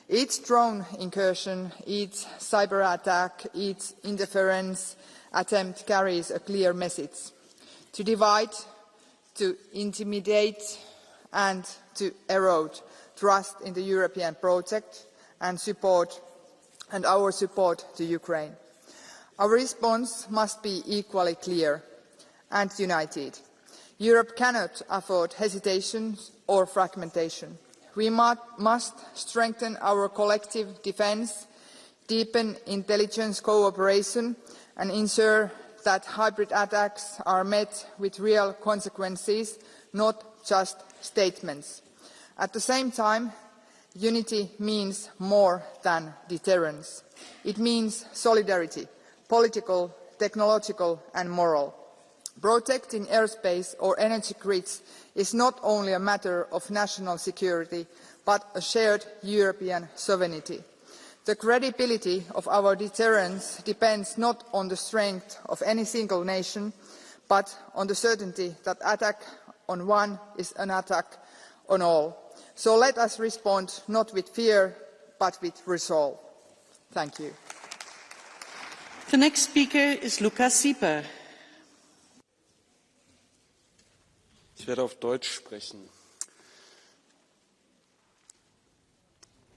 K: Each drone incursion, each cyber attack, each interference attempt carries a clear message: to divide, to intimidate and to erode trust in the European project and our support to Ukraine. Our response must be equally clear and united. Europe cannot afford hesitation or fragmentation. We must strengthen our collective defence, deepen intelligence cooperation and ensure that hybrid attacks are met with real consequences, not just statements. At the same time, unity means more than deterrence. It means solidarity, political, technological and moral. Protecting airspace or energy grids is not only a matter of national security, but a shared European sovereignty. The credibility of our deterrence depends not on the strength of any single nation, but on the certainty that attack on one is an attack on all. So let us respond not with fear, but with resolve. Thank you.
J: The next speaker is Lukas Sieper.
L: Ich werde auf Deutsch sprechen.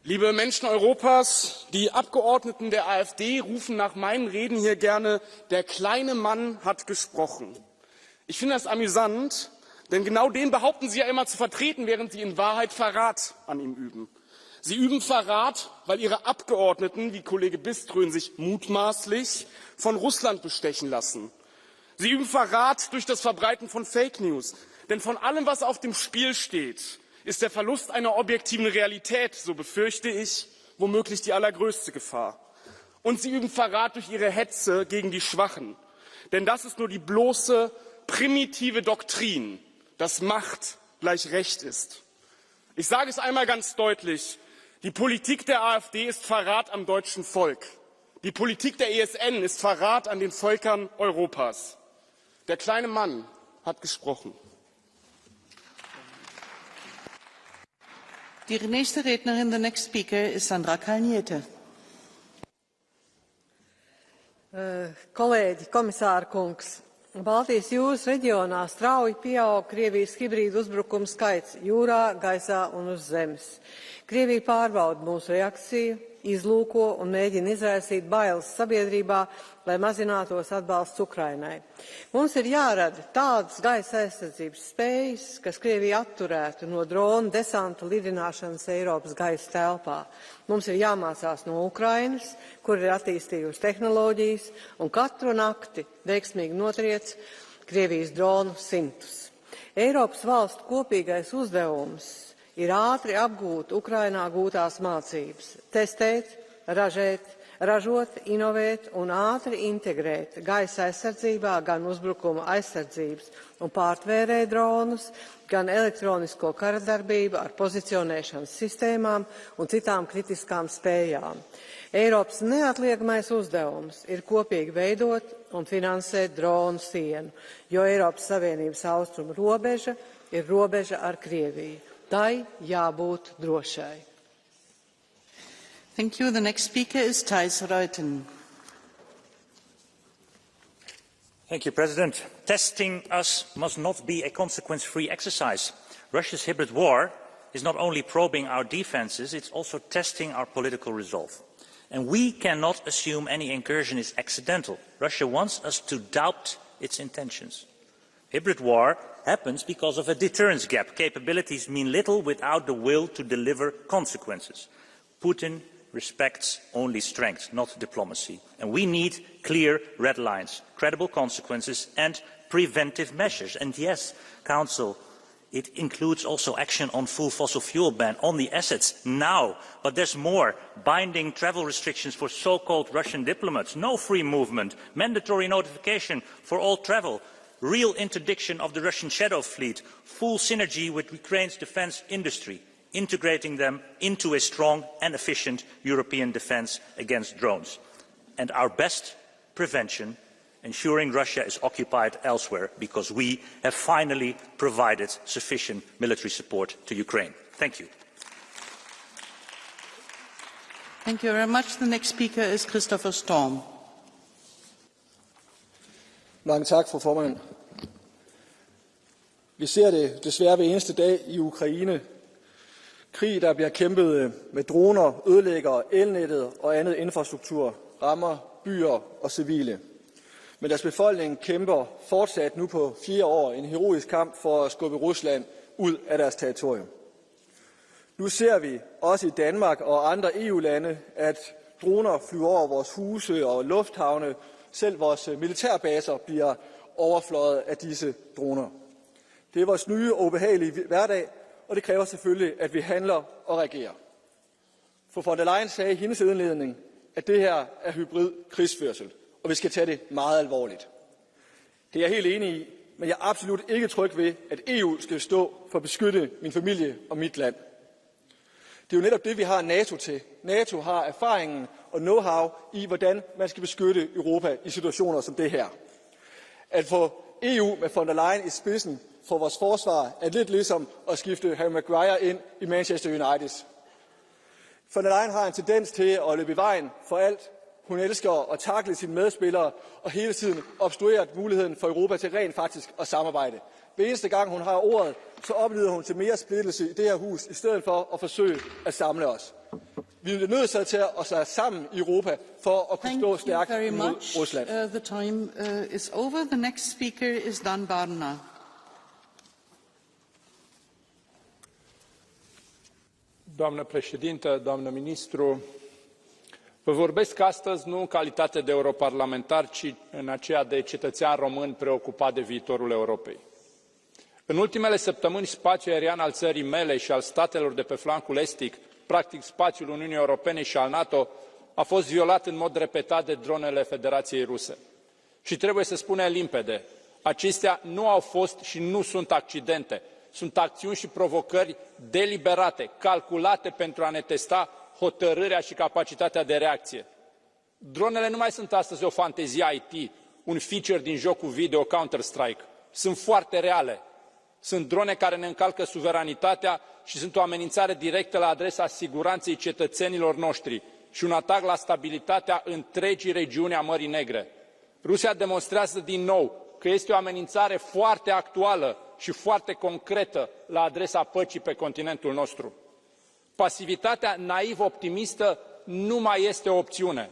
L: Liebe Menschen Europas, die Abgeordneten der AfD rufen nach meinen Reden hier gerne: Der kleine Mann hat gesprochen. Ich finde das amüsant, denn genau den behaupten Sie ja immer zu vertreten, während Sie in Wahrheit Verrat an ihm üben. Sie üben Verrat, weil Ihre Abgeordneten, wie Kollege Biströn, sich mutmaßlich von Russland bestechen lassen. Sie üben Verrat durch das Verbreiten von Fake News. Denn von allem, was auf dem Spiel steht, ist der Verlust einer objektiven Realität, so befürchte ich, womöglich die allergrößte Gefahr. Und Sie üben Verrat durch Ihre Hetze gegen die Schwachen. Denn das ist nur die bloße, primitive Doktrin, dass Macht gleich Recht ist. Ich sage es einmal ganz deutlich: Die Politik der AfD ist Verrat am deutschen Volk. Die Politik der ESN ist Verrat an den Völkern Europas. Der kleine Mann hat gesprochen.
J: Die nächste Rednerin, the next speaker, is Sandra Kalniete.
M: Kolēģi, komisāra kungs, Baltijas jūras reģionā strauji pieaug Krievijas hibrīdu uzbrukumu skaits jūrā, gaisā un uz zemes. Krievija pārbauda mūsu reakciju, izlūko un mēģina izraisīt bailes sabiedrībā, lai mazinātos atbalsts Ukrainai. Mums ir jārada tādas gaisa aizsardzības spējas, kas Krieviju atturētu no dronu desanta lidināšanas Eiropas gaisa telpā. Mums ir jāmācās no Ukrainas, kur ir attīstījusi tehnoloģijas, un katru nakti veiksmīgi notriec Krievijas dronu simtus. Eiropas valstu kopīgais uzdevums ir ātri apgūt Ukrainā gūtās mācības, testēt, ražot, inovēt un ātri integrēt gaisa aizsardzībā gan uzbrukuma aizsardzības un pārtvērē dronus, gan elektronisko karadarbību ar pozicionēšanas sistēmām un citām kritiskām spējām. Eiropas neatliekamais uzdevums ir kopīgi veidot un finansēt dronu sienu, jo Eiropas Savienības austrumu robeža ir robeža ar Krieviju. Tai jābūt drošai.
O: Thank you. The next speaker is Thijs Ruiten.
P: Thank you, President. Testing us must not be a consequence-free exercise. Russia's hybrid war is not only probing our defenses, it's also testing our political resolve. And we cannot assume any incursion is accidental. Russia wants us to doubt its intentions. Hybrid war happens because of a deterrence gap. Capabilities mean little without the will to deliver consequences. Putin respects only strength, not diplomacy. And we need clear red lines, credible consequences and preventive measures. And yes, Council, it includes also action on full fossil fuel ban on the assets now. But there's more. Binding travel restrictions for so-called Russian diplomats, no free movement, mandatory notification for all travel, real interdiction of the Russian shadow fleet, full synergy with Ukraine's defence industry, integrating them into a strong and efficient European defence against drones. And our best prevention, ensuring Russia is occupied elsewhere, because we have finally provided sufficient military support to Ukraine. Thank you.
O: Thank you very much. The next speaker is Christopher Storm.
W: Mange tak, fru formand. Vi ser det desværre hver eneste dag i Ukraine. Krig, der bliver kæmpet med droner, ødelægger elnettet og andet infrastruktur, rammer byer og civile. Men deres befolkning kæmper fortsat nu på 4 år en heroisk kamp for at skubbe Rusland ud af deres territorium. Nu ser vi også i Danmark og andre EU-lande, at droner flyver over vores huse og lufthavne. Selv vores militærbaser bliver overfløjet af disse droner. Det er vores nye og ubehagelige hverdag, og det kræver selvfølgelig, at vi handler og reagerer. For von der Leyen sagde i hendes indledning, at det her er hybrid krigsførsel, og vi skal tage det meget alvorligt. Det er jeg helt enig i, men jeg er absolut ikke tryg ved, at EU skal stå for at beskytte min familie og mit land. Det er jo netop det, vi har NATO til. NATO har erfaringen og know-how i, hvordan man skal beskytte Europa i situationer som det her. At få EU med von der Leyen i spidsen for vores forsvar er lidt ligesom at skifte Harry Maguire ind i Manchester United. Von der Leyen har en tendens til at løbe i vejen for alt. Hun elsker at takle sine medspillere og hele tiden obstruere muligheden for Europa til rent faktisk at samarbejde. Hver eneste gang hun har ordet, så oplever hun til mere splittelse i det her hus, i stedet for at forsøge at samle os. Vi er nødt til at stå sammen i Europa for at kunne stå stærkt mod Rusland.
O: The time is over. The next speaker is Dan Barna.
Y: Doamnă președintă, doamnă ministru, vă vorbesc astăzi nu în calitate de europarlamentar, ci în aceea de cetățean român preocupat de viitorul Europei. În ultimele săptămâni, spațiul aerian al țării mele și al statelor de pe flancul estic, practic spațiul Uniunii Europene și al NATO, a fost violat în mod repetat de dronele Federației Ruse. Și trebuie să spunem limpede, acestea nu au fost și nu sunt accidente, sunt acțiuni și provocări deliberate, calculate pentru a ne testa hotărârea și capacitatea de reacție. Dronele nu mai sunt astăzi o fantezie IT, un feature din jocul video Counter-Strike. Sunt foarte reale. Sunt drone care ne încalcă suveranitatea și sunt o amenințare directă la adresa siguranței cetățenilor noștri și un atac la stabilitatea întregii regiuni a Mării Negre. Rusia demonstrează din nou că este o amenințare foarte actuală și foarte concretă la adresa păcii pe continentul nostru. Pasivitatea naiv-optimistă nu mai este o opțiune.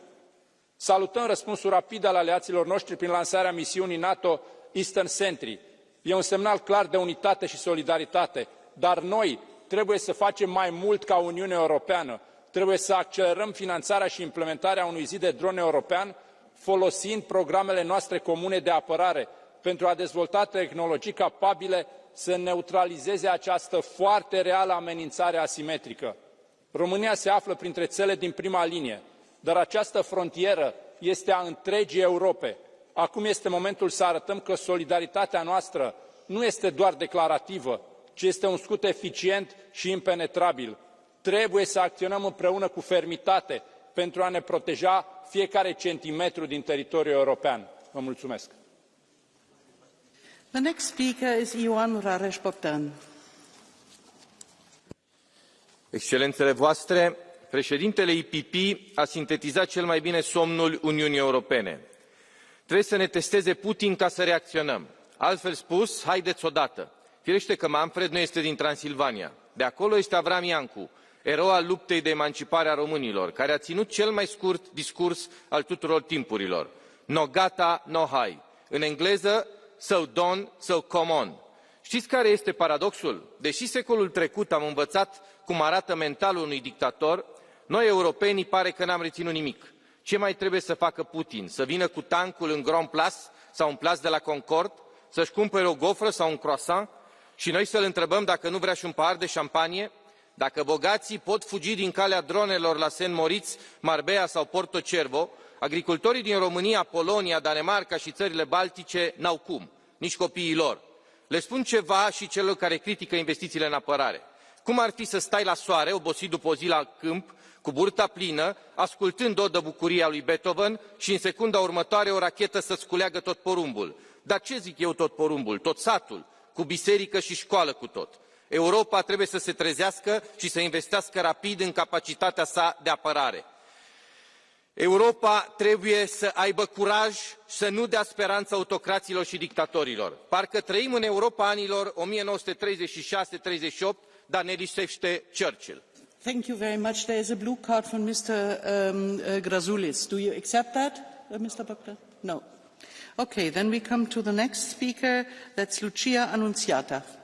Y: Salutăm răspunsul rapid al aliaților noștri prin lansarea misiunii NATO Eastern Sentry. E un semnal clar de unitate și solidaritate, dar noi trebuie să facem mai mult ca Uniune Europeană. Trebuie să accelerăm finanțarea și implementarea unui zid de drone european, folosind programele noastre comune de apărare, pentru a dezvolta tehnologii capabile să neutralizeze această foarte reală amenințare asimetrică. România se află printre țările din prima linie, dar această frontieră este a întregii Europe. Acum este momentul să arătăm că solidaritatea noastră nu este doar declarativă, ci este un scut eficient și impenetrabil. Trebuie să acționăm împreună cu fermitate pentru a ne proteja fiecare centimetru din teritoriul european. Vă mulțumesc.
O: The next speaker is Ioan Rareș-Bogdan.
Q: Excelențele voastre, președintele IPP a sintetizat cel mai bine somnul Uniunii Europene. Trebuie să ne testeze Putin ca să reacționăm. Altfel spus, haideți odată. Firește că Manfred nu este din Transilvania. De acolo este Avram Iancu, erou al luptei de emancipare a românilor, care a ținut cel mai scurt discurs al tuturor timpurilor. No gata, no hai. În engleză, so done, so come on. Știți care este paradoxul? Deși secolul trecut am învățat cum arată mentalul unui dictator, noi europenii pare că n-am reținut nimic. Ce mai trebuie să facă Putin? Să vină cu tancul în Grand Place sau în Place de la Concorde? Să-și cumpere o gofră sau un croissant? Și noi să-l întrebăm dacă nu vrea și un pahar de șampanie? Dacă bogații pot fugi din calea dronelor la Saint Moritz, Marbella sau Porto Cervo, agricultorii din România, Polonia, Danemarca și țările baltice n-au cum, nici copiii lor. Le spun ceva și celor care critică investițiile în apărare. Cum ar fi să stai la soare, obosit după o zi la câmp, cu burta plină, ascultând Odă bucuria lui Beethoven și în secunda următoare o rachetă să-ți culeagă tot porumbul? Dar ce zic eu tot porumbul? Tot satul, cu biserică și școală cu tot. Europa trebuie să se trezească și să investească rapid în capacitatea sa de apărare. Europa trebuie să aibă curaj să nu dea speranță autocraților și dictatorilor. Parcă trăim în Europa anilor 1936-38, dar ne lipsește Churchill.
O: Thank you very much. There is a blue card from Mr. Grazoulis. Do you accept that, Mr. Bogdan? No. Okay, then we come to the next speaker. That's Lucia Annunziata.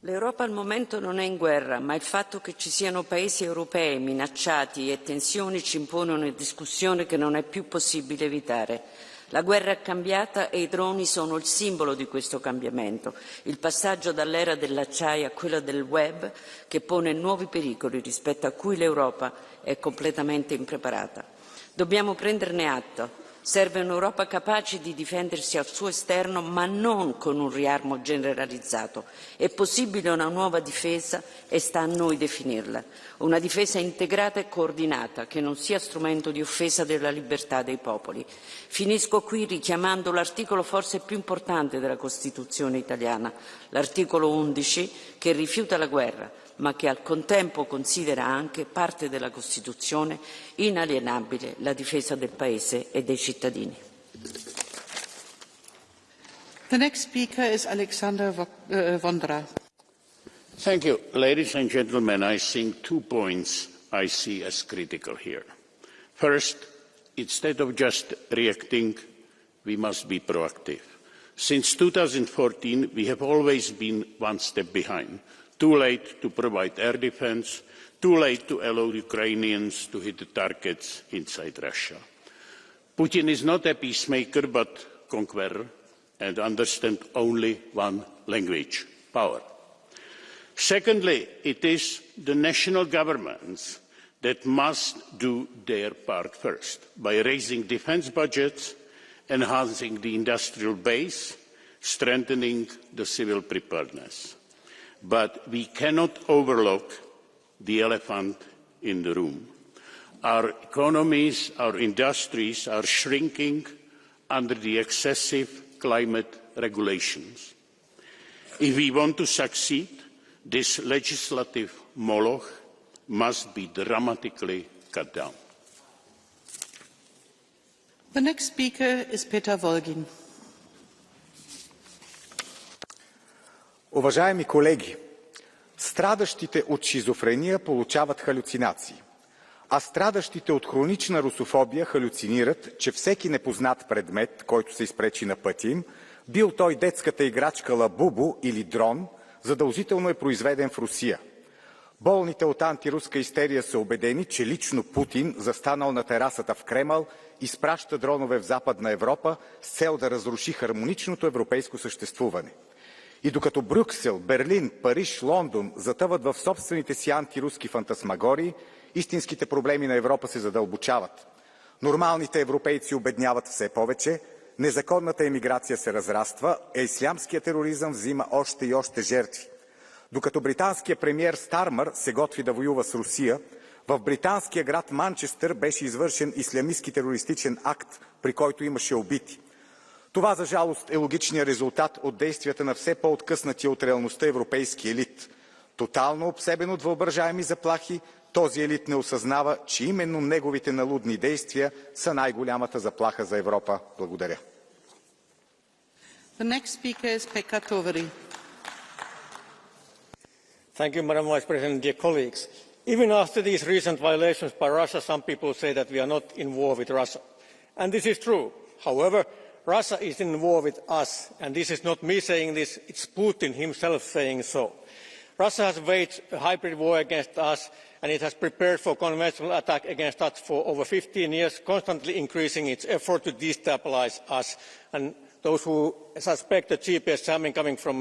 R: L'Europa al momento non è in guerra, ma il fatto che ci siano paesi europei minacciati e tensioni ci impone una discussione che non è più possibile evitare. La guerra è cambiata e i droni sono il simbolo di questo cambiamento, il passaggio dall'era dell'acciaio a quella del web che pone nuovi pericoli rispetto a cui l'Europa è completamente impreparata. Dobbiamo prenderne atto. Serve un'Europa capace di difendersi al suo esterno, ma non con un riarmo generalizzato. È possibile una nuova difesa e sta a noi definirla. Una difesa integrata e coordinata, che non sia strumento di offesa della libertà dei popoli. Finisco qui richiamando l'articolo forse più importante della Costituzione italiana, l'articolo 11, che rifiuta la guerra, ma che al contempo considera anche parte della Costituzione inalienabile la difesa del Paese e dei cittadini.
O: The next speaker is Alexander Vondra.
S: Thank you. Ladies and gentlemen, I think 2 points I see as critical here. First, instead of just reacting, we must be proactive. Since 2014, we have always been one step behind. Too late to provide air defence, too late to allow Ukrainians to hit the targets inside Russia. Putin is not a peacemaker but conqueror and understands only one language, power. Secondly, it is the national governments that must do their part first by raising defence budgets, enhancing the industrial base, strengthening the civil preparedness. But we cannot overlook the elephant in the room. Our economies, our industries are shrinking under the excessive climate regulations. If we want to succeed, This legislative moloch must be dramatically cut down.
O: The next speaker is Peter Volgin.
C: Уважаеми колеги, страдащите от шизофрения получават халюцинации, а страдащите от хронична русофобия халюцинират, че всеки непознат предмет, който се изпречи на пътя им, бил той детската играчка лабубо или дрон, задължително е произведен в Русия. Болните от антируска истерия са убедени, че лично Путин, застанал на терасата в Кремъл, изпраща дронове в Западна Европа с цел да разруши хармоничното европейско съществуване. И докато Брюксел, Берлин, Париж, Лондон затъват в собствените си антируски фантасмагории, истинските проблеми на Европа се задълбочават. Нормалните европейци обедняват все повече, незаконната емиграция се разраства, а ислямският тероризъм взима още и още жертви. Докато британският премиер Стармър се готви да воюва с Русия, в британския град Манчестър беше извършен ислямистки терористичен акт, при който имаше убити. Това, за жалост, е логичният резултат от действията на все по-откъснатия от реалността европейски елит. Тотално обсебен от въображаеми заплахи, този елит не осъзнава, че именно неговите налудни действия са най-голямата заплаха за Европа. Благодаря.
O: The next speaker is Pekka Toveri.
D: Thank you, Madam Vice President, dear colleagues. Even after these recent violations by Russia, some people say that we are not in war with Russia. And this is true. However, Russia is in war with us, and this is not me saying this, it's Putin himself saying so. Russia has waged a hybrid war against us, and it has prepared for conventional attack against us for over 15 years, constantly increasing its effort to destabilize us. And those who suspect the GPS jamming coming from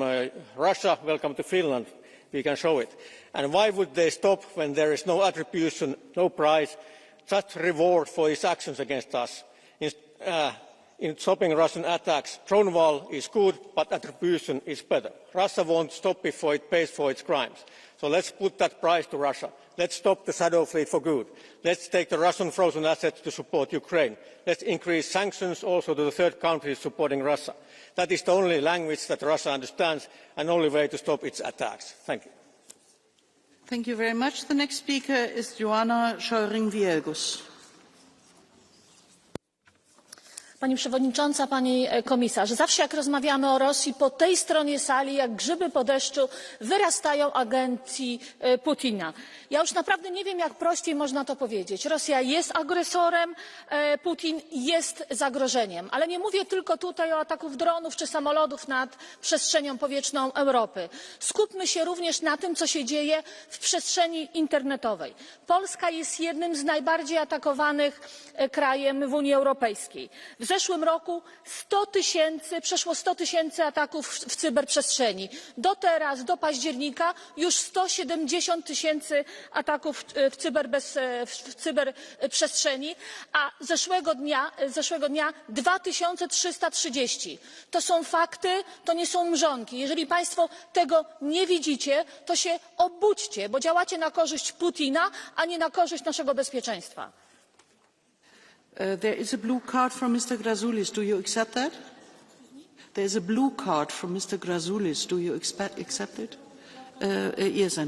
D: Russia, welcome to Finland. We can show it. And why would they stop when there is no attribution, no prize, just reward for these actions against us? In stopping Russian attacks, drone wall is good, but attribution is better. Russia won't stop before it pays for its crimes. So let's put that price to Russia. Let's stop the shadow fleet for good. Let's take the Russian frozen assets to support Ukraine. Let's increase sanctions also to the third countries supporting Russia. That is the only language that Russia understands and the only way to stop its attacks. Thank you.
O: Thank you very much. The next speaker is Joanna Scheuring-Wielgus.
T: Pani Przewodnicząca, Pani Komisarz, zawsze jak rozmawiamy o Rosji, po tej stronie sali, jak grzyby po deszczu, wyrastają agenci Putina. Ja już naprawdę nie wiem, jak prościej można to powiedzieć. Rosja jest agresorem, Putin jest zagrożeniem. Ale nie mówię tylko tutaj o ataku dronów czy samolotów nad przestrzenią powietrzną Europy. Skupmy się również na tym, co się dzieje w przestrzeni internetowej. Polska jest jednym z najbardziej atakowanych krajem w Unii Europejskiej. W zeszłym roku przeszło 100 tysięcy ataków w cyberprzestrzeni. Do teraz, do października, już 170 tysięcy ataków w cyberprzestrzeni, a zeszłego dnia 2330. To są fakty, to nie są mrzonki. Jeżeli Państwo tego nie widzicie, to się obudźcie, bo działacie na korzyść Putina, a nie na korzyść naszego bezpieczeństwa.
O: There is a blue card from Mr. Grazoulis. Do you accept that? There is a blue card from Mr. Grazoulis. Do you accept it? Yes.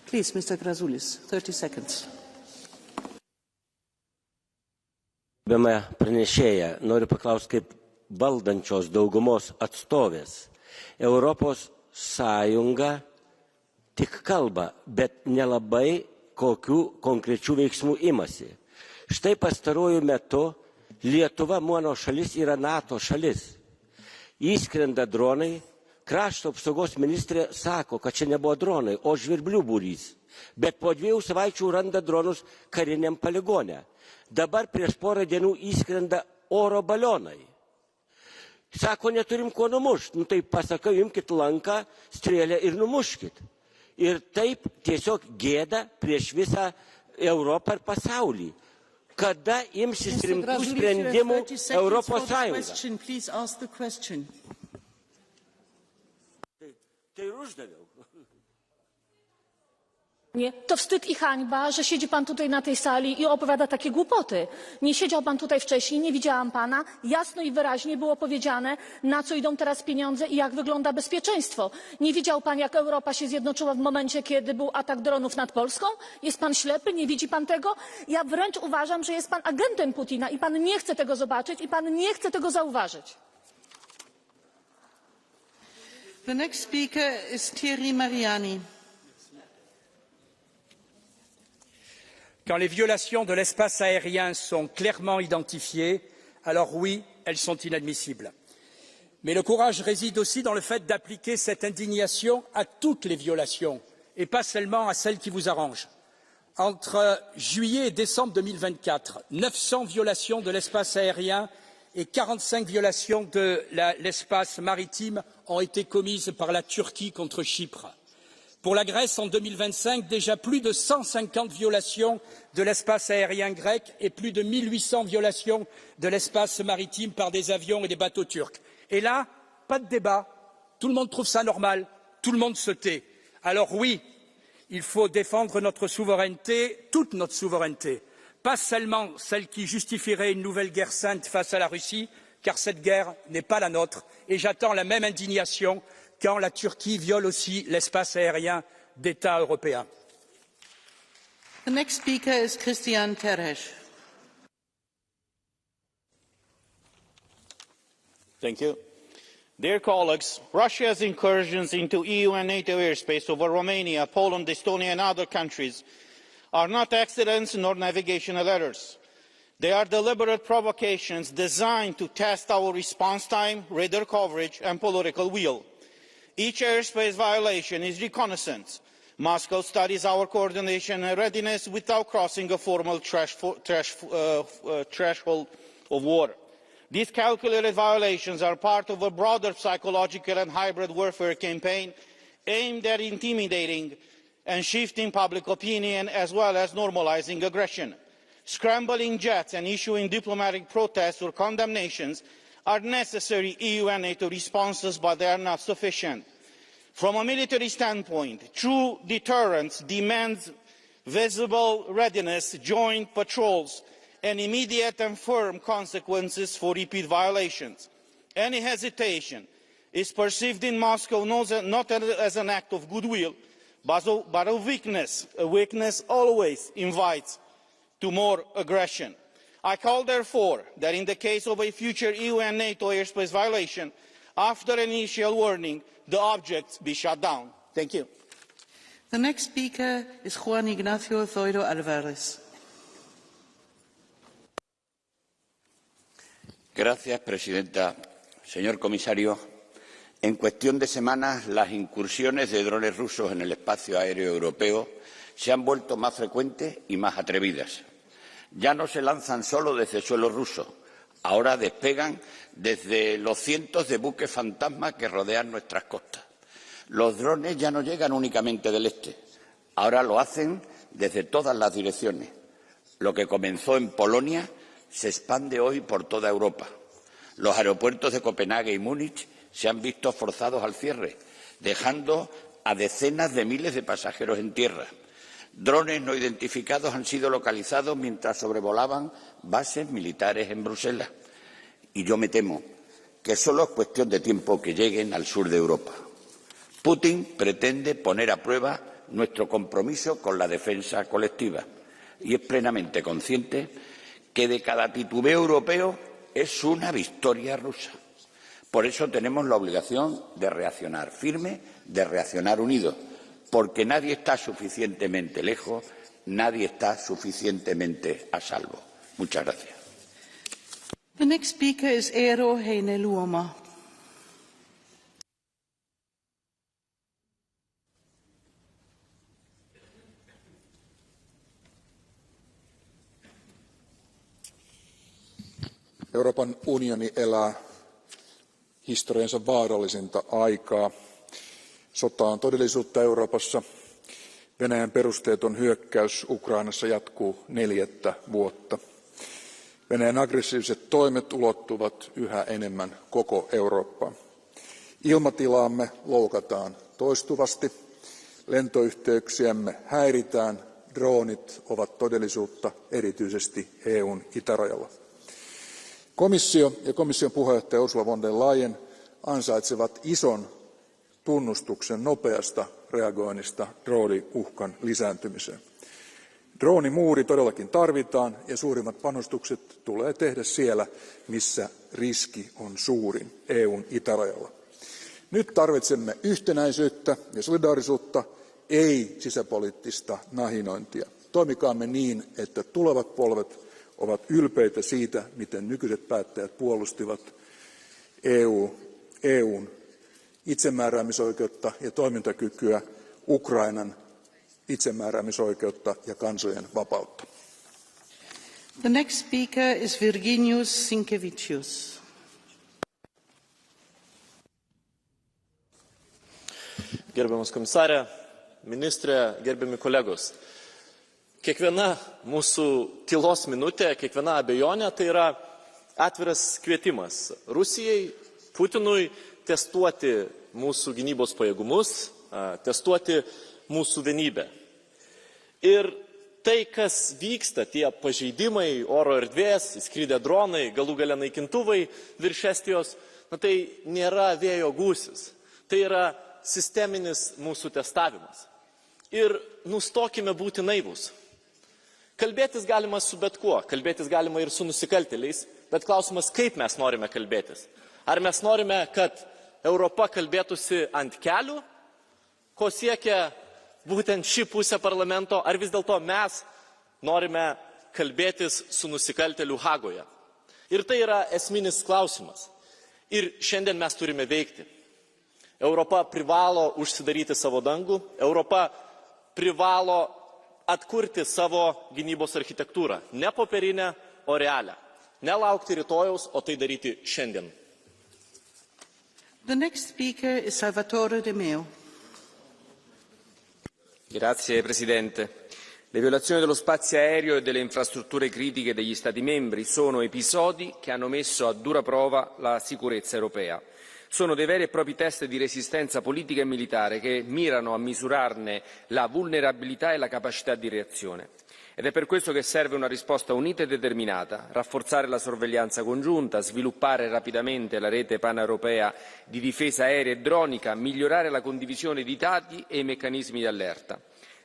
O: Please, Mr. Grazoulis, 30 seconds.
U: Gerbiama pranešėja, noriu paklausti kaip valdančios daugumos atstovės. Europos Sąjunga tik kalba, bet nelabai kokių konkrečių veiksmų imasi. Štai pastaruoju metu Lietuva, mano šalis, yra NATO šalis. Įskrenda dronai, krašto apsaugos ministrė sako, kad čia nebuvo dronai, o žvirblių būrys. Bet po 2 savaičių randa dronus kariniam poligone. Dabar prieš porą dienų įskrenda oro balionai. Sako, neturim ko numušti. Nu tai pasakau, imkit lanką, strėlę ir numuškit. Ir taip tiesiog gėda prieš visą Europą ir pasaulį. Kada imsis rimtų sprendimų Europos Sąjunga? Tai ir uždaviau.
T: To wstyd i hańba, że siedzi pan tutaj na tej sali i opowiada takie głupoty. Nie siedział pan tutaj wcześniej, nie widziałam pana. Jasno i wyraźnie było powiedziane, na co idą teraz pieniądze i jak wygląda bezpieczeństwo. Nie widział pan, jak Europa się zjednoczyła w momencie, kiedy był atak dronów nad Polską? Jest pan ślepy? Nie widzi pan tego? Ja wręcz uważam, że jest pan agentem Putina i pan nie chce tego zobaczyć i pan nie chce tego zauważyć.
O: The next speaker is Thierry Mariani.
X: Quand les violations de l'espace aérien sont clairement identifiées, alors oui, elles sont inadmissibles. Mais le courage réside aussi dans le fait d'appliquer cette indignation à toutes les violations et pas seulement à celles qui vous arrangent. Entre juillet et décembre 2024, 900 violations de l'espace aérien et 45 violations de l'espace maritime ont été commises par la Turquie contre Chypre. Pour la Grèce, en 2025, déjà plus de 150 violations de l'espace aérien grec et plus de 1800 violations de l'espace maritime par des avions et des bateaux turcs. Et là, pas de débat, tout le monde trouve ça normal, tout le monde se tait. Alors oui, il faut défendre notre souveraineté, toute notre souveraineté, pas seulement celle qui justifierait une nouvelle guerre sainte face à la Russie, car cette guerre n'est pas la nôtre, et j'attends la même indignation quand la Turquie viole aussi l'espace aérien d'États européens.
O: The next speaker is Christian Terhes.
A: Thank you. Dear colleagues, Russia's incursions into EU and NATO airspace over Romania, Poland, Estonia and other countries are not accidents nor navigational errors. They are deliberate provocations designed to test our response time, radar coverage and political will. Each airspace violation is reconnaissance. Moscow studies our coordination and readiness without crossing a formal threshold of war. These calculated violations are part of a broader psychological and hybrid warfare campaign aimed at intimidating and shifting public opinion as well as normalising aggression. Scrambling jets and issuing diplomatic protests or condemnations are necessary EU and NATO responses, but they are not sufficient. From a military standpoint, true deterrence demands visible readiness, joint patrols, and immediate and firm consequences for repeat violations. Any hesitation is perceived in Moscow not as an act of goodwill, but a weakness. A weakness always invites to more aggression. I call, therefore, that in the case of a future EU and NATO airspace violation, after an initial warning, the objects be shut down. Thank you.
O: The next speaker is Juan Ignacio Zoido Alvarez.
S: Gracias, presidenta. Señor comisario, en cuestión de semanas, las incursiones de drones rusos en el espacio aéreo europeo se han vuelto más frecuentes y más atrevidas. Ya no se lanzan solo desde suelo ruso, ahora despegan desde los cientos de buques fantasma que rodean nuestras costas. Los drones ya no llegan únicamente del este, ahora lo hacen desde todas las direcciones. Lo que comenzó en Polonia se expande hoy por toda Europa. Los aeropuertos de Copenhague y Múnich se han visto forzados al cierre, dejando a decenas de miles de pasajeros en tierra. Drones no identificados han sido localizados mientras sobrevolaban bases militares en Bruselas. Y yo me temo que solo es cuestión de tiempo que lleguen al sur de Europa. Putin pretende poner a prueba nuestro compromiso con la defensa colectiva y es plenamente consciente que de cada titubeo europeo es una victoria rusa. Por eso tenemos la obligación de reaccionar firme, de reaccionar unidos, porque nadie está suficientemente lejos, nadie está suficientemente a salvo. Muchas gracias.
O: The next speaker is Eero Heinäluoma.
E: Euroopan unioni elää historiansa vaarallisinta aikaa. Sota on todellisuutta Euroopassa. Venäjän perusteeton hyökkäys Ukrainassa jatkuu 4. vuotta. Venäjän aggressiiviset toimet ulottuvat yhä enemmän koko Eurooppaan. Ilmatilaamme loukataan toistuvasti. lentoyhteyksiämme häiritään. Droonit ovat todellisuutta erityisesti EUn itärajalla. Komissio ja komission puheenjohtaja Ursula von der Leyen ansaitsevat ison tunnustuksen nopeasta reagoinnista drooniuhkan lisääntymiseen. Droonimuuri todellakin tarvitaan ja suurimmat panostukset tulee tehdä siellä, missä riski on suurin, EUn itärajalla. Nyt tarvitsemme yhtenäisyyttä ja solidaarisuutta, ei sisäpoliittista nahinointia. Toimikaamme niin, että tulevat polvet ovat ylpeitä siitä, miten nykyiset päättäjät puolustivat EUn itsemääräämisoikeutta ja toimintakykyä, Ukrainan itsemääräämisoikeutta ja kansojen vapautta.
O: The next speaker is Virginijus Sinkevicius.
F: Gerbiamas komisarė, ministrė, gerbiami kolegos. Kiekviena mūsų tylos minutė, kiekviena abejonė tai yra atviras kvietimas Rusijai, Putinui testuoti mūsų gynybos pajėgumus, testuoti mūsų vienybę. Ir tai, kas vyksta, tie pažeidimai oro erdvės, įskridę dronai, galų gale naikintuvai virš Estijos, tai nėra vėjo gūsis. Tai yra sisteminis mūsų testavimas. Ir nustokime būti naivūs. Kalbėtis galima su bet kuo, kalbėtis galima ir su nusikaltėliais, bet klausimas, kaip mes norime kalbėtis. Ar mes norime, kad Europa kalbėtųsi ant kelių, ko siekia būtent ši pusė parlamento, ar vis dėlto mes norime kalbėtis su nusikaltėliu Hagoje. Ir tai yra esminis klausimas. Ir šiandien mes turime veikti. Europa privalo užsidaryti savo dangų, Europa privalo atkurti savo gynybos architektūrą. Ne popierinę, o realią. Nelaukti rytojaus, o tai daryti šiandien.
O: The next speaker is Salvatore De Meo.
G: Grazie Presidente. Le violazioni dello spazio aereo e delle infrastrutture critiche degli Stati membri sono episodi che hanno messo a dura prova la sicurezza europea. Sono dei veri e propri test di resistenza politica e militare che mirano a misurarne la vulnerabilità e la capacità di reazione. Ed è per questo che serve una risposta unita e determinata, rafforzare la sorveglianza congiunta, sviluppare rapidamente la rete paneuropea di difesa aerea e dronica, migliorare la condivisione di dati e i meccanismi di allerta.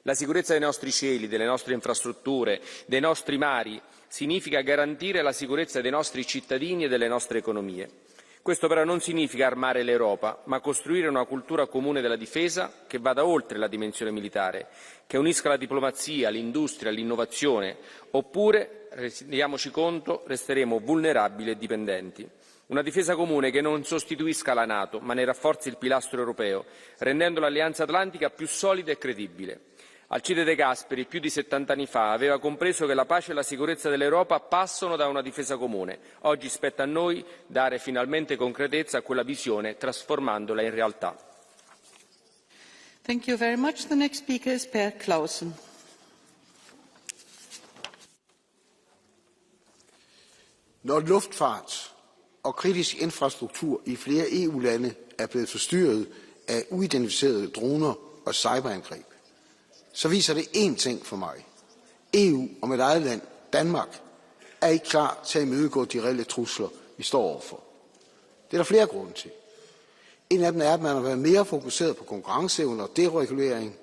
G: La sicurezza dei nostri cieli, delle nostre infrastrutture, dei nostri mari significa garantire la sicurezza dei nostri cittadini e delle nostre economie. Questo però non significa armare l'Europa, ma costruire una cultura comune della difesa che vada oltre la dimensione militare, che unisca la diplomazia, l'industria, l'innovazione, oppure, rendiamoci conto, resteremo vulnerabili e dipendenti. Una difesa comune che non sostituisca la NATO, ma ne rafforzi il pilastro europeo, rendendo l'Alleanza Atlantica più solida e credibile. Alcide De Gasperi, più di 70 anni fa, aveva compreso che la pace e la sicurezza dell'Europa passano da una difesa comune. Oggi spetta a noi dare finalmente concretezza a quella visione, trasformandola in realtà.
O: Thank you very much. The next speaker is Per Clausen.
H: Når luftfart og kritisk infrastruktur i flere EU-lande er blevet forstyrret af uidentificerede droner og cyberangreb, så viser det én ting for mig. EU og mit eget land, Danmark, er ikke klar til at imødegå de reelle trusler, vi står overfor. Det er der flere grunde til. En af dem er, at man har været mere fokuseret på konkurrenceevne og deregulering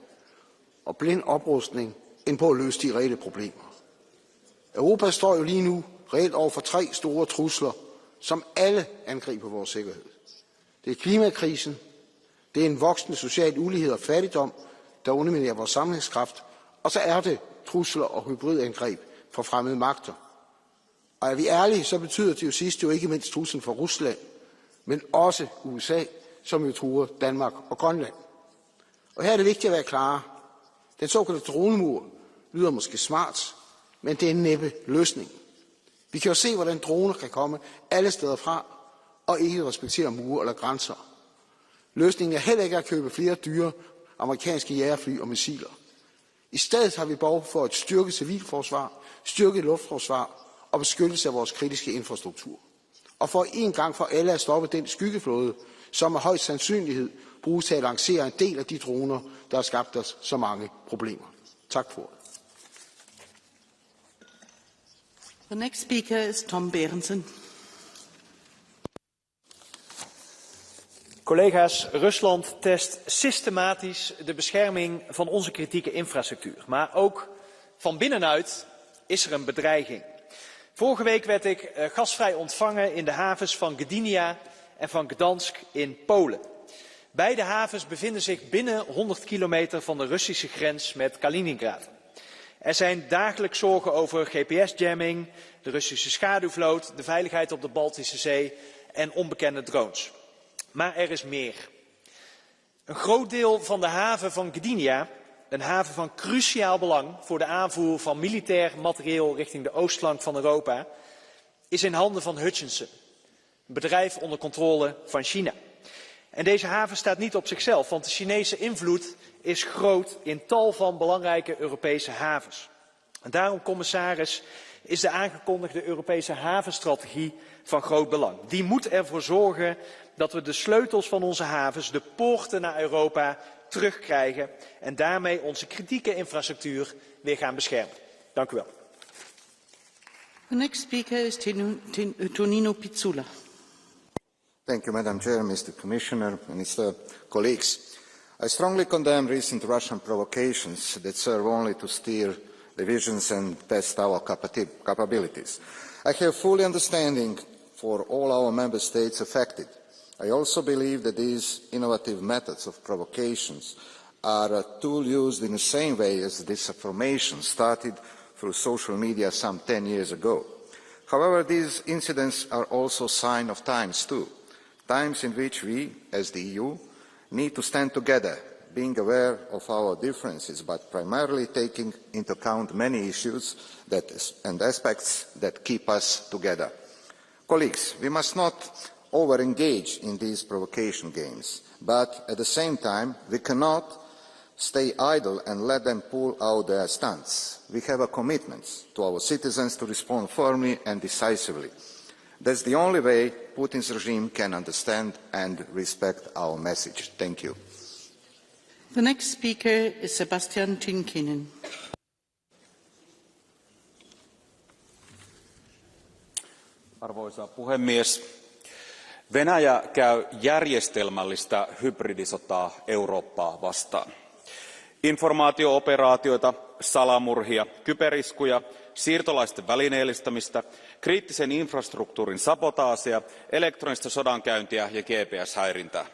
H: og blind oprustning, end på at løse de reelle problemer. Europa står jo lige nu reelt over for 3 store trusler, som alle angriber vores sikkerhed. Det er klimakrisen, det er en voksende social ulighed og fattigdom, der underminerer vores sammenhængskraft, og så er det trusler og hybridangreb fra fremmede magter. Og er vi ærlige, så betyder det jo sidst ikke mindst truslen fra Rusland, men også USA, som jo truer Danmark og Grønland. Og her er det vigtigt at være klare. Den såkaldte dronemur lyder måske smart, men det er næppe løsning. Vi kan jo se, hvordan droner kan komme alle steder fra, og ikke respektere mure eller grænser. Løsningen er heller ikke at købe flere dyre amerikanske jagerfly og missiler. I stedet har vi behov for et styrket civilforsvar, styrket luftforsvar og beskyttelse af vores kritiske infrastruktur. Og for en gang for alle at stoppe den skyggeflåde, som med høj sandsynlighed bruges til at lancere en del af de droner, der har skabt os så mange problemer. Tak for ordet.
O: The next speaker is Tom Berendsen.
B: Collega's, Rusland test systematisch de bescherming van onze kritieke infrastructuur. Maar ook van binnenuit is er een bedreiging. Vorige week werd ik gastvrij ontvangen in de havens van Gdynia en van Gdansk in Polen. Beide havens bevinden zich binnen 100 kilometer van de Russische grens met Kaliningrad. Er zijn dagelijks zorgen over GPS-jamming, de Russische schaduwvloot, de veiligheid op de Baltische Zee en onbekende drones. Maar er is meer. Een groot deel van de haven van Gdynia, een haven van cruciaal belang voor de aanvoer van militair materieel richting de oostflank van Europa, is in handen van Hutchinson, een bedrijf onder controle van China. En deze haven staat niet op zichzelf, want de Chinese invloed is groot in tal van belangrijke Europese havens. En daarom, commissaris, is de aangekondigde Europese havenstrategie van groot belang. Die moet ervoor zorgen dat we de sleutels van onze havens, de poorten naar Europa, terugkrijgen en daarmee onze kritieke infrastructuur weer gaan beschermen. Dank u wel.
O: The next speaker is Tonino Pizzula.
I: Thank you, Madam Chair, Mr. Commissioner, Minister, colleagues. I strongly condemn recent Russian provocations that serve only to steer divisions and test our capabilities. I have full understanding for all our member states affected. I also believe that these innovative methods of provocations are a tool used in the same way as disinformation started through social media some 10 years ago. However, these incidents are also a sign of times too, times in which we, as the EU, need to stand together, being aware of our differences, but primarily taking into account many issues and aspects that keep us together. Colleagues, we must not over-engage in these provocation games, but at the same time, we cannot stay idle and let them pull out their stunts. We have a commitment to our citizens to respond firmly and decisively. That's the only way Putin's regime can understand and respect our message. Thank you.
O: The next speaker is Sebastian Tinkinen.
K: Arvoisa puhemies, Venäjä käy järjestelmällistä hybridisotaa Eurooppaa vastaan. Informaatio-operaatioita, salamurhia, kyberiskuja, siirtolaisten välineellistämistä, kriittisen infrastruktuurin sabotaasia, elektronista sodankäyntiä ja GPS-häirintää.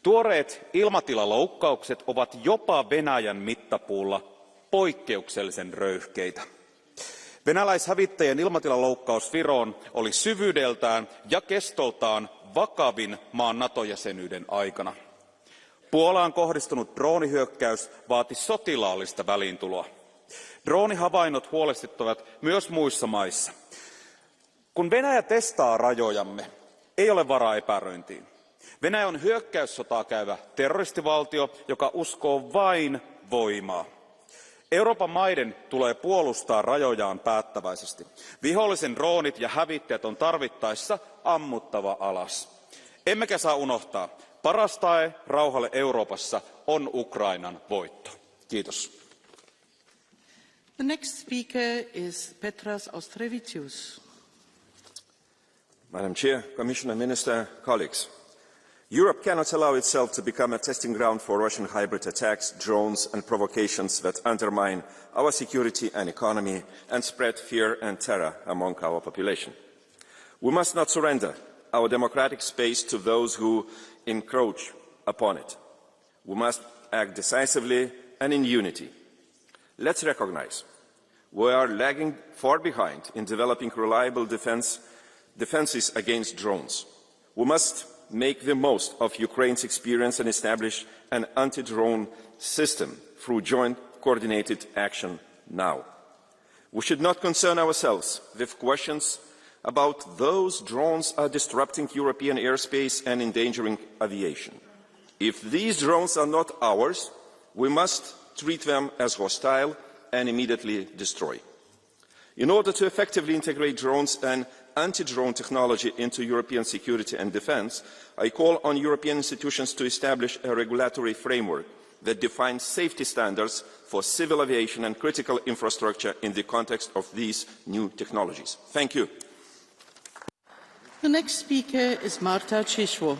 K: Tuoreet ilmatilaloukkaukset ovat jopa Venäjän mittapuulla poikkeuksellisen röyhkeitä. Venäläishävittäjien ilmatilaloukkaus Viroon oli syvyydeltään ja kestoltaan vakavin maan NATO-jäsenyyden aikana. Puolaan kohdistunut droonihyökkäys vaati sotilaallista väliintuloa. Droonihavainnot huolestuttavat myös muissa maissa. Kun Venäjä testaa rajojamme, ei ole varaa epäröintiin. Venäjä on hyökkäyssotaa käyvä terroristivaltio, joka uskoo vain voimaa. Euroopan maiden tulee puolustaa rajojaan päättäväisesti. Vihollisen droonit ja hävittäjät on tarvittaessa ammuttava alas. Emmekä saa unohtaa, paras tae rauhalle Euroopassa on Ukrainan voitto. Kiitos.
O: The next speaker is Petras Austrevicius.
N: Madam Chair, Commissioner, Minister, colleagues. Europe cannot allow itself to become a testing ground for Russian hybrid attacks, drones and provocations that undermine our security and economy and spread fear and terror among our population. We must not surrender our democratic space to those who encroach upon it. We must act decisively and in unity. Let's recognize we are lagging far behind in developing reliable defenses against drones. We must make the most of Ukraine's experience and establish an anti-drone system through joint coordinated action now. We should not concern ourselves with questions about those drones are disrupting European airspace and endangering aviation. If these drones are not ours, we must treat them as hostile and immediately destroy. In order to effectively integrate drones and anti-drone technology into European security and defence, I call on European institutions to establish a regulatory framework that defines safety standards for civil aviation and critical infrastructure in the context of these new technologies. Thank you.
O: The next speaker is Marta Cishwo.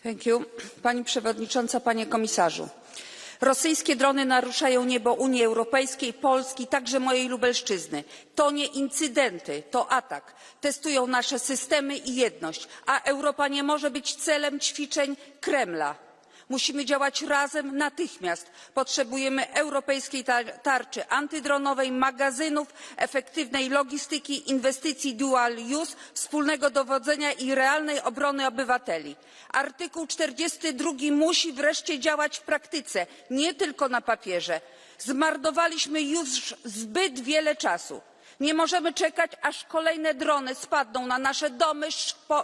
J: Thank you. Pani Przewodnicząca, Panie Komisarzu. Rosyjskie drony naruszają niebo Unii Europejskiej, Polski, także mojej Lubelszczyzny. To nie incydenty, to atak. Testują nasze systemy i jedność, a Europa nie może być celem ćwiczeń Kremla. Musimy działać razem natychmiast. Potrzebujemy europejskiej tarczy antydronowej, magazynów, efektywnej logistyki, inwestycji dual use, wspólnego dowodzenia i realnej obrony obywateli. Artykuł 42 musi wreszcie działać w praktyce, nie tylko na papierze. Zmarnowaliśmy już zbyt wiele czasu. Nie możemy czekać, aż kolejne drony spadną na nasze domy,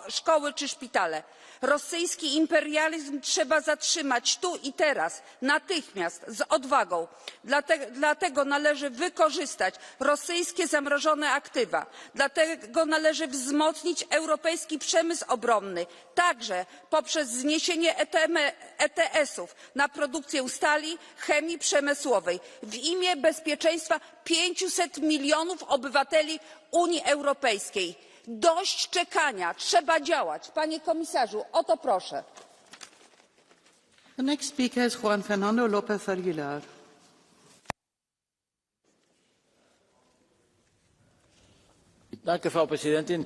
J: szkoły czy szpitale. Rosyjski imperializm trzeba zatrzymać tu i teraz, natychmiast, z odwagą. Dlatego należy wykorzystać rosyjskie zamrożone aktywa. Dlatego należy wzmocnić europejski przemysł obronny, także poprzez zniesienie ETS-ów na produkcję stali, chemii przemysłowej w imię bezpieczeństwa 500 milionów obywateli Unii Europejskiej. Dość czekania, trzeba działać. Panie komisarzu, o to proszę.
O: The next speaker is Juan Fernando López Aguilar.
X: Frau Präsidentin.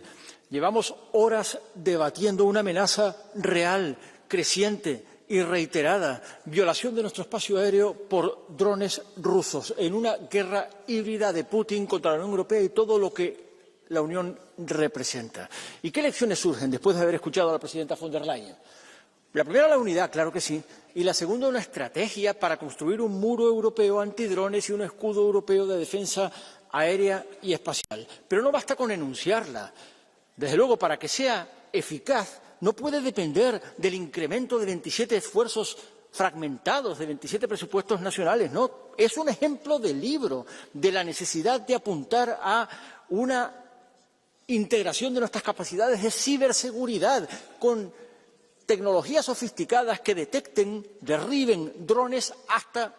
X: Llevamos horas debatiendo una amenaza real, creciente y reiterada, violación de nuestro espacio aéreo por drones rusos, en una guerra híbrida de Putin contra la Unión Europea y todo lo que la Unión representa. ¿Y qué lecciones surgen después de haber escuchado a la presidenta von der Leyen? La primera, la unidad, claro que sí. Y la segunda, una estrategia para construir un muro europeo antidrones y un escudo europeo de defensa aérea y espacial. Pero no basta con enunciarla. Desde luego, para que sea eficaz, no puede depender del incremento de 27 esfuerzos fragmentados de 27 presupuestos nacionales. No, es un ejemplo de libro de la necesidad de apuntar a una integración de nuestras capacidades de ciberseguridad con tecnologías sofisticadas que detecten, derriben drones hasta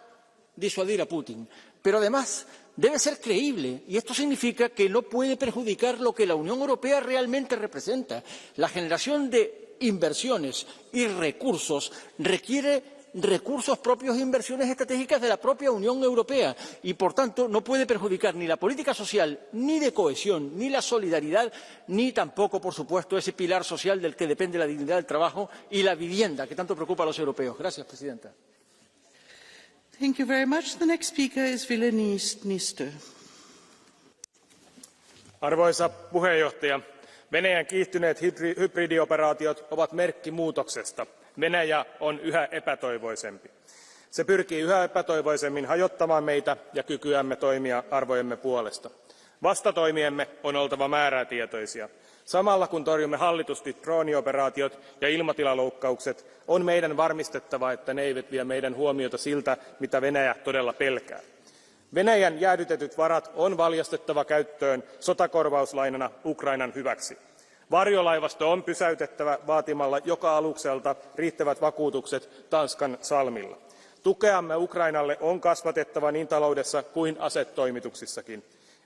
X: disuadir a Putin. Pero además debe ser creíble y esto significa que no puede perjudicar lo que la Unión Europea realmente representa. La generación de inversiones y recursos requiere recursos propios e inversiones estratégicas de la propia Unión Europea y, por tanto, no puede perjudicar ni la política social, ni de cohesión, ni la solidaridad, ni tampoco, por supuesto, ese pilar social del que depende la dignidad del trabajo y la vivienda que tanto preocupa a los europeos. Gracias, presidenta.
O: Thank you very much. The next speaker is Nister.
L: Arvoisa puheenjohtaja, Venäjän kiihtyneet hybridioperaatiot ovat merkki muutoksesta. Venäjä on yhä epätoivoisempi. Se pyrkii yhä epätoivoisemmin hajottamaan meitä ja kykyämme toimia arvojemme puolesta. Vastatoimiemme on oltava määrätietoisia. Samalla kun torjumme hallitusti droonioperaatiot ja ilmatilaloukkaukset, on meidän varmistettava, että ne eivät vie meidän huomiota siltä, mitä Venäjä todella pelkää. Venäjän jäädytetyt varat on valjastettava käyttöön sotakorvauslainana Ukrainan hyväksi. Varjolaivasto on pysäytettävä vaatimalla joka alukselta riittävät vakuutukset Tanskan salmilla. Tukeamme Ukrainalle on kasvatettava niin taloudessa kuin asetoimituksissakin.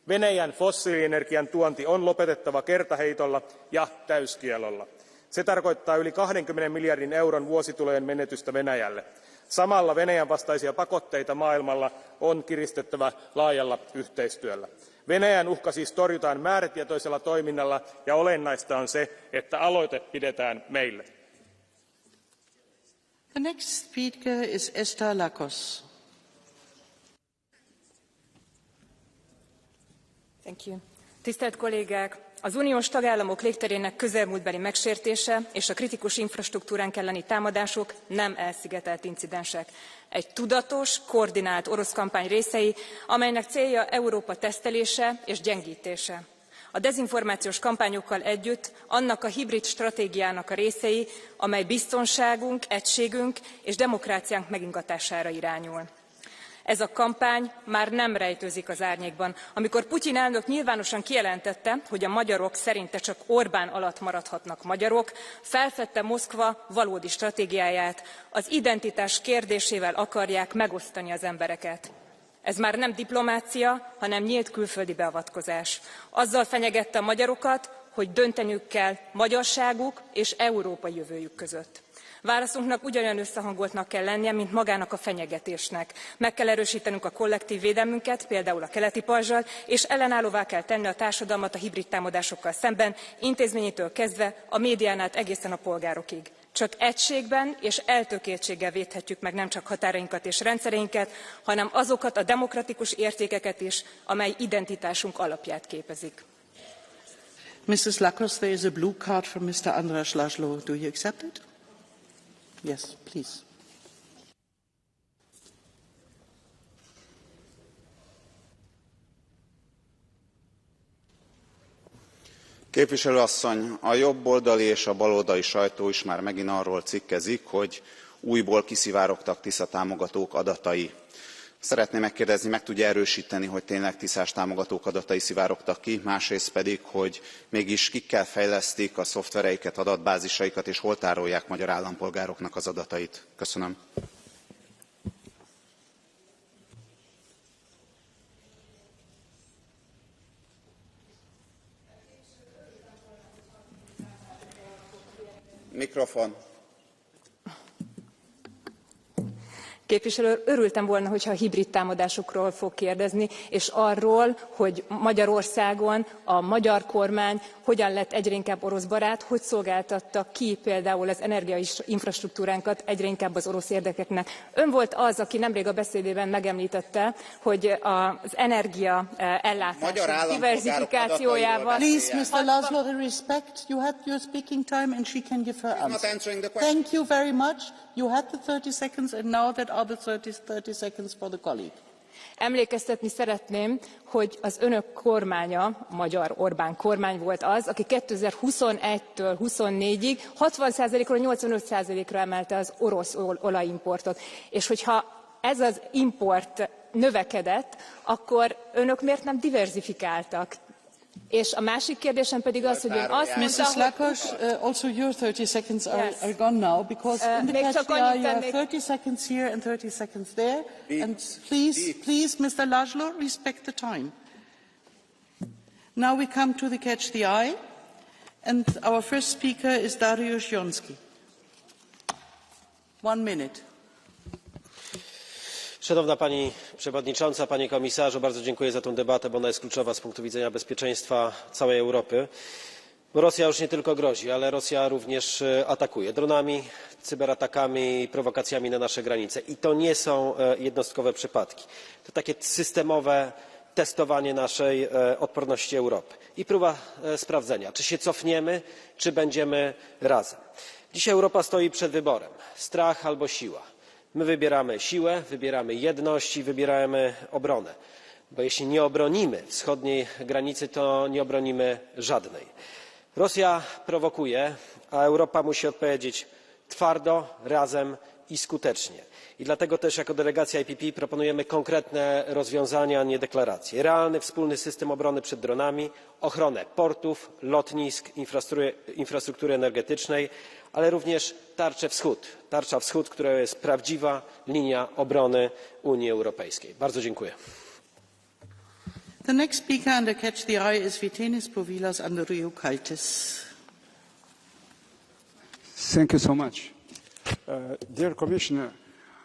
L: Venäjän fossiilienergian tuonti on lopetettava kertaheitolla ja täyskiellolla. Se tarkoittaa yli 20 miljardin euron vuositulojen menetystä Venäjälle. Samalla Venäjän vastaisia pakotteita maailmalla on kiristettävä laajalla yhteistyöllä. Venäjän uhka siis torjutaan määrätietoisella toiminnalla ja olennaista on se, että aloite pidetään meille.
O: The next speaker is Esther Lakos.
M: Thank you. Tisztelt kollégák! Az uniós tagállamok légterének közelmúltbeli megsértése és a kritikus infrastruktúránk elleni támadások nem elszigetelt incidensek. Egy tudatos, koordinált orosz kampány részei, amelynek célja Európa tesztelése és gyengítése. A dezinformációs kampányokkal együtt annak a hibrid stratégiának a részei, amely biztonságunk, egységünk és demokráciánk megingatására irányul. Ez a kampány már nem rejtőzik az árnyékban. Amikor Putyin elnök nyilvánosan kijelentette, hogy a magyarok szerinte csak Orbán alatt maradhatnak magyarok, felfedte Moszkva valódi stratégiáját, az identitás kérdésével akarják megosztani az embereket. Ez már nem diplomácia, hanem nyílt külföldi beavatkozás. Azzal fenyegette a magyarokat, hogy dönteniük kell magyarságuk és európai jövőjük között. Válaszunknak ugyanolyan összehangoltnak kell lennie, mint magának a fenyegetésnek. Meg kell erősítenünk a kollektív védelmünket, például a keleti pajzsal, és ellenállóvá kell tenni a társadalmat a hibrid támadásokkal szemben, intézményétől kezdve a médián át egészen a polgárokig. Csak egységben és eltökéltséggel védhetjük meg nem csak határainkat és rendszereinket, hanem azokat a demokratikus értékeket is, amely identitásunk alapját képezik.
O: Mrs. Lakos, there is a blue card from Mr. András László. Do you accept it? Yes, please.
K: Képviselő asszony, a jobboldali és a baloldali sajtó is már megint arról cikkezik, hogy újból kiszivárogtak Tisza támogatók adatai. Szeretném megkérdezni, meg tudja erősíteni, hogy tényleg tiszás támogatók adatai szivárogtak ki, másrészt pedig, hogy mégis kikkel fejlesztik a szoftvereiket, adatbázisaikat, és hol tárolják magyar állampolgároknak az adatait. Köszönöm. Mikrofon.
M: Képviselő, örültem volna, hogyha a hibrid támadásokról fog kérdezni, és arról, hogy Magyarországon a magyar kormány hogyan lett egyre inkább orosz barát, hogy szolgáltatta ki például az energiainfrastruktúránkat egyre inkább az orosz érdekeknek. Ön volt az, aki nemrég a beszédében megemlítette, hogy az energia ellátás diverzifikációjával...
O: Please, Mr. László, respect. You had your speaking time and she can give her answer. Thank you very much. You had the 30 seconds and now that are the 30 seconds for the colleague.
M: Emlékeztetni szeretném, hogy az önök kormánya, a magyar Orbán kormány volt az, aki 2021-től 24-ig 60%-ról 85%-ra emelte az orosz olajimportot. És hogyha ez az import növekedett, akkor önök miért nem diverzifikáltak? És a másik kérdésem pedig az, hogy ön azt mondta,
O: Mrs. Lakos, also your 30 seconds are gone now, because in the catch the eye you have 30 seconds here and 30 seconds there. And please, Mr. László, respect the time. Now we come to the catch the eye, and our first speaker is Dariusz Joński. 1 minute.
P: Szanowna Pani Przewodnicząca, Panie Komisarzu, bardzo dziękuję za tę debatę, bo ona jest kluczowa z punktu widzenia bezpieczeństwa całej Europy. Bo Rosja już nie tylko grozi, ale Rosja również atakuje dronami, cyberatakami, prowokacjami na nasze granice. I to nie są jednostkowe przypadki. To takie systemowe testowanie naszej odporności Europy i próba sprawdzenia, czy się cofniemy, czy będziemy razem. Dzisiaj Europa stoi przed wyborem: strach albo siła. My wybieramy siłę, wybieramy jedność i wybieramy obronę, bo jeśli nie obronimy wschodniej granicy, to nie obronimy żadnej. Rosja prowokuje, a Europa musi odpowiedzieć twardo, razem i skutecznie. I dlatego też jako delegacja EPP proponujemy konkretne rozwiązania, a nie deklaracje. Realny wspólny system obrony przed dronami, ochronę portów, lotnisk, infrastruktury energetycznej, ale również tarcza wschód, która jest prawdziwa linia obrony Unii Europejskiej. Bardzo dziękuję.
O: The next speaker under Catch the Eye is Vytenis Povilas Andriukaitis.
Q: Thank you so much. Dear Commissioner,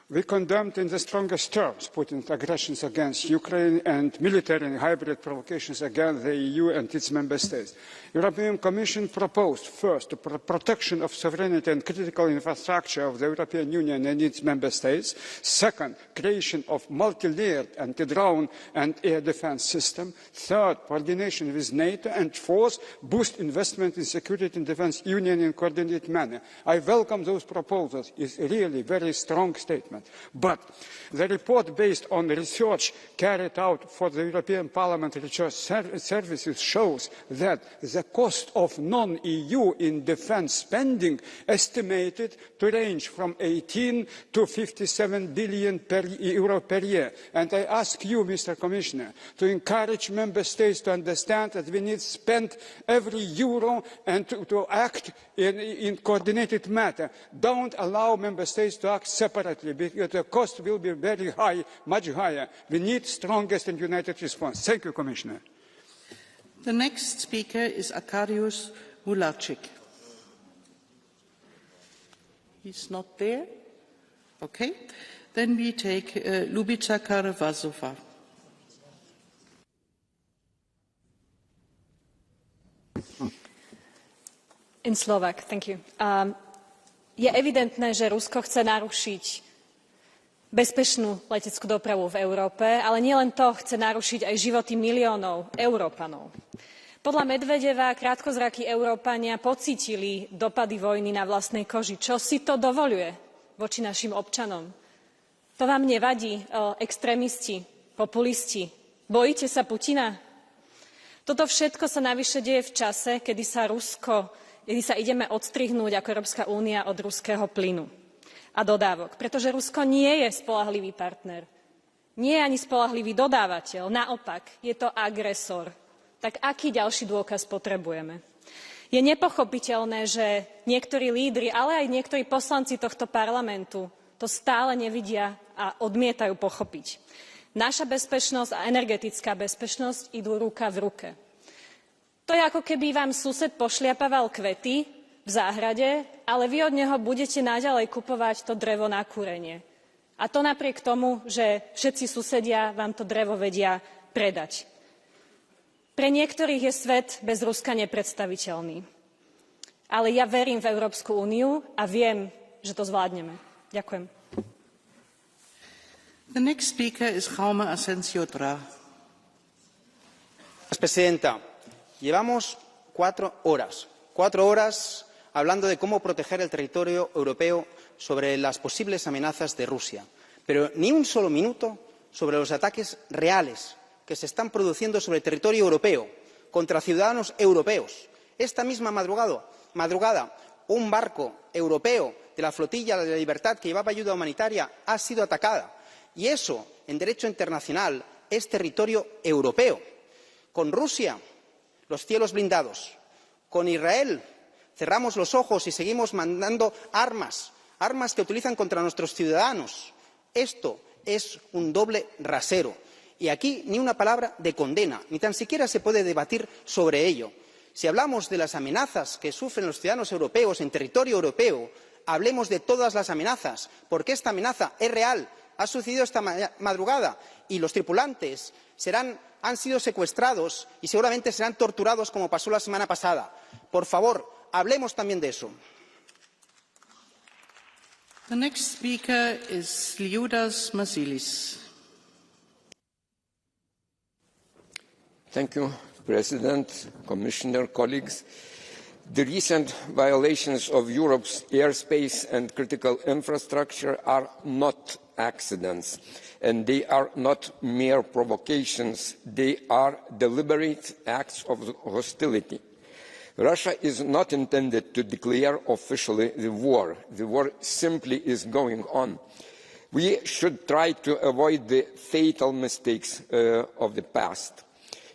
Q: we condemned in the strongest terms Putin's aggressions against Ukraine and military and hybrid provocations against the EU and its member states. European Commission proposed first the protection of sovereignty and critical infrastructure of the European Union and its member states. Second, creation of multi-layered anti-drone and air defense system. Third, coordination with NATO. And fourth, boost investment in security and defense union in a coordinated manner. I welcome those proposals. It's really a very strong statement. enforcement. But the report based on research carried out for the European Parliament Research Services shows that the cost of non-EU in defence spending estimated to range from 18 to 57 billion euro per year. And I ask you, Mr. Commissioner, to encourage member states to understand that we need to spend every euro and to act in coordinated manner. Don't allow member states to act separately because the cost will be very high, much higher. We need strongest and united response. Thank you, Commissioner.
O: The next speaker is Arkadiusz Mularczyk. He's not there? Okay. Then we take Lubica Karavazova.
M: In Slovak, thank you. Je evidentné, že Rusko chce narušiť bezpečnú leteckú dopravu v Európe, ale nielen to, chce narušiť aj životy miliónov Európanov. Podľa Medvedeva krátkozrakí Európania pocítili dopady vojny na vlastnej koži. Čo si to dovoľuje voči našim občanom? To vám nevadí, extrémisti, populisti? Bojíte sa Putina? Toto všetko sa navyše deje v čase, kedy sa ideme odstrihnúť ako Európska únia od ruského plynu a dodávok. Pretože Rusko nie je spoľahlivý partner. Nie je ani spoľahlivý dodávateľ. Naopak, je to agresor. Tak aký ďalší dôkaz potrebujeme? Je nepochopiteľné, že niektorí lídri, ale aj niektorí poslanci tohto parlamentu to stále nevidia a odmietajú pochopiť. Naša bezpečnosť a energetická bezpečnosť idú ruka v ruke. To je ako keby vám sused pošliapaval kvety v záhrade, ale vy od neho budete naďalej kupovať to drevo na kúrenie. A to napriek tomu, že všetci susedia vám to drevo vedia predať. Pre niektorých je svet bez Ruska nepredstaviteľný. Ale ja verím v Európsku úniu a viem, že to zvládneme. Ďakujem.
O: The next speaker is Jaume Asensio Tra.
C: Presidenta, llevamos 4 horas hablando de cómo proteger el territorio europeo sobre las posibles amenazas de Rusia, pero ni un solo minuto sobre los ataques reales que se están produciendo sobre el territorio europeo contra ciudadanos europeos. Esta misma madrugada, un barco europeo de la flotilla de la Libertad que llevaba ayuda humanitaria ha sido atacada. Y eso, en derecho internacional, es territorio europeo. Con Rusia, los cielos blindados. Con Israel, cerramos los ojos y seguimos mandando armas que utilizan contra nuestros ciudadanos. Esto es un doble rasero. Y aquí ni una palabra de condena, ni tan siquiera se puede debatir sobre ello. Si hablamos de las amenazas que sufren los ciudadanos europeos en territorio europeo, hablemos de todas las amenazas, porque esta amenaza es real, ha sucedido esta madrugada y los tripulantes han sido secuestrados y seguramente serán torturados como pasó la semana pasada. Por favor, hablemos también de eso.
O: The next speaker is Liudas Masilis.
R: Thank you, President, Commissioner, colleagues. The recent violations of Europe's airspace and critical infrastructure are not accidents, and they are not mere provocations. They are deliberate acts of hostility. Russia is not intended to declare officially the war. The war simply is going on. We should try to avoid the fatal mistakes of the past.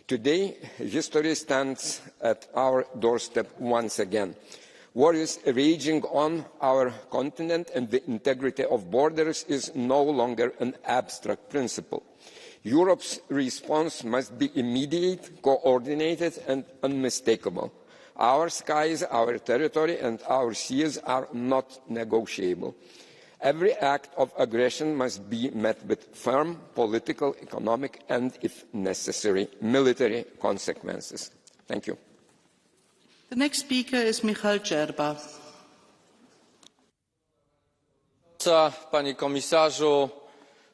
R: Today, history stands at our doorstep once again. War is raging on our continent, and the integrity of borders is no longer an abstract principle. Europe's response must be immediate, coordinated and unmistakable. Our skies, our territory and our seas are not negotiable. Every act of aggression must be met with firm political, economic and, if necessary, military consequences. Thank you.
O: The next speaker is Michal Dżerba.
V: Panie komisarzu,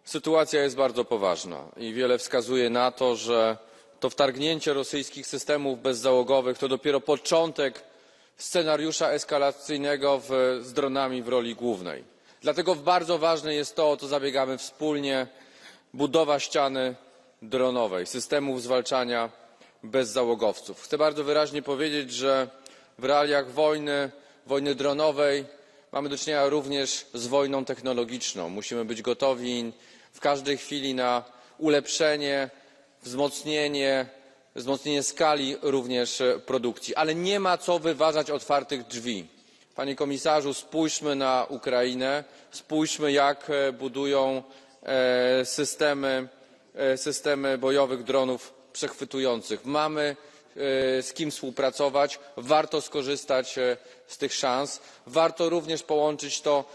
V: sytuacja jest bardzo poważna i wiele wskazuje na to, że to wtargnięcie rosyjskich systemów bezzałogowych to dopiero początek scenariusza eskalacyjnego z dronami w roli głównej. Dlatego bardzo ważne jest to, o co zabiegamy wspólnie, budowa ściany dronowej, systemów zwalczania bezzałogowców. Chcę bardzo wyraźnie powiedzieć, że w realiach wojny dronowej mamy do czynienia również z wojną technologiczną. Musimy być gotowi w każdej chwili na ulepszenie, wzmocnienie skali również produkcji. Ale nie ma co wyważać otwartych drzwi. Panie komisarzu, spójrzmy na Ukrainę, spójrzmy, jak budują systemy bojowych dronów przechwytujących. Mamy z kim współpracować, warto skorzystać z tych szans, warto również połączyć to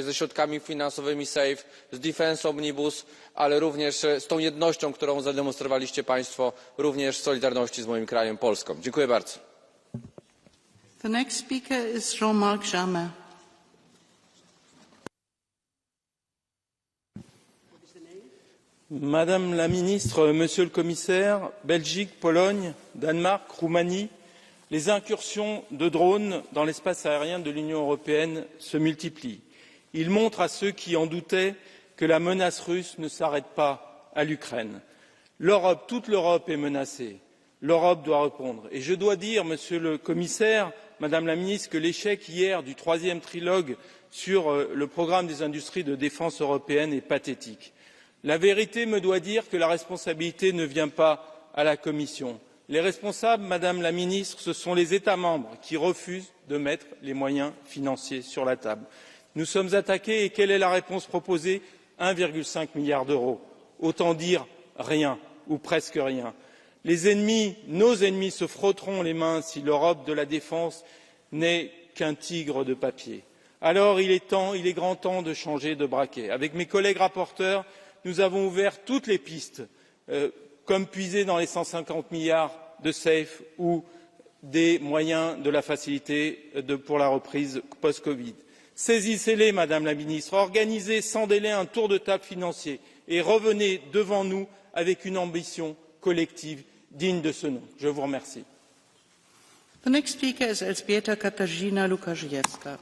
V: ze środkami finansowymi SAFE, z Defense Omnibus, ale również z tą jednością, którą zademonstrowaliście Państwo również w solidarności z moim krajem, Polską. Dziękuję bardzo.
O: The next speaker is Jean-Marc Jamin.
D: Madame la ministre, monsieur le commissaire, Belgique, Pologne, Danemark, Roumanie, les incursions de drones dans l'espace aérien de l'Union européenne se multiplient. Ils montrent à ceux qui en doutaient que la menace russe ne s'arrête pas à l'Ukraine. L'Europe, toute l'Europe est menacée. L'Europe doit répondre. Et je dois dire, monsieur le commissaire, madame la ministre, que l'échec hier du troisième trilogue sur le programme des industries de défense européenne est pathétique. La vérité me doit dire que la responsabilité ne vient pas à la Commission. Les responsables, madame la ministre, ce sont les États membres qui refusent de mettre les moyens financiers sur la table. Nous sommes attaqués et quelle est la réponse proposée? 1,5 milliard d'euros. Autant dire rien ou presque rien. Les ennemis, nos ennemis, se frotteront les mains si l'Europe de la défense n'est qu'un tigre de papier. Alors il est grand temps de changer de braquet. Avec mes collègues rapporteurs, nous avons ouvert toutes les pistes, comme puiser dans les 150 milliards de SAFE ou des moyens de la facilité pour la reprise post-Covid. Saisissez-les, Madame la Ministre, organisez sans délai un tour de table financier et revenez devant nous avec une ambition collective digne de ce nom. Je vous remercie.
O: The next speaker is Elżbieta Katarzyna Lukasz-Jewska.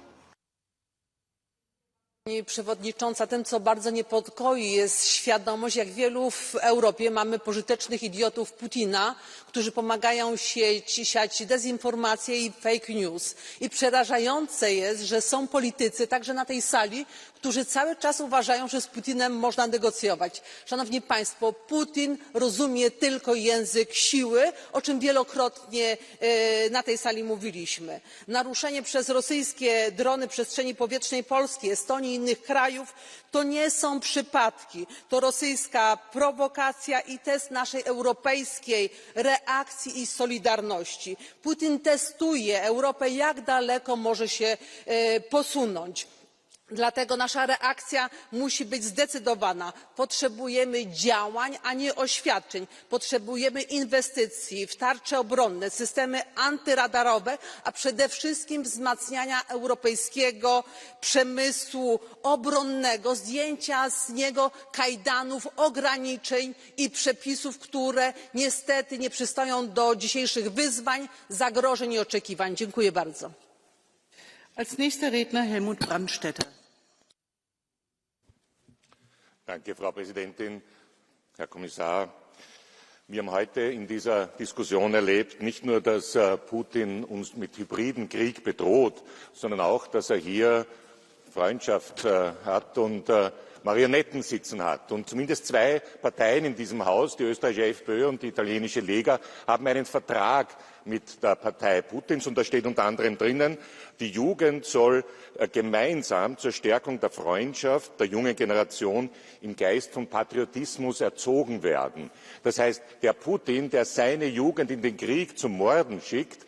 T: Pani przewodnicząca, tym, co bardzo niepokoi, jest świadomość, jak wielu w Europie mamy pożytecznych idiotów Putina, którzy pomagają siać dezinformację i fake news. I przerażające jest, że są politycy, także na tej sali, którzy cały czas uważają, że z Putinem można negocjować. Szanowni Państwo, Putin rozumie tylko język siły, o czym wielokrotnie na tej sali mówiliśmy. Naruszenie przez rosyjskie drony przestrzeni powietrznej Polski, Estonii i innych krajów to nie są przypadki. To rosyjska prowokacja i test naszej europejskiej reakcji i solidarności. Putin testuje Europę, jak daleko może się posunąć. Dlatego nasza reakcja musi być zdecydowana. Potrzebujemy działań, a nie oświadczeń. Potrzebujemy inwestycji w tarcze obronne, systemy antyradarowe, a przede wszystkim wzmacniania europejskiego przemysłu obronnego, zdjęcia z niego kajdanów, ograniczeń i przepisów, które niestety nie przystoją do dzisiejszych wyzwań, zagrożeń i oczekiwań. Dziękuję bardzo.
O: Als nächster Redner Helmut Brandstätter.
U: Danke, Frau Präsidentin, Herr Kommissar. Wir haben heute in dieser Diskussion erlebt, nicht nur, dass Putin uns mit hybriden Krieg bedroht, sondern auch, dass hier Freundschaft hat und Marionetten sitzen hat. Und zumindest zwei Parteien in diesem Haus, die österreichische FPÖ und die italienische Lega, haben einen Vertrag mit der Partei Putins, und da steht unter anderem drinnen, die Jugend soll gemeinsam zur Stärkung der Freundschaft der jungen Generation im Geist von Patriotismus erzogen werden. Das heißt, der Putin, der seine Jugend in den Krieg zum Morden schickt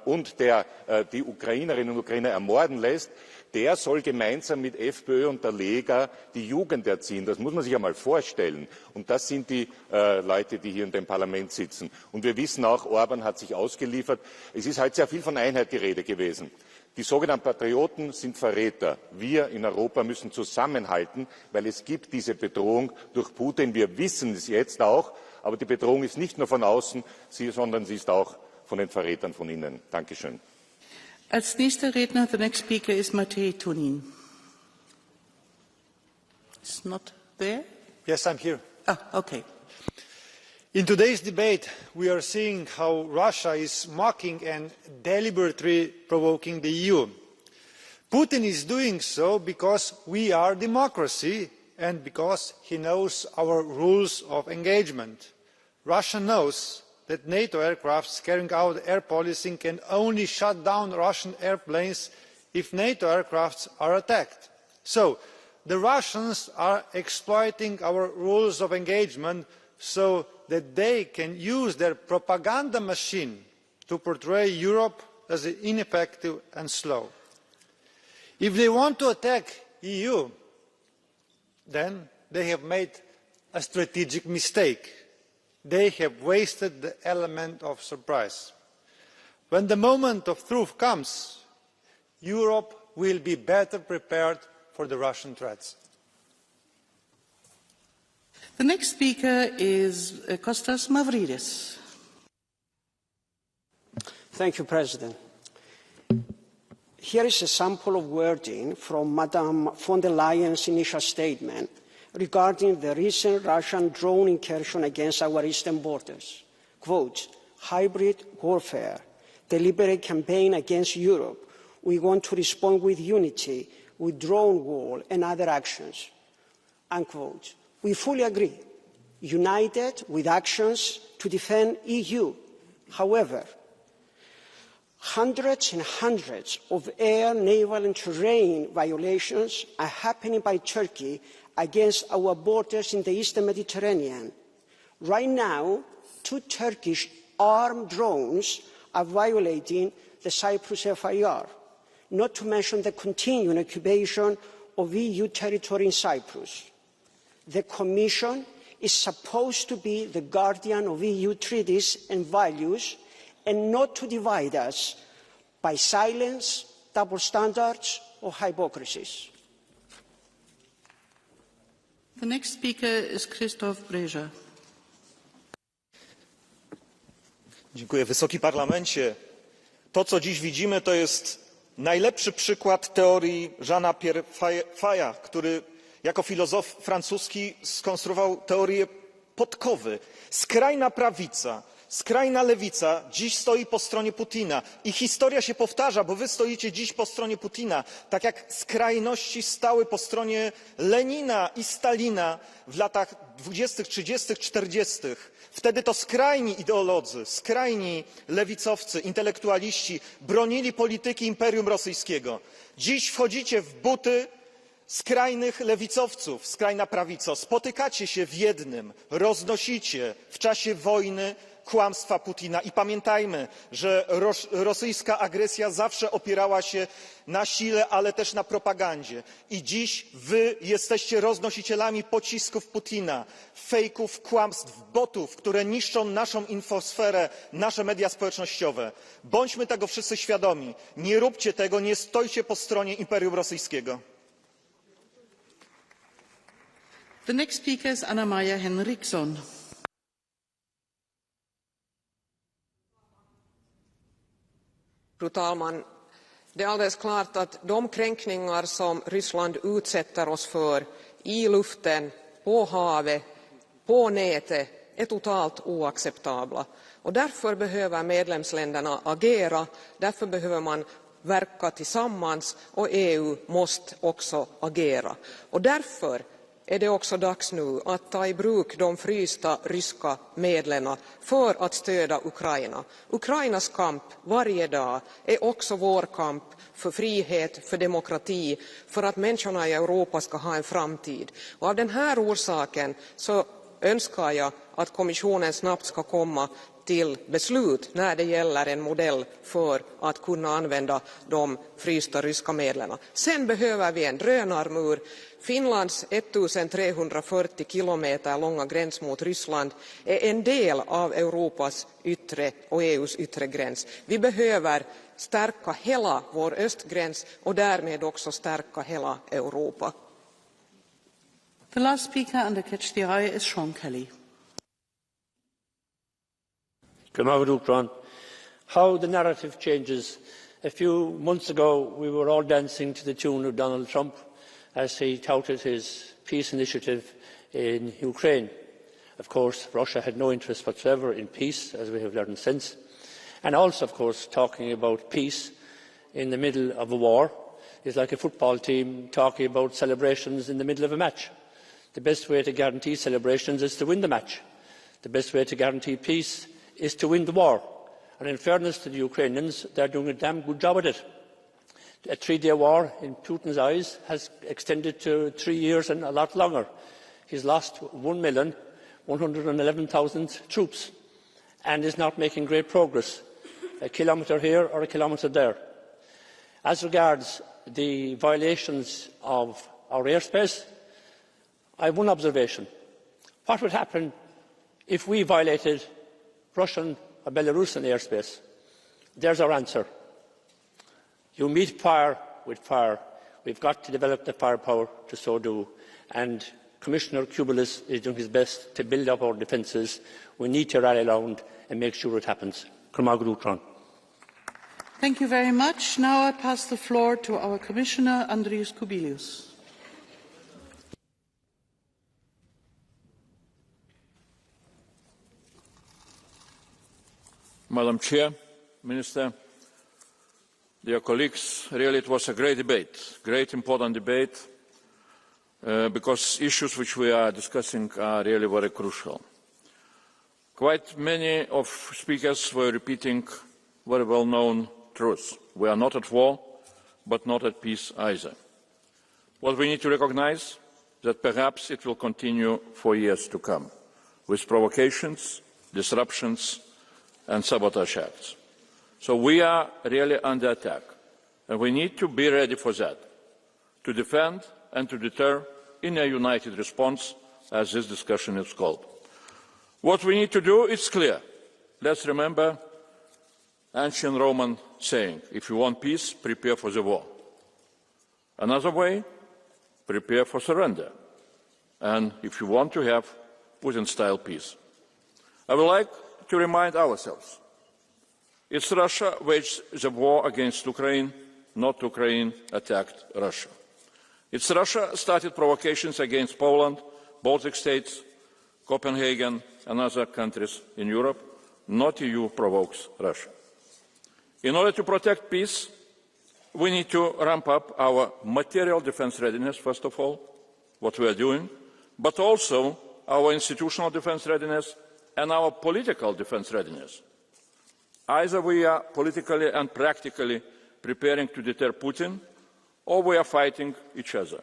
U: und der die Ukrainerinnen und Ukrainer ermorden lässt, der soll gemeinsam mit FPÖ und der Lega die Jugend erziehen. Das muss man sich einmal vorstellen. Und das sind die Leute, die hier in dem Parlament sitzen. Und wir wissen auch, Orban hat sich ausgeliefert. Es ist heute sehr viel von Einheit die Rede gewesen. Die sogenannten Patrioten sind Verräter. Wir in Europa müssen zusammenhalten, weil es gibt diese Bedrohung durch Putin. Wir wissen es jetzt auch, aber die Bedrohung ist nicht nur von außen, sondern sie ist auch von den Verrätern von innen. Dankeschön.
O: Als nächster Redner, the next speaker is Matej Tonin. is not there.
A: Yes, I'm here.
O: Ah, okay.
A: In today's debate, we are seeing how Russia is mocking and deliberately provoking the EU. Putin is doing so because we are a democracy and because he knows our rules of engagement. Russia knows that NATO aircraft carrying out air policing can only shut down Russian airplanes if NATO aircraft are attacked. So, the Russians are exploiting our rules of engagement so that they can use their propaganda machine to portray Europe as ineffective and slow. If they want to attack the EU, then they have made a strategic mistake. They have wasted the element of surprise. When the moment of truth comes, Europe will be better prepared for the Russian threats.
O: The next speaker is Kostas Mavridis.
E: Thank you, President. Here is a sample of wording from Madame von der Leyen's initial statement regarding the recent Russian drone incursion against our eastern borders. Quote, hybrid warfare, deliberate campaign against Europe. We want to respond with unity, with drone war and other actions. Unquote. We fully agree, united with actions to defend EU. However, hundreds and hundreds of air, naval and terrain violations are happening by Turkey against our borders in the eastern Mediterranean. Right now, 2 Turkish armed drones are violating the Cyprus FIR, not to mention the continuing occupation of EU territory in Cyprus. The Commission is supposed to be the guardian of EU treaties and values and not to divide us by silence, double standards or hypocrisies.
O: The next speaker is Christoph Brejza.
S: Dziękuję. Wysoki Parlamencie, to co dziś widzimy to jest najlepszy przykład teorii Jeana Pierre Faya, który jako filozof francuski skonstruował teorię podkowy. Skrajna prawica, skrajna lewica dziś stoi po stronie Putina i historia się powtarza, bo wy stoicie dziś po stronie Putina, tak jak skrajności stały po stronie Lenina i Stalina w latach 20., 30., 40. Wtedy to skrajni ideolodzy, skrajni lewicowcy, intelektualiści bronili polityki Imperium Rosyjskiego. Dziś wchodzicie w buty skrajnych lewicowców, skrajna prawico, spotykacie się w jednym, roznosicie w czasie wojny kłamstwa Putina i pamiętajmy, że rosyjska agresja zawsze opierała się na sile, ale też na propagandzie. I dziś wy jesteście roznosicielami pocisków Putina, fejków, kłamstw, botów, które niszczą naszą infosferę, nasze media społecznościowe. Bądźmy tego wszyscy świadomi. Nie róbcie tego, nie stójcie po stronie Imperium Rosyjskiego.
O: The next speaker is Anna-Maja Henriksson.
W: Fru talman! Det är alldeles klart att de kränkningar som Ryssland utsätter oss för i luften, på havet, på nätet är totalt oacceptabla. Och därför behöver medlemsländerna agera, därför behöver man verka tillsammans och EU måste också agera. Och därför är det också dags nu att ta i bruk de frysta ryska medlen för att stödja Ukraina. Ukrainas kamp varje dag är också vår kamp för frihet, för demokrati, för att människorna i Europa ska ha en framtid. Och av den här orsaken så önskar jag att kommissionen snabbt ska komma till beslut när det gäller en modell för att kunna använda de frysta ryska medlen. Sen behöver vi en drönarmur. Finlands 1340 kilometer långa gräns mot Ryssland är en del av Europas yttre och EUs yttre gräns. Vi behöver stärka hela vår östgräns och därmed också stärka hela Europa.
O: The last speaker under Catch the Eye is Sean Kelly.
Y: How the narrative changes. A few months ago we were all dancing to the tune of Donald Trump. as he touted his peace initiative in Ukraine. Of course, Russia had no interest whatsoever in peace, as we have learned since, and also, of course, talking about peace in the middle of a war is like a football team talking about celebrations in the middle of a match. The best way to guarantee celebrations is to win the match. The best way to guarantee peace is to win the war. And in fairness to the Ukrainians, they are doing a damn good job at it. A 3-day war, in Putin's eyes, has extended to 3 years and a lot longer. He's lost 1,111,000 troops and is not making great progress, a kilometre here or a kilometre there. As regards the violations of our airspace, I have one observation. What would happen if we violated Russian or Belarusian airspace? There's our answer. You meet fire with fire. We've got to develop the firepower to so do. And Commissioner Kubilis is doing his best to build up our defences. We need to rally around and make sure it happens.
O: Thank you very much. Now I pass the floor to our Commissioner, Andrius Kubilius.
B: Madam Chair, Minister, dear colleagues, really it was a great debate, great important debate, because issues which we are discussing are really very crucial. Quite many of speakers were repeating very well-known truths. We are not at war, but not at peace either. What we need to recognise is that perhaps it will continue for years to come, with provocations, disruptions, and sabotage acts. So we are really under attack, and we need to be ready for that, to defend and to deter in a united response, as this discussion is called. What we need to do is clear. Let's remember ancient Roman saying, if you want peace, prepare for the war. Another way, prepare for surrender. And if you want to have Putin-style peace. I would like to remind ourselves, it's Russia waged the war against Ukraine, not Ukraine attacked Russia. It's Russia started provocations against Poland, Baltic states, Copenhagen and other countries in Europe, not EU provokes Russia. In order to protect peace, we need to ramp up our material defence readiness, first of all, what we are doing, but also our institutional defence readiness and our political defence readiness. Either we are politically and practically preparing to deter Putin, or we are fighting each other.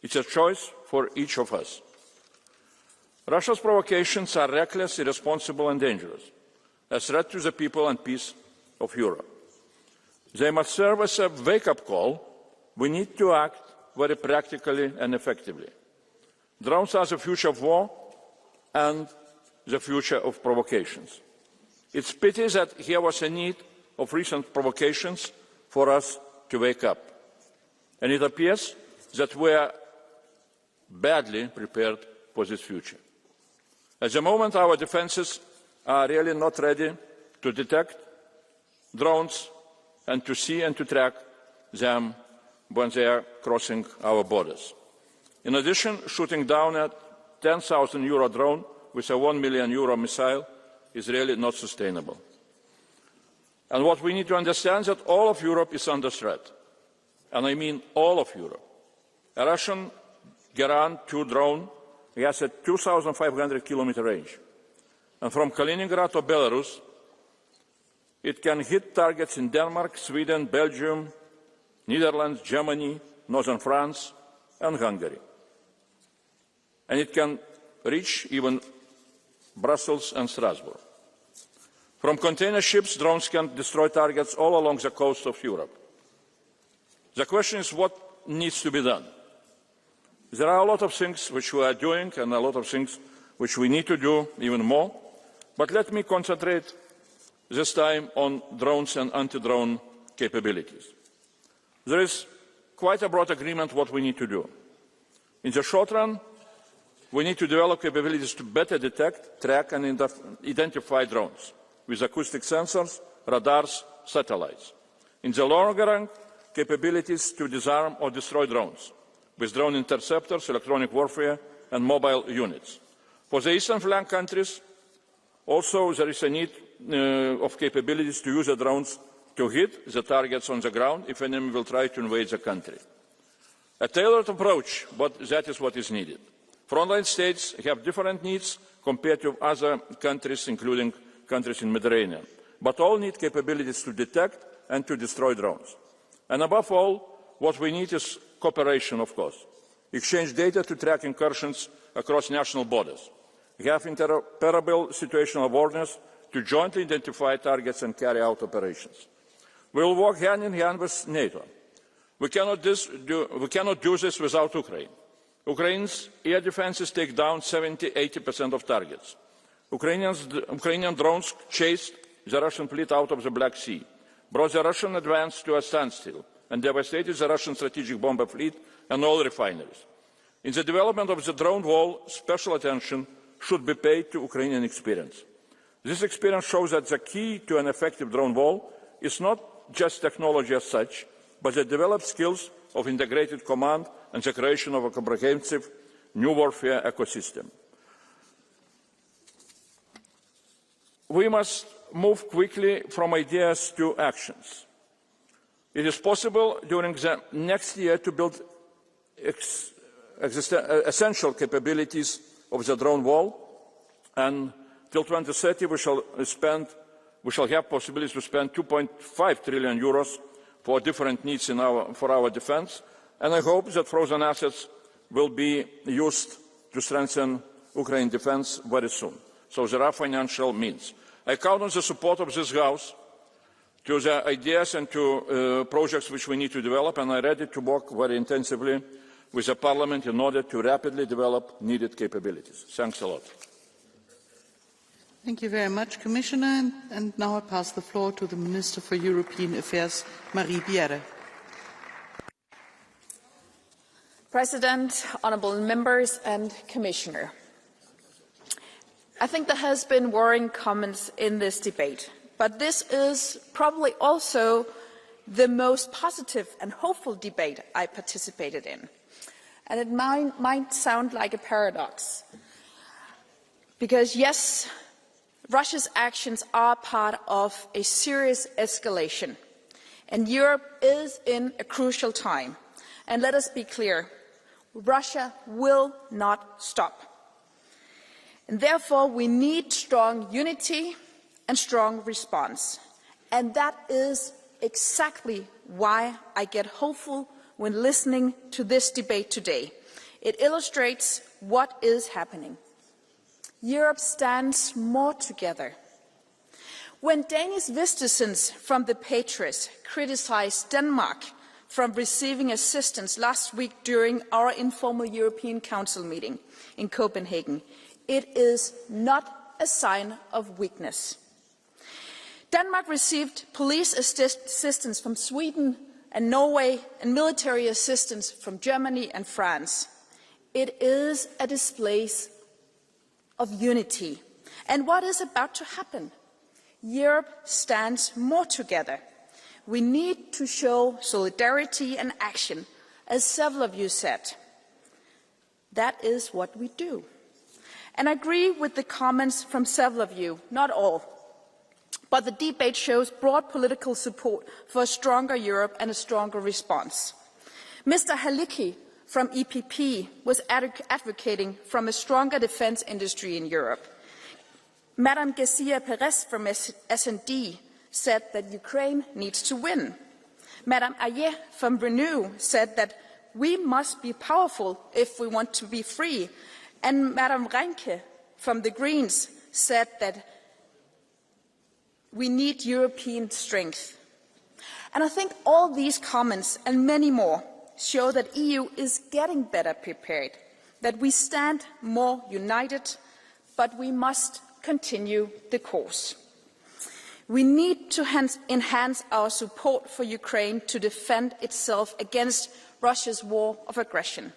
B: It's a choice for each of us. Russia's provocations are reckless, irresponsible and dangerous, a threat to the people and peace of Europe. They must serve as a wake-up call. We need to act very practically and effectively. Drones are the future of war and the future of provocations. It's a pity that here was a need of recent provocations for us to wake up. And it appears that we are badly prepared for this future. At the moment, our defences are really not ready to detect drones and to see and to track them when they are crossing our borders. In addition, shooting down a €10,000 drone with a €1 million missile is really not sustainable. And what we need to understand is that all of Europe is under threat. And I mean all of Europe. A Russian Geran 2 drone has a 2,500-kilometer range. And from Kaliningrad to Belarus, it can hit targets in Denmark, Sweden, Belgium, Netherlands, Germany, northern France, and Hungary. And it can reach even Brussels and Strasbourg. From container ships, drones can destroy targets all along the coast of Europe. The question is what needs to be done. There are a lot of things which we are doing and a lot of things which we need to do even more. But let me concentrate this time on drones and anti-drone capabilities. There is quite a broad agreement what we need to do. In the short run, we need to develop capabilities to better detect, track and identify drones with acoustic sensors, radars, satellites. In the longer run, capabilities to disarm or destroy drones with drone interceptors, electronic warfare and mobile units. For the eastern flank countries, also there is a need of capabilities to use the drones to hit the targets on the ground if an enemy will try to invade the country. A tailored approach, but that is what is needed. Frontline states have different needs compared to other countries, including countries in the Mediterranean, but all need capabilities to detect and to destroy drones. And above all, what we need is cooperation, of course. Exchange data to track incursions across national borders. Have interoperable situational awareness to jointly identify targets and carry out operations. We will work hand in hand with NATO. We cannot do this without Ukraine. Ukraine's air defences take down 70–80% of targets. Ukrainian drones chased the Russian fleet out of the Black Sea, brought the Russian advance to a standstill, and devastated the Russian strategic bomber fleet and oil refineries. In the development of the drone wall, special attention should be paid to Ukrainian experience. This experience shows that the key to an effective drone wall is not just technology as such, but the developed skills of integrated command and the creation of a comprehensive new warfare ecosystem. We must move quickly from ideas to actions. It is possible during the next year to build essential capabilities of the drone wall, and till 2030 we shall have possibilities to spend 2.5 trillion euros for different needs for our defence, and I hope that frozen assets will be used to strengthen Ukraine's defence very soon. So there are financial means. I count on the support of this House to the ideas and to projects which we need to develop, and I am ready to work very intensively with the Parliament in order to rapidly develop needed capabilities. Thanks a lot.
O: Thank you very much, Commissioner. And now I pass the floor to the Minister for European Affairs, Marie-Pierre.
F: President, honourable members and Commissioner. I think there has been worrying comments in this debate, but this is probably also the most positive and hopeful debate I participated in. And it might sound like a paradox, because yes, Russia's actions are part of a serious escalation, and Europe is in a crucial time. And let us be clear, Russia will not stop. And therefore, we need strong unity and strong response. And that is exactly why I get hopeful when listening to this debate today. It illustrates what is happening. Europe stands more together. When Danish citizens from the Patriots criticized Denmark from receiving assistance last week during our informal European Council meeting in Copenhagen, it is not a sign of weakness. Denmark received police assistance from Sweden and Norway and military assistance from Germany and France. It is a display of unity. And what is about to happen? Europe stands more together. We need to show solidarity and action, as several of you said. That is what we do. And I agree with the comments from several of you, not all. But the debate shows broad political support for a stronger Europe and a stronger response. Mr. Halicki from EPP was advocating for a stronger defence industry in Europe. Madame Garcia Perez from S&D said that Ukraine needs to win. Madame Ayer from Renew said that we must be powerful if we want to be free. And Madame Reinke from the Greens said that we need European strength. And I think all these comments and many more show that the EU is getting better prepared, that we stand more united, but we must continue the course. We need to enhance our support for Ukraine to defend itself against Russia's war of aggression.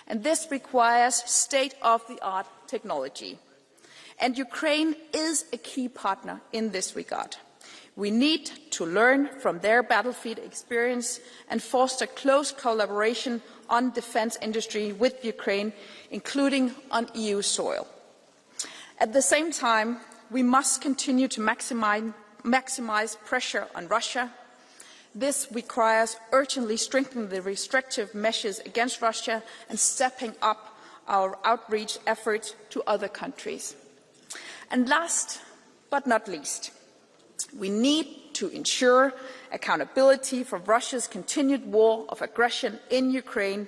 F: And this requires state-of-the-art technology. And Ukraine is a key partner in this regard. We need to learn from their battlefield experience and foster close collaboration on defence industry with Ukraine, including on EU soil. At the same time, we must continue to maximize pressure on Russia. This requires urgently strengthening the restrictive measures against Russia and stepping up our outreach efforts to other countries. And last but not least, we need to ensure accountability for Russia's continued war of aggression in Ukraine.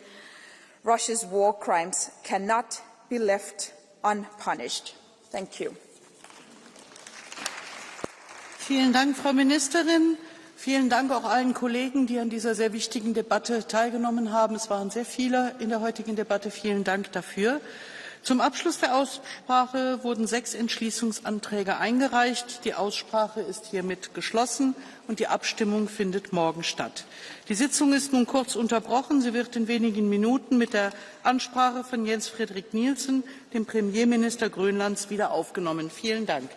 F: Russia's war crimes cannot be left unpunished. Thank you.
O: Vielen Dank, Frau Ministerin. Vielen Dank auch allen Kollegen, die an dieser sehr wichtigen Debatte teilgenommen haben. Es waren sehr viele in der heutigen Debatte. Vielen Dank dafür. Zum Abschluss der Aussprache wurden 6 Entschließungsanträge eingereicht. Die Aussprache ist hiermit geschlossen und die Abstimmung findet morgen statt. Die Sitzung ist nun kurz unterbrochen. Sie wird in wenigen Minuten mit der Ansprache von Jens Frederik Nielsen, dem Premierminister Grönlands, wieder aufgenommen. Vielen Dank.